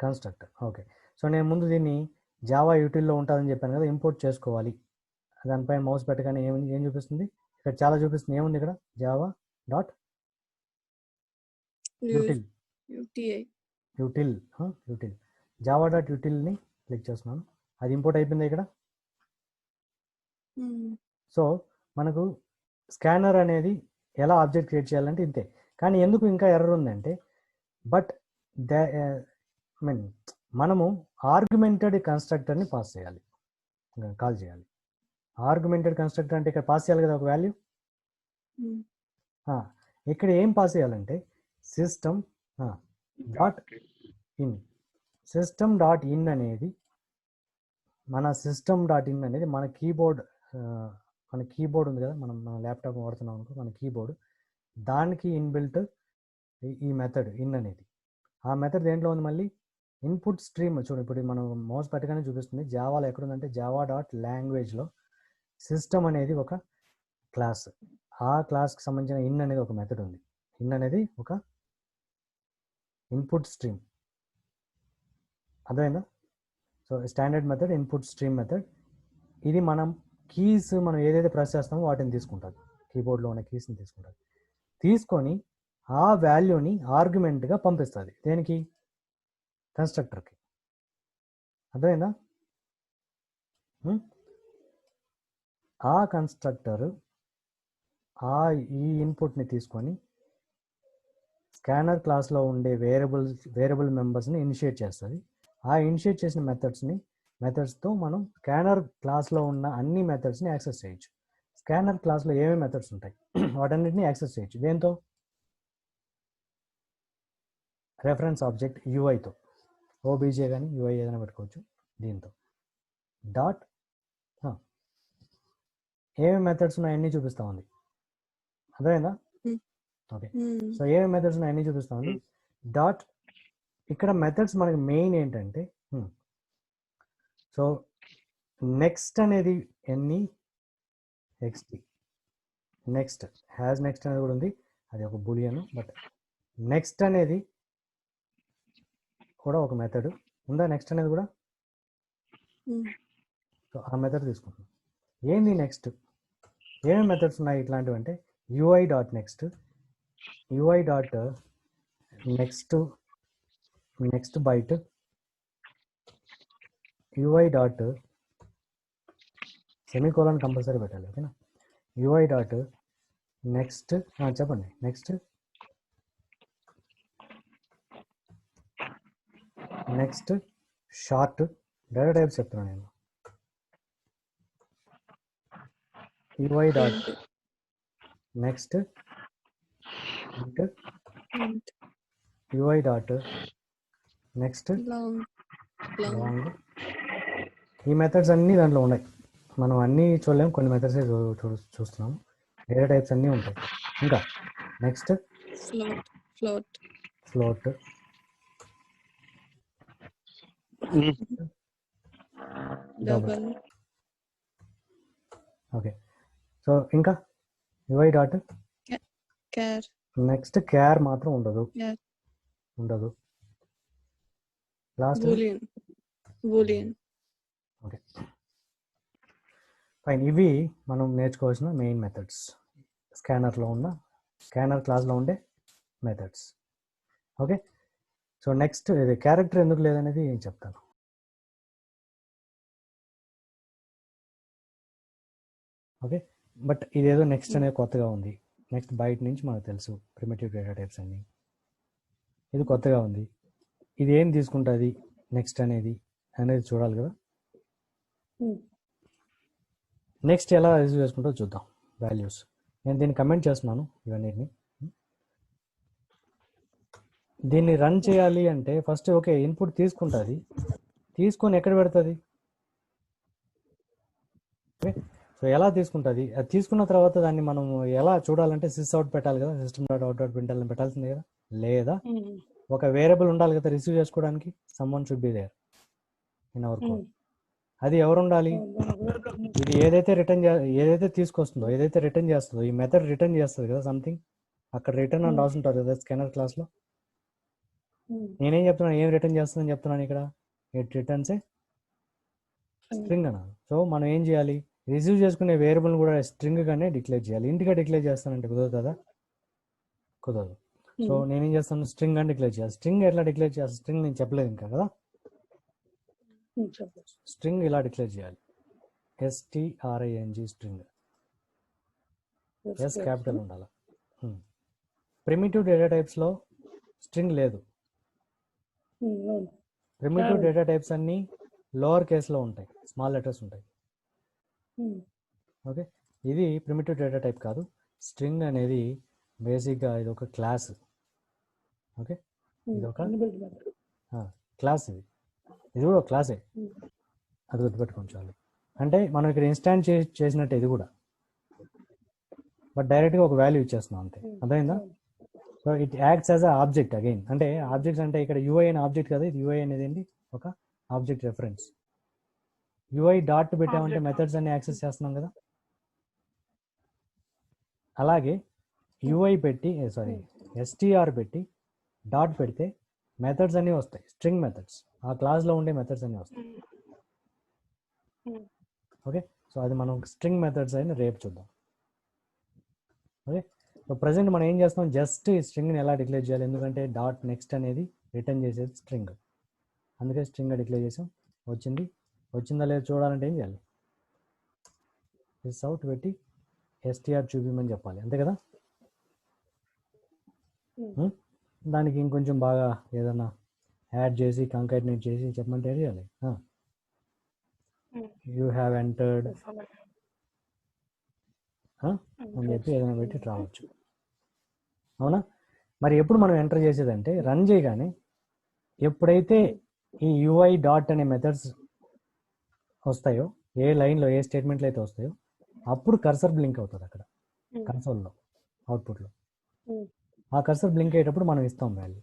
కన్స్ట్రక్టర్. ఓకే, సో నేను ముందు దీన్ని జావా యూటిల్లో ఉంటుందని చెప్పాను కదా, ఇంపోర్ట్ చేసుకోవాలి. దానిపైన మౌస్ పెట్టగానే ఏం చూపిస్తుంది? ఇక్కడ చాలా చూపిస్తుంది. ఏముంది ఇక్కడ? java.util java.utilని క్లిక్ చేస్తున్నాను. అది ఇంపోర్ట్ అయిపోయింది ఇక్కడ. సో మనకు స్కానర్ అనేది ఎలా ఆబ్జెక్ట్ క్రియేట్ చేయాలంటే ఇంతే. కానీ ఎందుకు ఇంకా ఎర్రర్ ఉందంటే, బట్ మనము ఆర్గ్యుమెంటెడ్ కన్స్ట్రక్టర్ని కాల్ చేయాలి. ఆర్గ్యుమెంటెడ్ కన్స్ట్రక్టర్ అంటే ఇక్కడ పాస్ చేయాలి కదా ఒక వాల్యూ. ఇక్కడ ఏం పాస్ చేయాలంటే system.in అనేది మన కీబోర్డ్ ఉంది కదా, మన ల్యాప్టాప్ వాడుతున్నాం అనుకో, మన కీబోర్డ్ దానికి ఇన్బిల్ట్ ఈ మెథడ్ ఇన్ అనేది. ఆ మెథడ్ దేంట్లో ఉంది? మళ్ళీ ఇన్పుట్ స్ట్రీమ్. చూడండి, ఇప్పుడు మనం మౌస్ పెట్టగానే చూపిస్తుంది. జావాలో ఎక్కడుందంటే java.languageలో సిస్టమ్ అనేది ఒక క్లాస్. ఆ క్లాస్కి సంబంధించిన ఇన్ అనేది ఒక మెథడ్ ఉంది. ఇన్ అనేది ఒక ఇన్పుట్ స్ట్రీమ్, అర్థమైందా? So standard method input stream method. ఇది మనం ఏదైతే ప్రెస్ చేస్తామో వాటిని తీసుకుంటుంది, కీబోర్డ్లో ఉన్న కీస్ని తీసుకొని ఆ వాల్యూని ఆర్గ్యుమెంట్గా పంపిస్తుంది. దేనికి? కన్స్ట్రక్టర్కి. అర్థమైందా? ఆ కన్స్ట్రక్టర్ ఈ ఇన్పుట్ని తీసుకొని స్కానర్ క్లాస్లో ఉండే వేరియబుల్ మెంబర్స్ని ఇనిషియేట్ చేస్తుంది. ఆ ఇనిషియేట్ చేసిన మెథడ్స్తో మనం స్కానర్ క్లాస్లో ఉన్న అన్ని మెథడ్స్ని యాక్సెస్ చేయొచ్చు. స్కానర్ క్లాస్లో ఏమేమి మెథడ్స్ ఉంటాయి వాటన్నిటిని యాక్సెస్ చేయొచ్చు. దేంతో? రెఫరెన్స్ ఆబ్జెక్ట్ UIతో, OBJ కానీ UI ఏదైనా పెట్టుకోవచ్చు. దీంతో ఏమేమి మెథడ్స్ ఉన్నాయి అన్నీ చూపిస్తా ఉంది. అర్థమైందా? ఓకే, సో ఏమేమి మెథడ్స్ ఉన్నాయి అన్నీ చూపిస్తా ఉంది. ఇక్కడ మెథడ్స్ మనకి మెయిన్ ఏంటంటే సో నెక్స్ట్ అనేది ఎన్ని ఎక్స్టీ, నెక్స్ట్ హ్యాస్ నెక్స్ట్ అనేది కూడా ఉంది, అది ఒక బూలియన్. బట్ నెక్స్ట్ అనేది కూడా ఒక మెథడ్ ఉందా, నెక్స్ట్ అనేది కూడా. సో ఆ మెథడ్ తీసుకుంటున్నాం. ఏంది నెక్స్ట్, ఏమేమి మెథడ్స్ ఉన్నాయి ఇట్లాంటివి అంటే UI dot next, UI dot next next byte, UI dot semicolon compulsory పెట్టాలి, ఓకేనా. యూఐ డాట్ నెక్స్ట్ చెప్పండి, next next short, data types చెప్తున్నాను నేను. UI dot next UI dot next long. ఈ మెథడ్స్ అన్నీ దాంట్లో ఉన్నాయి. మనం అన్నీ చూడలేము, కొన్ని మెథడ్స్ చూస్తున్నాము. డేటా టైప్స్ అన్నీ ఉంటాయి. ఇంకా next float, double. Okay, so ఇంకా యూఐ డాట్ నెక్స్ట్ క్యార్ మాత్రం ఉండదు. Last okay fine. ఇవి మనం నేర్చుకోవాల్సిన మెయిన్ మెథడ్స్, స్కానర్ క్లాస్లో ఉండే మెథడ్స్. ఓకే, సో నెక్స్ట్ ఇది క్యారెక్టర్ ఎందుకు లేదనేది చెప్తాను. ఓకే, బట్ ఇదేదో నెక్స్ట్ అనేది కొత్తగా ఉంది. నెక్స్ట్ బయట నుంచి మనకు తెలుసు ప్రిమిటివ్ డేటా టైప్స్ అన్ని, ఇది కొత్తగా ఉంది. ఇది ఏం తీసుకుంటుంది నెక్స్ట్ అనేది చూడాలి కదా. నెక్స్ట్ ఎలా రిసీవ్ చేసుకుంటో చూద్దాం. వాల్యూస్ నేను దీన్ని కమెంట్ చేస్తున్నాను ఇవన్నిటిని. దీన్ని రన్ చేయాలి అంటే ఫస్ట్ ఓకే ఇన్పుట్ తీసుకుంటుంది, తీసుకొని ఎక్కడ పెడుతుంది. ఓకే, సో ఎలా తీసుకుంటుంది, అది తీసుకున్న తర్వాత దాన్ని మనం ఎలా చూడాలంటే సిస్ అవుట్ పెట్టాలి కదా, system dot out dot print పెట్టాల్సిందే కదా. లేదా ఒక వేరియబుల్ ఉండాలి కదా రిసీవ్ చేసుకోవడానికి, someone should be there in our code. అది ఎవరు ఉండాలి, ఇది ఏదైతే తీసుకొస్తుందో, ఏదైతే రిటర్న్ చేస్తుందో, ఈ మెథడ్ రిటర్న్ చేస్తుంది కదా సంథింగ్, అక్కడ రిటర్న్ అని రాసుంటారు కదా స్కానర్ క్లాస్లో. నేనేం చెప్తున్నాను, ఏం రిటర్న్ చేస్తుందని చెప్తున్నాను ఇక్కడ, ఇట్ రిటర్న్స్ ఏ స్ట్రింగ్ అన్నాను. సో మనం ఏం చేయాలి, రిసీవ్ చేసుకునే వేరియబుల్ కూడా స్ట్రింగ్ గానే డిక్లేర్ చేయాలి. ఇంటిగా డిక్లేర్ చేస్తానంటే కుదరదు. సో నేనేం చేస్తాను, స్ట్రింగ్ అని డిక్లేర్ చేయాలి. స్ట్రింగ్ ఎట్లా డిక్లేర్ చేయాలి, స్ట్రింగ్ నేను చెప్పలేదు ఇంకా కదా. స్ట్రింగ్ ఇలా డిక్లేర్ చేయాలి, STRING స్ట్రింగ్, ఎస్ క్యాపిటల్ ఉండాలి. ప్రిమిటివ్ డేటా టైప్స్లో స్ట్రింగ్ లేదు. ప్రిమిటివ్ డేటా టైప్స్ అన్నీ లోవర్ కేస్లో ఉంటాయి, స్మాల్ లెటర్స్ ఉంటాయి. ఓకే, ఇది ప్రిమిటివ్ డేటా టైప్ కాదు. స్ట్రింగ్ అనేది బేసిక్గా ఇది ఒక క్లాస్. ఓకే, ఇది ఒక క్లాస్, ఇది కూడా ఒక క్లాసే, అది గుర్తుపెట్టుకోండి చాలు. అంటే మనం ఇక్కడ ఇన్స్టాంట్ చేసినట్టు ఇది కూడా, బట్ డైరెక్ట్గా ఒక వాల్యూ ఇచ్చేస్తున్నాం అంతే. అర్థమైందా? So it acts as a object again. అంటే ఆబ్జెక్ట్స్ అంటే ఇక్కడ యూఐ అనే ఆబ్జెక్ట్ కదా, ఇది యూఐ అనేది ఏంటి, ఒక ఆబ్జెక్ట్ రెఫరెన్స్. యూఐ డాట్ పెట్టామంటే మెథడ్స్ అన్ని యాక్సెస్ చేస్తున్నాం కదా. అలాగే యూఐ పెట్టి STR పెట్టి డాట్ పెడితే మెథడ్స్ అన్నీ వస్తాయి, స్ట్రింగ్ మెథడ్స్, ఆ క్లాస్లో ఉండే మెథడ్స్ అన్నీ వస్తాయి. ఓకే, సో అది మనం స్ట్రింగ్ మెథడ్స్ అయినా రేపు చూద్దాం. ఓకే, సో ప్రజెంట్ మనం ఏం చేస్తాం, జస్ట్ ఈ స్ట్రింగ్ని ఎలా డిక్లేర్ చేయాలి, ఎందుకంటే డాట్ నెక్స్ట్ అనేది రిటర్న్ చేసేది స్ట్రింగ్, అందుకే స్ట్రింగ్గా డిక్లేర్ చేసాం. వచ్చిందా లేదా చూడాలంటే ఏం చేయాలి, అవుట్ పెట్టి STR చూపించమని చెప్పాలి, అంతే కదా. దానికి ఇంకొంచెం బాగా ఏదన్నా యాడ్ చేసి కంకాటినేట్ చేసి చెప్పమంటే ఏం చేయాలి, యూ హ్యావ్ ఎంటర్డ్ అని చెప్పి ఏదైనా పెట్టి రావచ్చు. అవునా? మరి ఎప్పుడు మనం ఎంటర్ చేసేదంటే రన్ చేయగానే ఎప్పుడైతే ఈ యూఐ డాట్ అనే మెథడ్స్ వస్తాయో, ఏ లైన్లో ఏ స్టేట్మెంట్లో అయితే వస్తాయో అప్పుడు కర్సర్ బ్లింక్ అవుతుంది అక్కడ కన్సోల్లో, అవుట్పుట్లో. ఆ కర్సర్ బ్లింక్ అయ్యేటప్పుడు మనం ఇస్తాం వాల్యూ.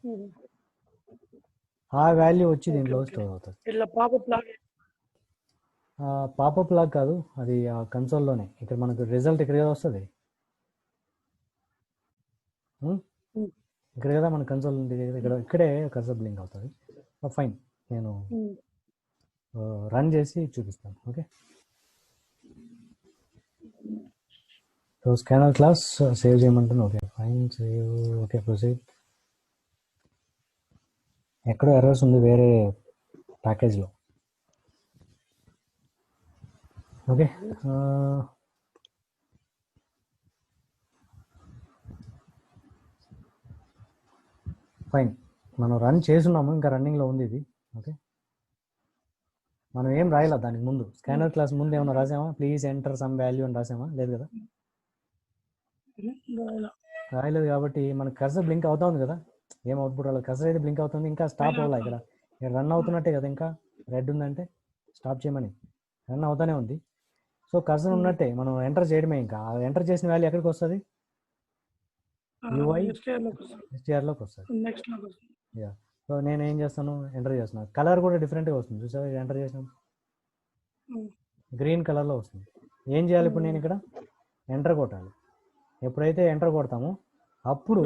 ఆ వాల్యూ వచ్చి దీంట్లో స్టోర్ అవుతుంది. ఇట్లా పాపప్ లాగా పాపప్ లాగ్ కాదు, అది ఆ కన్సోల్లోనే. ఇక్కడ మనకు రిజల్ట్ ఇక్కడ కదా వస్తుంది, ఇక్కడ కదా మన కన్సోల్ ఉంది, ఇక్కడే కర్సర్ బ్లింక్ అవుతుంది. ఫైన్, నేను రన్ చేసి చూపిస్తాను. Okay, so scanner class save చేయమంటాను. Okay fine, save. Okay proceed. ఎక్కడో ఎర్రర్స్ ఉంది వేరే ప్యాకేజ్లో. ఓకే, ఫైన్, మనం రన్ చేస్తున్నాము, ఇంకా రన్నింగ్లో ఉంది ఇది. ఓకే, మనం ఏం రాయాల దానికి ముందు, స్కానర్ క్లాస్ ముందు ఏమైనా రాసామా? ప్లీజ్ ఎంటర్ సమ్ వాల్యూ అని రాసామా? లేదు కదా, రాయలేదు. కాబట్టి మనకు కర్సర్ బ్లింక్ అవుతా ఉంది కదా, ఏం అవుట్పుట్ రాలేదు. కర్సర్ అయితే బ్లింక్ అవుతుంది, ఇంకా స్టాప్ అవ్వాలి. ఇక్కడ రన్ అవుతున్నట్టే కదా, ఇంకా రెడ్ ఉందంటే స్టాప్ చేయమని రన్ అవుతానే ఉంది. సో కర్సర్ ఉన్నట్టే, మనం ఎంటర్ చేయడమే. ఇంకా ఎంటర్ చేసిన వాల్యూ ఎక్కడికి వస్తుంది? యూఐ ఎస్టీఆర్లోకి వస్తుంది. యా, సో నేను ఏం చేస్తాను, ఎంటర్ చేస్తున్నాను. కలర్ కూడా డిఫరెంట్గా వస్తుంది, చూసావా? ఎంటర్ చేసినాం, గ్రీన్ కలర్లో వస్తుంది. ఏం చేయాలి ఇప్పుడు? నేను ఇక్కడ ఎంటర్ కొట్టాలి. ఎప్పుడైతే ఎంటర్ కొడతామో అప్పుడు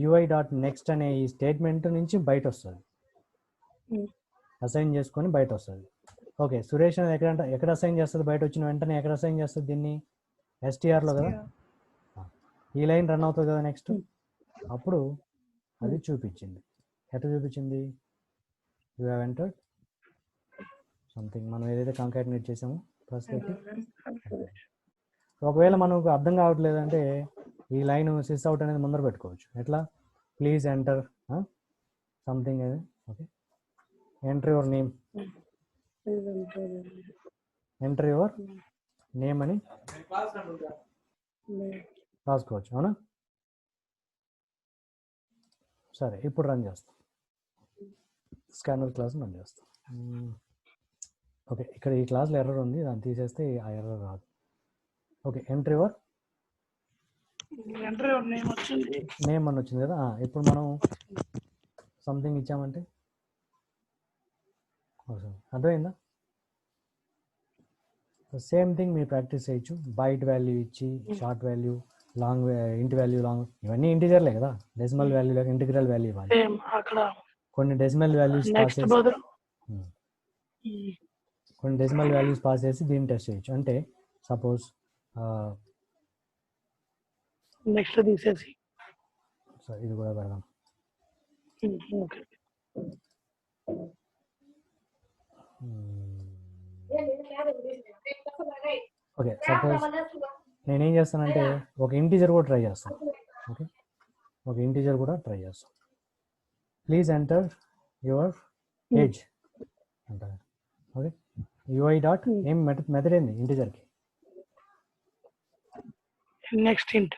యూఐ డాట్ నెక్స్ట్ అనే ఈ స్టేట్మెంట్ నుంచి బయట వస్తుంది, అసైన్ చేసుకొని బయట వస్తుంది. ఓకే, సురేష్ అనేది ఎక్కడ అసైన్ చేస్తుంది? బయట వచ్చిన వెంటనే ఎక్కడ అసైన్ చేస్తుంది దీన్ని? ఎస్టీఆర్లో కదా. ఈ లైన్ రన్ అవుతుంది కదా నెక్స్ట్, అప్పుడు అది చూపించింది. ఎట్లా చూపించింది? యూ హ్యావ్ ఎంటర్డ్ సంథింగ్, మనం ఏదైతే కాంకాటినేట్ చేసామో ప్లస్ పెట్టి. ఒకవేళ మనకు అర్థం కావట్లేదు అంటే ఈ లైన్ సిస్ అవుట్ అనేది ముందర పెట్టుకోవచ్చు. ఎట్లా? ప్లీజ్ ఎంటర్ సంథింగ్ అది. Okay, enter your name, enter your name అని రాసుకోవచ్చు. అవునా? సరే, ఇప్పుడు రన్ చేస్తాం, స్కానర్ క్లాస్ రన్ చేస్తాం. ఓకే, ఇక్కడ ఈ క్లాస్లో ఎర్రర్ ఉంది, దాన్ని తీసేస్తే ఆ ఎర్రర్ రాదు. ఓకే, ఎంటర్ యువర్ నేమ్ అని వచ్చింది కదా. ఇప్పుడు మనం సంథింగ్ ఇచ్చామంటే అర్థమైందా? సేమ్ థింగ్ మీరు ప్రాక్టీస్ చేయొచ్చు. బైట్ వాల్యూ ఇచ్చి, షార్ట్ వాల్యూ, లాంగ్, ఇంటి వాల్యూ లాంగ్, ఇవన్నీ ఇంటిజర్లే కదా. డెసిమల్ వాల్యూ లేక ఇంటిగ్రల్ వాల్యూ ఇవ్వాలి. కొన్ని డెసిమల్ వాల్యూస్ పాస్ చేసి పాస్ చేసి దీన్ని టెస్ట్ చేయొచ్చు. అంటే సపోజ్ నెక్స్ట్ తీసేసి ఇది కూడా పెడదాం. ఓకే, సపోజ్ నేనేం చేస్తానంటే ఒక ఇంటీజర్ కూడా ట్రై చేస్తాను. ఓకే, ఒక ఇంటీజర్ కూడా ట్రై చేస్తాం. ప్లీజ్ ఎంటర్ యువర్ ఏజ్ అంటారు. ఓకే, యూఐ డాట్ ఏం మెథడ్ ఏంది ఇంటీజర్కి? నెక్స్ట్ ఇంట్.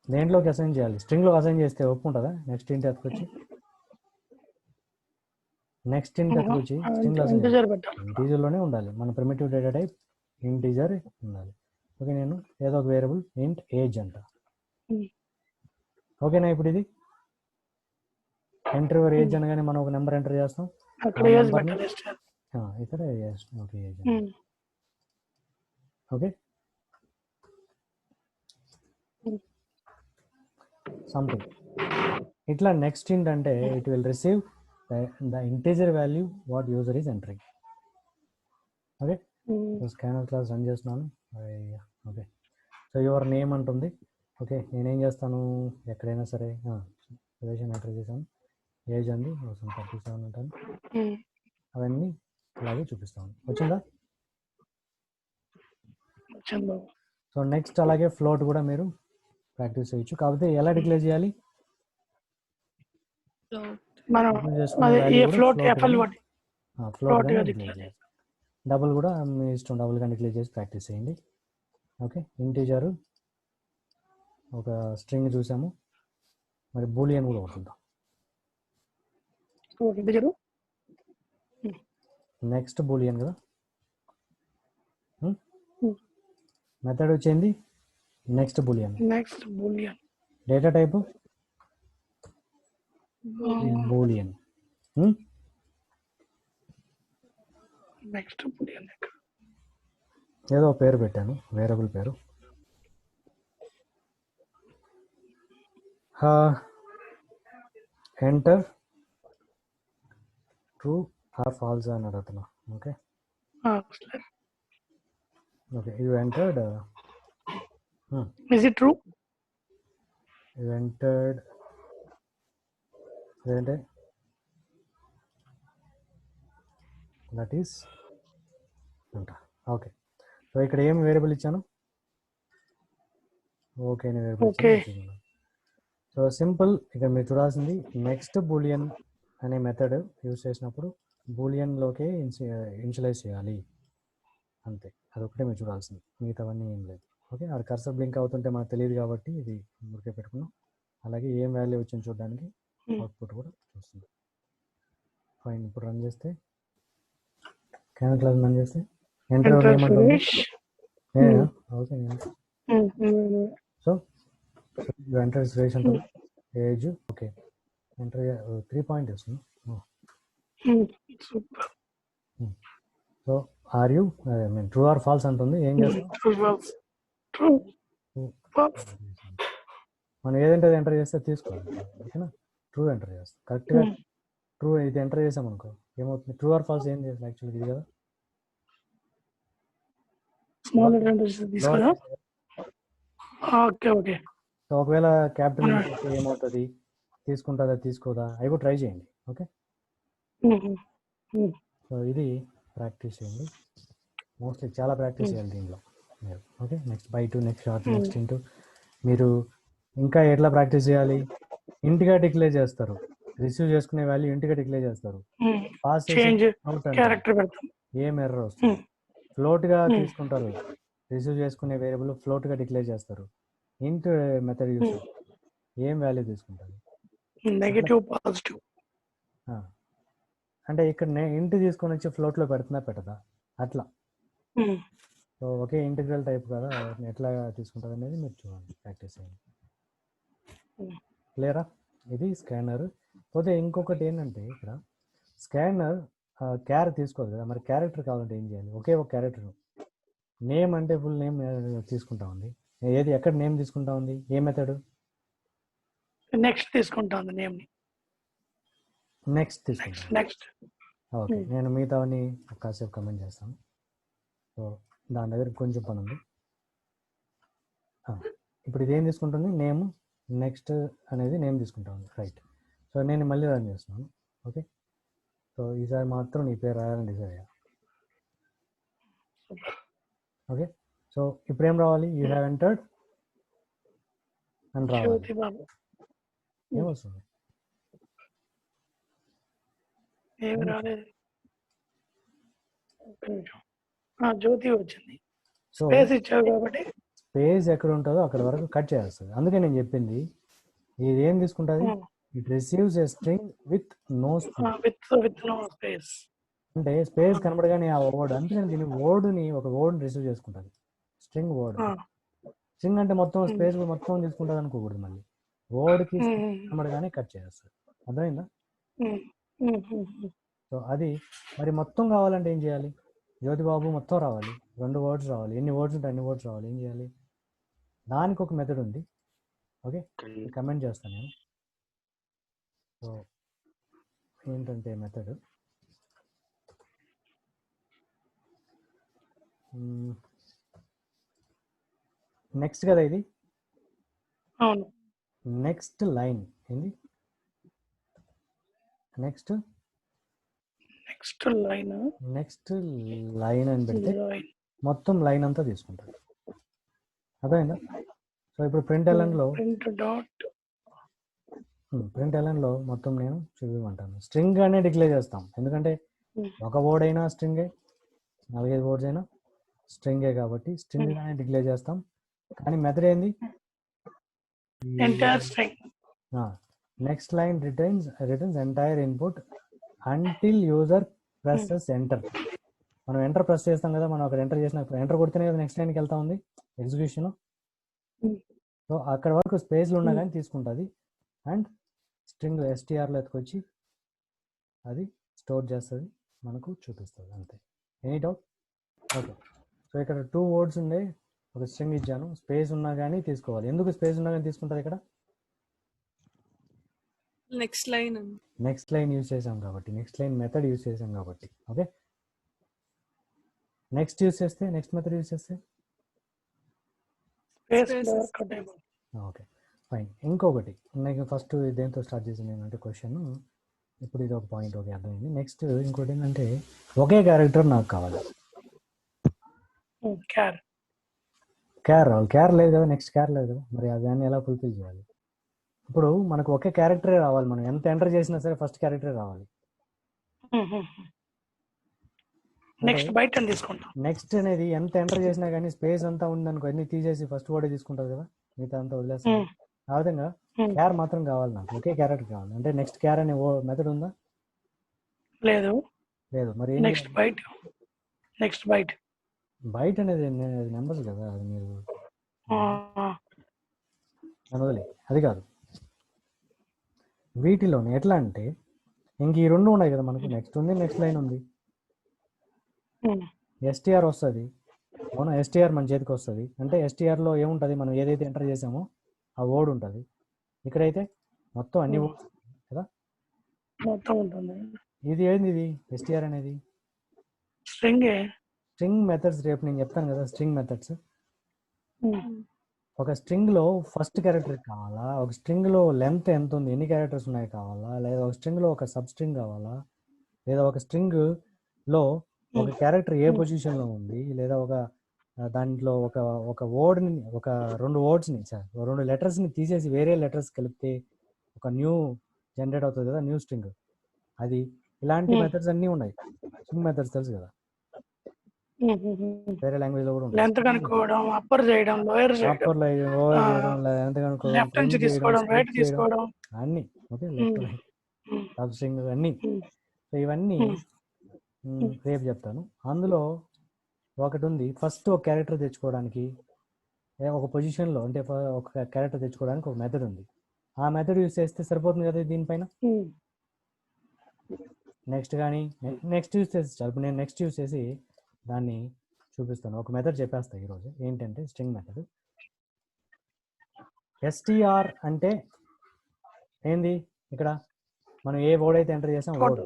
దేంట్లోకి అసైన్ చేయాలి? స్ట్రింగ్లో అసైన్ చేస్తే ఒప్పుకుంటుందా? నెక్స్ట్ ఇంట్ ఎత్తుకొచ్చి స్ట్రింగ్లో అసైన్ ఇంటీజర్లోనే ఉండాలి. మన ప్రిమిటివ్ డేటా టైప్ ఇంటీజర్ ఉండాలి. ఓకే, నేను ఏదో ఒక వేరియబుల్ ఇంట్ ఏజ్ అంట. ఓకేనా? ఇప్పుడు ఇది ఎంటర్ యువర్ ఏజ్ అనగానే మనం ఒక నెంబర్ ఎంటర్ చేస్తాం. ఇక్కడ age. Okay, age. Okay, something ఇట్లా. నెక్స్ట్ ఏంటంటే it will receive the integer value what user is entering. Okay, scanner class run చేస్తున్నాను. ఓకే, సో యువర్ నేమ్ అంటుంది. ఓకే, నేనేం చేస్తాను, ఎక్కడైనా సరే పొజిషన్ ఎంటర్ చేశాను. ఏజ్ అండి 37 అంటాను. అవన్నీ అలాగే చూపిస్తాను. వచ్చిందా? సో నెక్స్ట్ అలాగే ఫ్లోట్ కూడా మీరు ప్రాక్టీస్ చేయొచ్చు. కాకపోతే ఎలా డిక్లేర్ చేయాలి? డబుల్ కూడా మీ ఇష్టం, డబుల్ గా డిక్లేర్ చేసి ప్రాక్టీస్ చేయండి. ఓకే, ఇంటీజర్ ఒక స్ట్రింగ్ చూసాము, మరి బూలియన్ కూడా అవుతుందాం. నెక్స్ట్ బూలియన్ కదా. మెథడ్ వచ్చింది next Boolean. Data type Boolean. Next Boolean ఏదో పేరు పెట్టాను, వేరియబుల్ పేరు. ఎంటర్ ట్రూ ఆర్ ఫాల్స్ అని అడుగుతున్నా. Okay okay, you entered. Is it true? You entered ఏంటే దట్ ఈస్ అంట. ఓకే, సో ఇక్కడ ఏం వేరియబుల్ ఇచ్చాను? ఓకే అని వేరియబుల్ ఇచ్చాను. So simple. ఇక్కడ మీరు చూడాల్సింది నెక్స్ట్ బూలియన్ అనే మెథడ్ యూజ్ చేసినప్పుడు బూలియన్లోకే ఇనిషియలైజ్ చేయాలి అంతే. అదొకటే మీరు చూడాల్సింది, మిగతావన్నీ ఏం లేదు. ఓకే, అది కర్సర్ బ్లింక్ అవుతుంటే మనకు తెలియదు కాబట్టి ఇది ఊరికే పెట్టుకున్నాం. అలాగే ఏం వాల్యూ వచ్చింది చూడడానికి అవుట్పుట్ కూడా చూస్తుంది. ఫైన్. ఇప్పుడు రన్ చేస్తే కెమెరా క్లాస్ రన్ చేస్తే ఎంటర్ ఏమంటుంది? ఓకే, సో ఎంటర్ సురేష్ అంటుంది. ఏజ్ ఓకే, ఎంటర్ 3 పాయింట్ వస్తుంది. So are you true or false అంటుంది. ఏం చేస్తాం? మనం ఏదంటే ఎంటర్ చేస్తే తీసుకోవాలి. ఓకేనా, ట్రూ ఎంటర్ చేస్తాం. కరెక్ట్గా ట్రూ ఇది ఎంటర్ చేసాం అనుకో ఏమవుతుంది? ట్రూ ఆర్ ఫాల్స్ ఏం చేయాలి యాక్చువల్గా ఇది కదా. సో ఒకవేళ క్యాపిటల్ ఏమవుతుంది? తీసుకుంటుందా తీసుకోదా అవి కూడా ట్రై చేయండి. ఓకే, సో ఇది ప్రాక్టీస్ చేయండి. మోస్ట్లీ చాలా ప్రాక్టీస్ చేయాలి దీనిలో. Okay, next by to, next short, next into. మీరు ఇంకా ఎట్లా ప్రాక్టీస్ చేయాలి? ఇంటిగా డిక్లేర్ చేస్తారు, రిసీవ్ చేసుకునే వాల్యూ ఇంటిగా డిక్లేర్ చేస్తారు. పాస్ ఏం ఎర్రర్ వస్తుంది? ఫ్లోట్గా తీసుకుంటారు, రిసీవ్ చేసుకునే వేరియబుల్ ఫ్లోట్గా డిక్లేర్ చేస్తారు. ఇంట్ మెథడ్ యూస్ ఏం వాల్యూ తీసుకుంటారు? Negative, positive. అంటే ఇక్కడ ఇంట్ తీసుకొని వచ్చి ఫ్లోట్లో పెడుతుందా పెట్టదా అట్లా. సో ఒకే ఇంటిగ్రల్ టైప్ కదా, ఎట్లా తీసుకుంటుంది అనేది మీరు చూడండి, ప్రాక్టీస్ చేయండి. క్లియరా? ఇది స్కానర్. పోతే ఇంకొకటి ఏంటంటే ఇక్కడ స్కానర్ క్యార్ తీసుకోదు కదా, మరి క్యారెక్టర్ కావాలంటే ఏం చేయాలి? ఒకే ఒక క్యారెక్టర్. నేమ్ అంటే ఫుల్ నేమ్ తీసుకుంటా ఉంది. ఏది ఎక్కడ నేమ్ తీసుకుంటా ఉంది? ఏ మెథడ్? నెక్స్ట్ తీసుకుంటా ఉంది నేమ్ ని. నెక్స్ట్ తీసుకుంటా. నెక్స్ట్. ఓకే, నేను మిగతావన్నీ కాసేపు కమెంట్ చేస్తాను. సో దాని దగ్గర కొంచెం పని ఉంది. ఇప్పుడు ఇది ఏం తీసుకుంటుంది? నేమ్. నెక్స్ట్ అనేది నేమ్ తీసుకుంటా ఉంది. రైట్. సో నేను మళ్ళీ రన్ చేస్తున్నాను. ఓకే, సో ఈసారి మాత్రం నీ పేరు రాయాలని డిసైడ్ అయ్యా. ఓకే, సో ఇప్పుడు ఏం రావాలి? యూ హ్యావ్ ఎంటర్డ్ అని రావాలి. ఏమొస్తుంది? ఏమి రాలేదు. జ్యోతి వచ్చింది. స్పేస్ ఇచ్చావు కాబట్టి స్పేస్ ఎక్కడ ఉంటుందో అక్కడ వరకు కట్ చేస్తుంది. అందుకే నేను చెప్పింది ఇది ఏం తీసుకుంటుంది? It receives a string with no space. అంటే స్పేస్ కనబడగానే ఆ వర్డ్, అందుకని దీని వర్డ్ని ఒక వర్డ్ని రిసీవ్ చేసుకుంటుంది. String word. స్ట్రింగ్ అంటే మొత్తం స్పేస్ మొత్తం తీసుకుంటుంది అనుకోకూడదు. మళ్ళీ వర్డ్కి కనబడగానే కట్ చేస్తుంది. అర్థమైందా? సో అది మరి మొత్తం కావాలంటే ఏం చేయాలి? జ్యోతిబాబు మొత్తం రావాలి, 2 వర్డ్స్ రావాలి. ఎన్ని వర్డ్స్ ఉంటే అన్ని వర్డ్స్ రావాలి. ఏం చేయాలి? దానికి ఒక మెథడ్ ఉంది. ఓకే, కమెంట్ చేస్తాను నేను. సో ఏంటంటే మెథడ్ నెక్స్ట్ కదా ఇది. అవును, నెక్స్ట్ లైన్ ఏంది? నెక్స్ట్ లైన్ అని పెడితే మొత్తం లైన్ అంతా తీసుకుంటారు. అర్థమైందా? సో ఇప్పుడు ప్రింట్ ఎల్ఎన్లో మొత్తం నేను చూపించమంటాను. స్ట్రింగ్ అనే డిక్లేర్ చేస్తాం, ఎందుకంటే ఒక వర్డ్ అయినా స్ట్రింగే, 4-5 వర్డ్స్ అయినా స్ట్రింగే కాబట్టి స్ట్రింగ్ అనే డిక్లేర్ చేస్తాం. కానీ మెథడ్ ఏంది? Next line returns entire input until user presses enter. మనం ఎంటర్ ప్రెస్ చేస్తాం కదా, మనం అక్కడ ఎంటర్ చేసిన ఎంటర్ కొడితేనే కదా నెక్స్ట్ లైన్కి వెళ్తా ఉంది ఎగ్జిక్యూషన్. సో అక్కడ వరకు స్పేస్లో ఉన్నా కానీ తీసుకుంటుంది. అండ్ స్ట్రింగ్ ఎస్టీఆర్లో ఎత్తుకొచ్చి అది స్టోర్ చేస్తుంది, మనకు చూపిస్తుంది అంతే. Any doubt? ఓకే. సో ఇక్కడ 2 వర్డ్స్ ఉండే ఒక స్ట్రింగ్ ఇచ్చాను, స్పేస్ ఉన్నా కానీ తీసుకోవాలి. ఎందుకు స్పేస్ ఉన్నా కానీ తీసుకుంటారు ఇక్కడ? Next line next line use చేసాం కాబట్టి, నెక్స్ట్ లైన్ మెథడ్ యూజ్ చేసాం కాబట్టి. ఓకే, నెక్స్ట్ యూజ్ చేస్తే, నెక్స్ట్ మెథడ్ యూజ్ చేస్తే ఓకే ఫైన్. ఇంకొకటి నాకు ఫస్ట్ దేంతో స్టార్ట్ చేసింది ఏంటంటే క్వశ్చన్, ఇప్పుడు ఇది ఒక పాయింట్ ఓకే అర్థమైంది. నెక్స్ట్ ఇంకోటి ఏంటంటే ఒకే క్యారెక్టర్ నాకు కావాలి. క్యార్ రావాలి, క్యార్ లేదు కదా, నెక్స్ట్ క్యార్ లేదు కదా, మరి దాన్ని ఎలా ఫుల్ఫిల్ చేయాలి? ఇప్పుడు మనకు ఒకే క్యారెక్టరే రావాలి, మనం ఎంత ఎంటర్ చేసినా సరే ఫస్ట్ క్యారెక్టరే రావాలి. నెక్స్ట్ బయట తీసుకుంటాం. నెక్స్ట్ అనేది ఎంత ఎంటర్ చేసినా కానీ స్పేస్ అంతా ఉందనుకో, అన్ని తీసేసి ఫస్ట్ వర్డ్ తీసుకుంటారు కదా, మిగతా అంతా వదిలేస్తాం. ఆ విధంగా క్యార్ మాత్రం కావాలి నాకు, ఒకే క్యారెక్టర్ కావాలి. అంటే నెక్స్ట్ క్యార్ అనే మెథడ్ ఉందా? లేదు. లేదు. మరి next byte, next byte byte అనేది నెంబర్స్ కదా, అది మీరు వదిలే, అది కాదు. వీటిలోనే ఎట్లా అంటే ఇంక ఈ 2 ఉన్నాయి కదా మనకు, నెక్స్ట్ ఉంది, నెక్స్ట్ లైన్ ఉంది. ఎస్టీఆర్ వస్తుంది, అవునా? ఎస్టీఆర్ మన చేతికి వస్తుంది అంటే ఎస్టీఆర్లో ఏముంటుంది, మనం ఏదైతే ఎంటర్ చేసామో ఆ వర్డ్ ఉంటుంది. ఇక్కడైతే మొత్తం అన్ని వర్డ్స్ కదా, మొత్తం ఉంటుంది. ఇది ఏంది, ఇది ఎస్టీఆర్ అనేది స్ట్రింగ్. స్ట్రింగ్ మెథడ్స్ రేపు నేను చెప్తాను కదా. స్ట్రింగ్ మెథడ్స్ ఒక స్ట్రింగ్ లో ఫస్ట్ క్యారెక్టర్ కావాలా, ఒక స్ట్రింగ్ లో లెంత్ ఎంత ఉంది, ఎన్ని క్యారెక్టర్స్ ఉన్నాయి కావాలా, లేదా ఒక స్ట్రింగ్ లో ఒక సబ్ స్ట్రింగ్ కావాలా, లేదా ఒక స్ట్రింగ్ లో ఒక క్యారెక్టర్ ఏ పొజిషన్ లో ఉంది, లేదా ఒక దాంట్లో ఒక వర్డ్ ని, ఒక 2 వర్డ్స్ ని, 2 లెటర్స్ ని తీసేసి వేరే లెటర్స్ కలిపితే ఒక న్యూ జనరేట్ అవుతుంది కదా, న్యూ స్ట్రింగ్. అది ఇలాంటి మెథడ్స్ అన్నీ ఉన్నాయి. స్ట్రింగ్ మెథడ్స్ తెలుసు కదా, వేరే లాంగ్వేజ్ లో కూడా ఉంటుంది. లెంత్ కనుక్కోవడం, అప్పర్ చేయడం, లోయర్ చేయడం, అప్పర్ లోయర్ చేయడం, లెంత్ కనుక్కోవడం, లెఫ్ట్ నుంచి తీసుకోవడం, రైట్ తీసుకోవడం, అన్ని okay, left right sub string అన్ని. సో ఇవన్నీ రేపు చెప్తాను. అందులో ఒకటి ఉంది, ఫస్ట్ ఒక క్యారెక్టర్ తెచ్చుకోవడానికి ఒక పొజిషన్లో, అంటే ఒక క్యారెక్టర్ తెచ్చుకోవడానికి ఒక మెథడ్ ఉంది. ఆ మెథడ్ యూజ్ చేస్తే సరిపోతుంది కదా దీనిపైన. నెక్స్ట్ కానీ నెక్స్ట్ యూజ్ చేసి చాలు. ఇప్పుడు నేను నెక్స్ట్ యూజ్ చేసి దాన్ని చూపిస్తాను. ఒక మెథడ్ చెప్పేస్తాను ఈరోజు, ఏంటంటే స్ట్రింగ్ మెథడ్. ఎస్టీఆర్ అంటే ఏంది, ఇక్కడ మనం ఏ వర్డ్ అయితే ఎంటర్ చేసాం వర్డ్,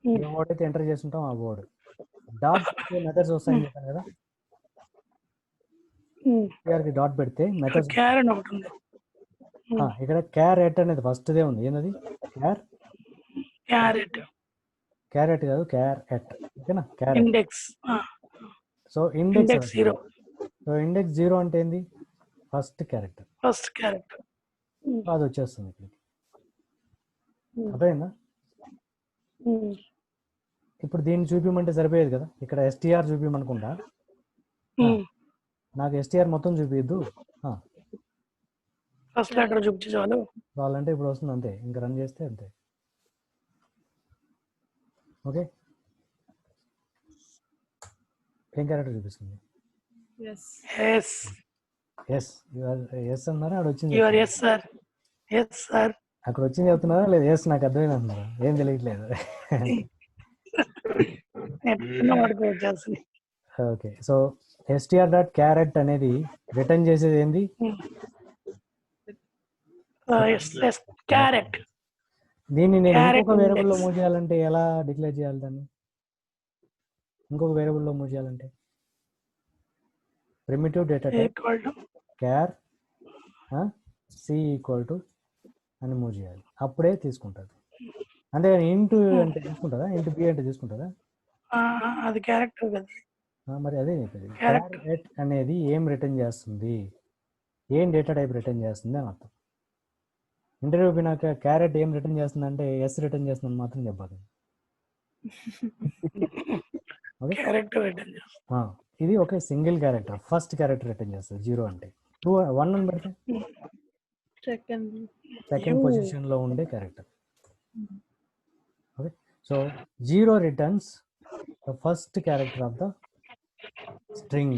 ఏ వర్డ్ అయితే ఎంటర్ చేస్తుంటాం ఆ వర్డ్ డాట్ మెథడ్స్ వస్తాయని చెప్పాను కదా. కి డాట్ పెడితే మెథడ్స్, ఇక్కడ క్యారెట్ అనేది ఫస్ట్ దే ఉంది. ఏంటది? క్యారెట్ కాదు, క్యారెట్, ఓకేనా? Carrot. So index 0. So index 0 అంటే ఏంది, ఫస్ట్ క్యారెక్టర్. అది వచ్చేస్తుంది ఇక్కడికి, అర్థమైందా? ఇప్పుడు దీన్ని చూపించమంటే సరిపోయేది కదా, ఇక్కడ ఎస్టీఆర్ చూపించమనుకుంటా, నాకు ఎస్టీఆర్ మొత్తం చూపిద్దు, ఫస్ట్ లెటర్ చూపించాలి వాళ్ళంటే ఇప్పుడు వస్తుంది అంతే, ఇంకా రన్ చేస్తే అంతే. ఓకే, ఏం క్యారెక్టర్ చూపిస్తుంది? ఎస్ అన్నారా? అక్కడ వచ్చింది అక్కడ వచ్చింది చెప్తున్నారా లేదు? ఎస్ నాకు అర్థమైంది అంటున్నారా? ఏం తెలియట్లేదు. Okay, so STR dot carrot అనేది రిటర్న్ చేసేది ఏంది? క్యారెట్. దీన్ని నేను ఇంకొక వేరియబుల్లో మూవ్ చేయాలంటే ఎలా డిక్లేర్ చేయాలి దాన్ని? ఇంకొక వేరియబుల్లో మూవ్ చేయాలంటే primitive data type char c equal to అని మూవ్ చేయాలి, అప్పుడే తీసుకుంటుంది. అంతేగాని ఇంటూ అంటే తీసుకుంటుందా, ఇంటూ బి అంటే తీసుకుంటుందా? అది క్యారెక్టర్ కదా. మరి అదే చెప్పేది, క్యారెట్ అనేది ఏం రిటర్న్ చేస్తుంది, ఏం డేటా టైప్ రిటర్న్ చేస్తుంది అని అర్థం. ఇంటర్వ్యూ పోయినాక క్యారెట్ ఏం రిటర్న్ చేస్తుంది అంటే ఎస్ రిటర్న్ చేస్తుందని మాత్రం చెప్పాలి. ఇది ఒక single character, first character return చేస్తుంది. 0 అంటే 2 1 అని పెడితే సెకండ్ పొజిషన్ లో ఉండే character. Okay, so 0 returns the first character of the string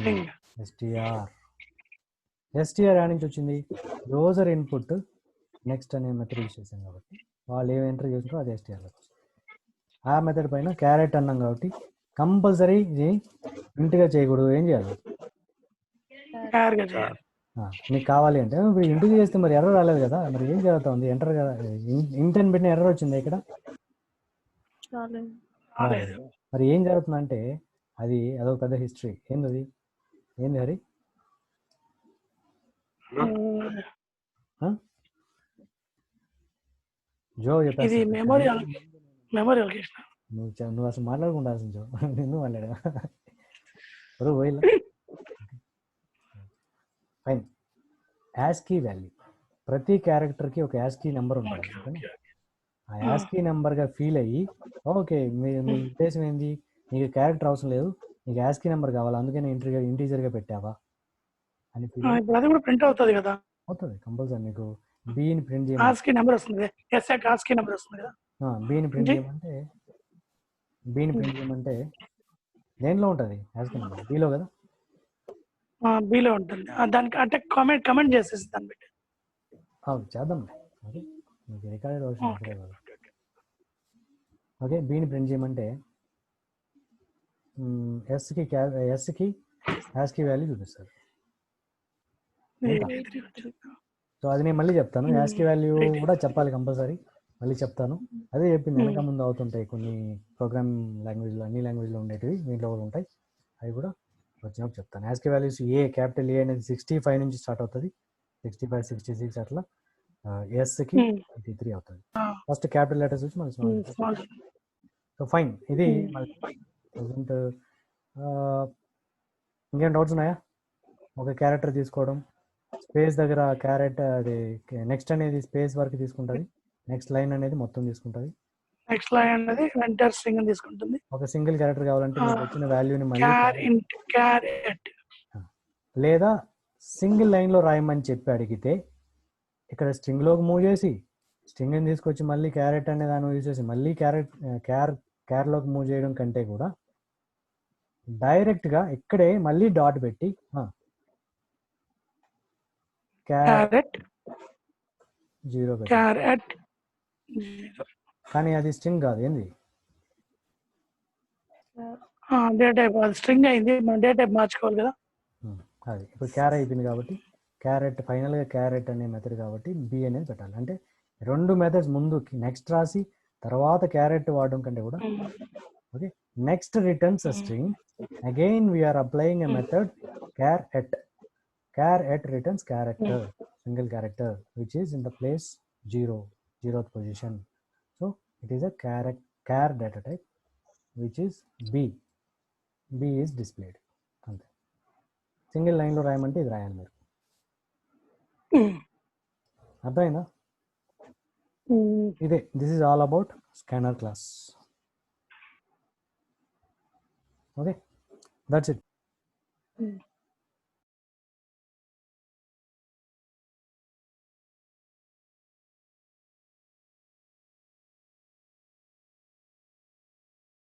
STR. STR add నుంచి వచ్చింది, యూజర్ ఇన్పుట్ నెక్స్ట్ అనే మెథడ్ యూస్ చేసాం కాబట్టి వాళ్ళు ఏం ఎంటర్ చేసినారో అది STR వస్తుంది. ఆ మెథడ్ పైన క్యారెట్ అన్నాం కాబట్టి కంపల్సరీ ఇది ఇంటిగా చేయకూడదు. ఏం చేయాలి? క్యార్గా చేయాలి. మీకు కావాలి అంటే ఇప్పుడు ఇంటికి చేస్తే మరి ఎర్రర్ రాలేదు కదా, మరి ఏం జరుగుతుంది? ఎంటర్ కదా ఇంటెన్ పెట్టిన ఎర్రర్ వచ్చింది ఇక్కడ రాలేదు. మరి ఏం జరుగుతుందంటే అదొక పెద్ద హిస్టరీ. ఏంది హరి? జో ఇది చెప్పేసి మెమరీ అలొకేషన్. నువ్వు అసలు మాట్లాడుకుంటాల్సింది జో. నిన్ను మాట్లాడా ఎవరు పోయిలా. ఫైన్. యాస్కీ వాల్యూ ప్రతి క్యారెక్టర్కి ఒక యాస్కీ నెంబర్ ఉంటుంది. ఓకేనా? ఆ యాస్కీ నెంబర్గా ఫీల్ అయ్యి ఓకే మీ ఉద్దేశం ఏంది, నీకు క్యారెక్టర్ అవసరం లేదు, నీకు యాస్కీ నెంబర్ కావాలి, అందుకని ఇంటీజర్గా పెట్టావా అని ఫీల్ ఇప్పుడు అది కూడా ప్రింట్ అవుతుంది కదా, అవుతుంది కంపల్సరీ. నీకు బీని ప్రింట్ ఆస్కీ నెంబర్ వస్తుంది, ఆస్కీ నెంబర్ వస్తుంది కదా. బీని ప్రింట్ చేయమంటే దేంట్లో ఉంటుంది యాస్కీ నెంబర్? బీలో కదా, బీలో ఉంటుంది. దానికి అంటే కమెంట్ చేసేసి దాన్ని పెట్టి చేద్దాం. ఓకే, మీకు రికార్డెడ్ వర్షన్ ఇక్కడే కదా. ఓకే, బీని ప్రింట్ చేయమంటే ఎస్కి యాస్కీ వాల్యూ చూపిస్తారు. సో అది నేను మళ్ళీ చెప్తాను. యాస్కీ వాల్యూ కూడా చెప్పాలి కంపల్సరీ, మళ్ళీ చెప్తాను. అదే చెప్పింది, వెనక ముందు అవుతుంటాయి కొన్ని ప్రోగ్రామింగ్ లాంగ్వేజ్లో, అన్ని లాంగ్వేజ్లో ఉండేటివి దీంట్లో కూడా ఉంటాయి, అవి కూడా వచ్చినప్పుడు చెప్తాను. యాస్కీ వాల్యూస్ క్యాపిటల్ ఏ అనేది 65 నుంచి స్టార్ట్ అవుతుంది, 65, 66 అట్లా. ఎస్కి 83 అవుతుంది. ఫస్ట్ క్యాపిటల్ లెటర్స్ వచ్చి మన స్మాల్. సో ఫైన్, ఇది ప్రజెంట్. ఇంకేం డౌట్స్ ఉన్నాయా? ఒక క్యారెక్టర్ తీసుకోవడం, స్పేస్ దగ్గర క్యారెట్ అది నెక్స్ట్ అనేది స్పేస్ వరకు తీసుకుంటుంది, నెక్స్ట్ లైన్ అనేది మొత్తం తీసుకుంటుంది, నెక్స్ట్ లైన్ అనేది ఎంటర్ స్ట్రింగ్ తీసుకుంటుంది. ఒక సింగిల్ క్యారెక్టర్ కావాలంటే మీకు వచ్చిన వాల్యూని మళ్ళీ లేదా సింగిల్ లైన్లో రాయమని చెప్పి అడిగితే ఇక్కడ స్ట్రింగ్లోకి మూవ్ చేసి స్ట్రింగ్ని తీసుకొచ్చి మళ్ళీ క్యారెట్ అనే దాన్ని యూజ్ చేసి మళ్ళీ క్యార్లోకి మూవ్ చేయడం కంటే కూడా డైరెక్ట్గా ఇక్కడే మళ్ళీ డాట్ పెట్టి క్యారెట్ 0 పెట్టి, కానీ అది స్ట్రింగ్ కాదు, ఏంది డేటా టైప్, స్ట్రింగ్ అయింది, మనం డేటా టైప్ మార్చుకోవాలి కదా. అది ఇప్పుడు క్యార్ అయిపోయింది కాబట్టి క్యారెట్ ఫైనల్గా క్యారెట్ అనే మెథడ్ కాబట్టి బి అనేది పెట్టాలి. అంటే రెండు మెథడ్స్ ముందు నెక్స్ట్ రాసి తర్వాత క్యారెట్ వాడడం కంటే కూడా okay. Next returns a string, again we're applying a method care@. Returns character, single character which is in the place 0th position. So it is a char data type which is b is displayed. అంతే, single లైన్లో రాయమంటే ఇది రాయాలి మీరు. అర్థమైందా? ఇదే, this is all about scanner class. Okay, that's it.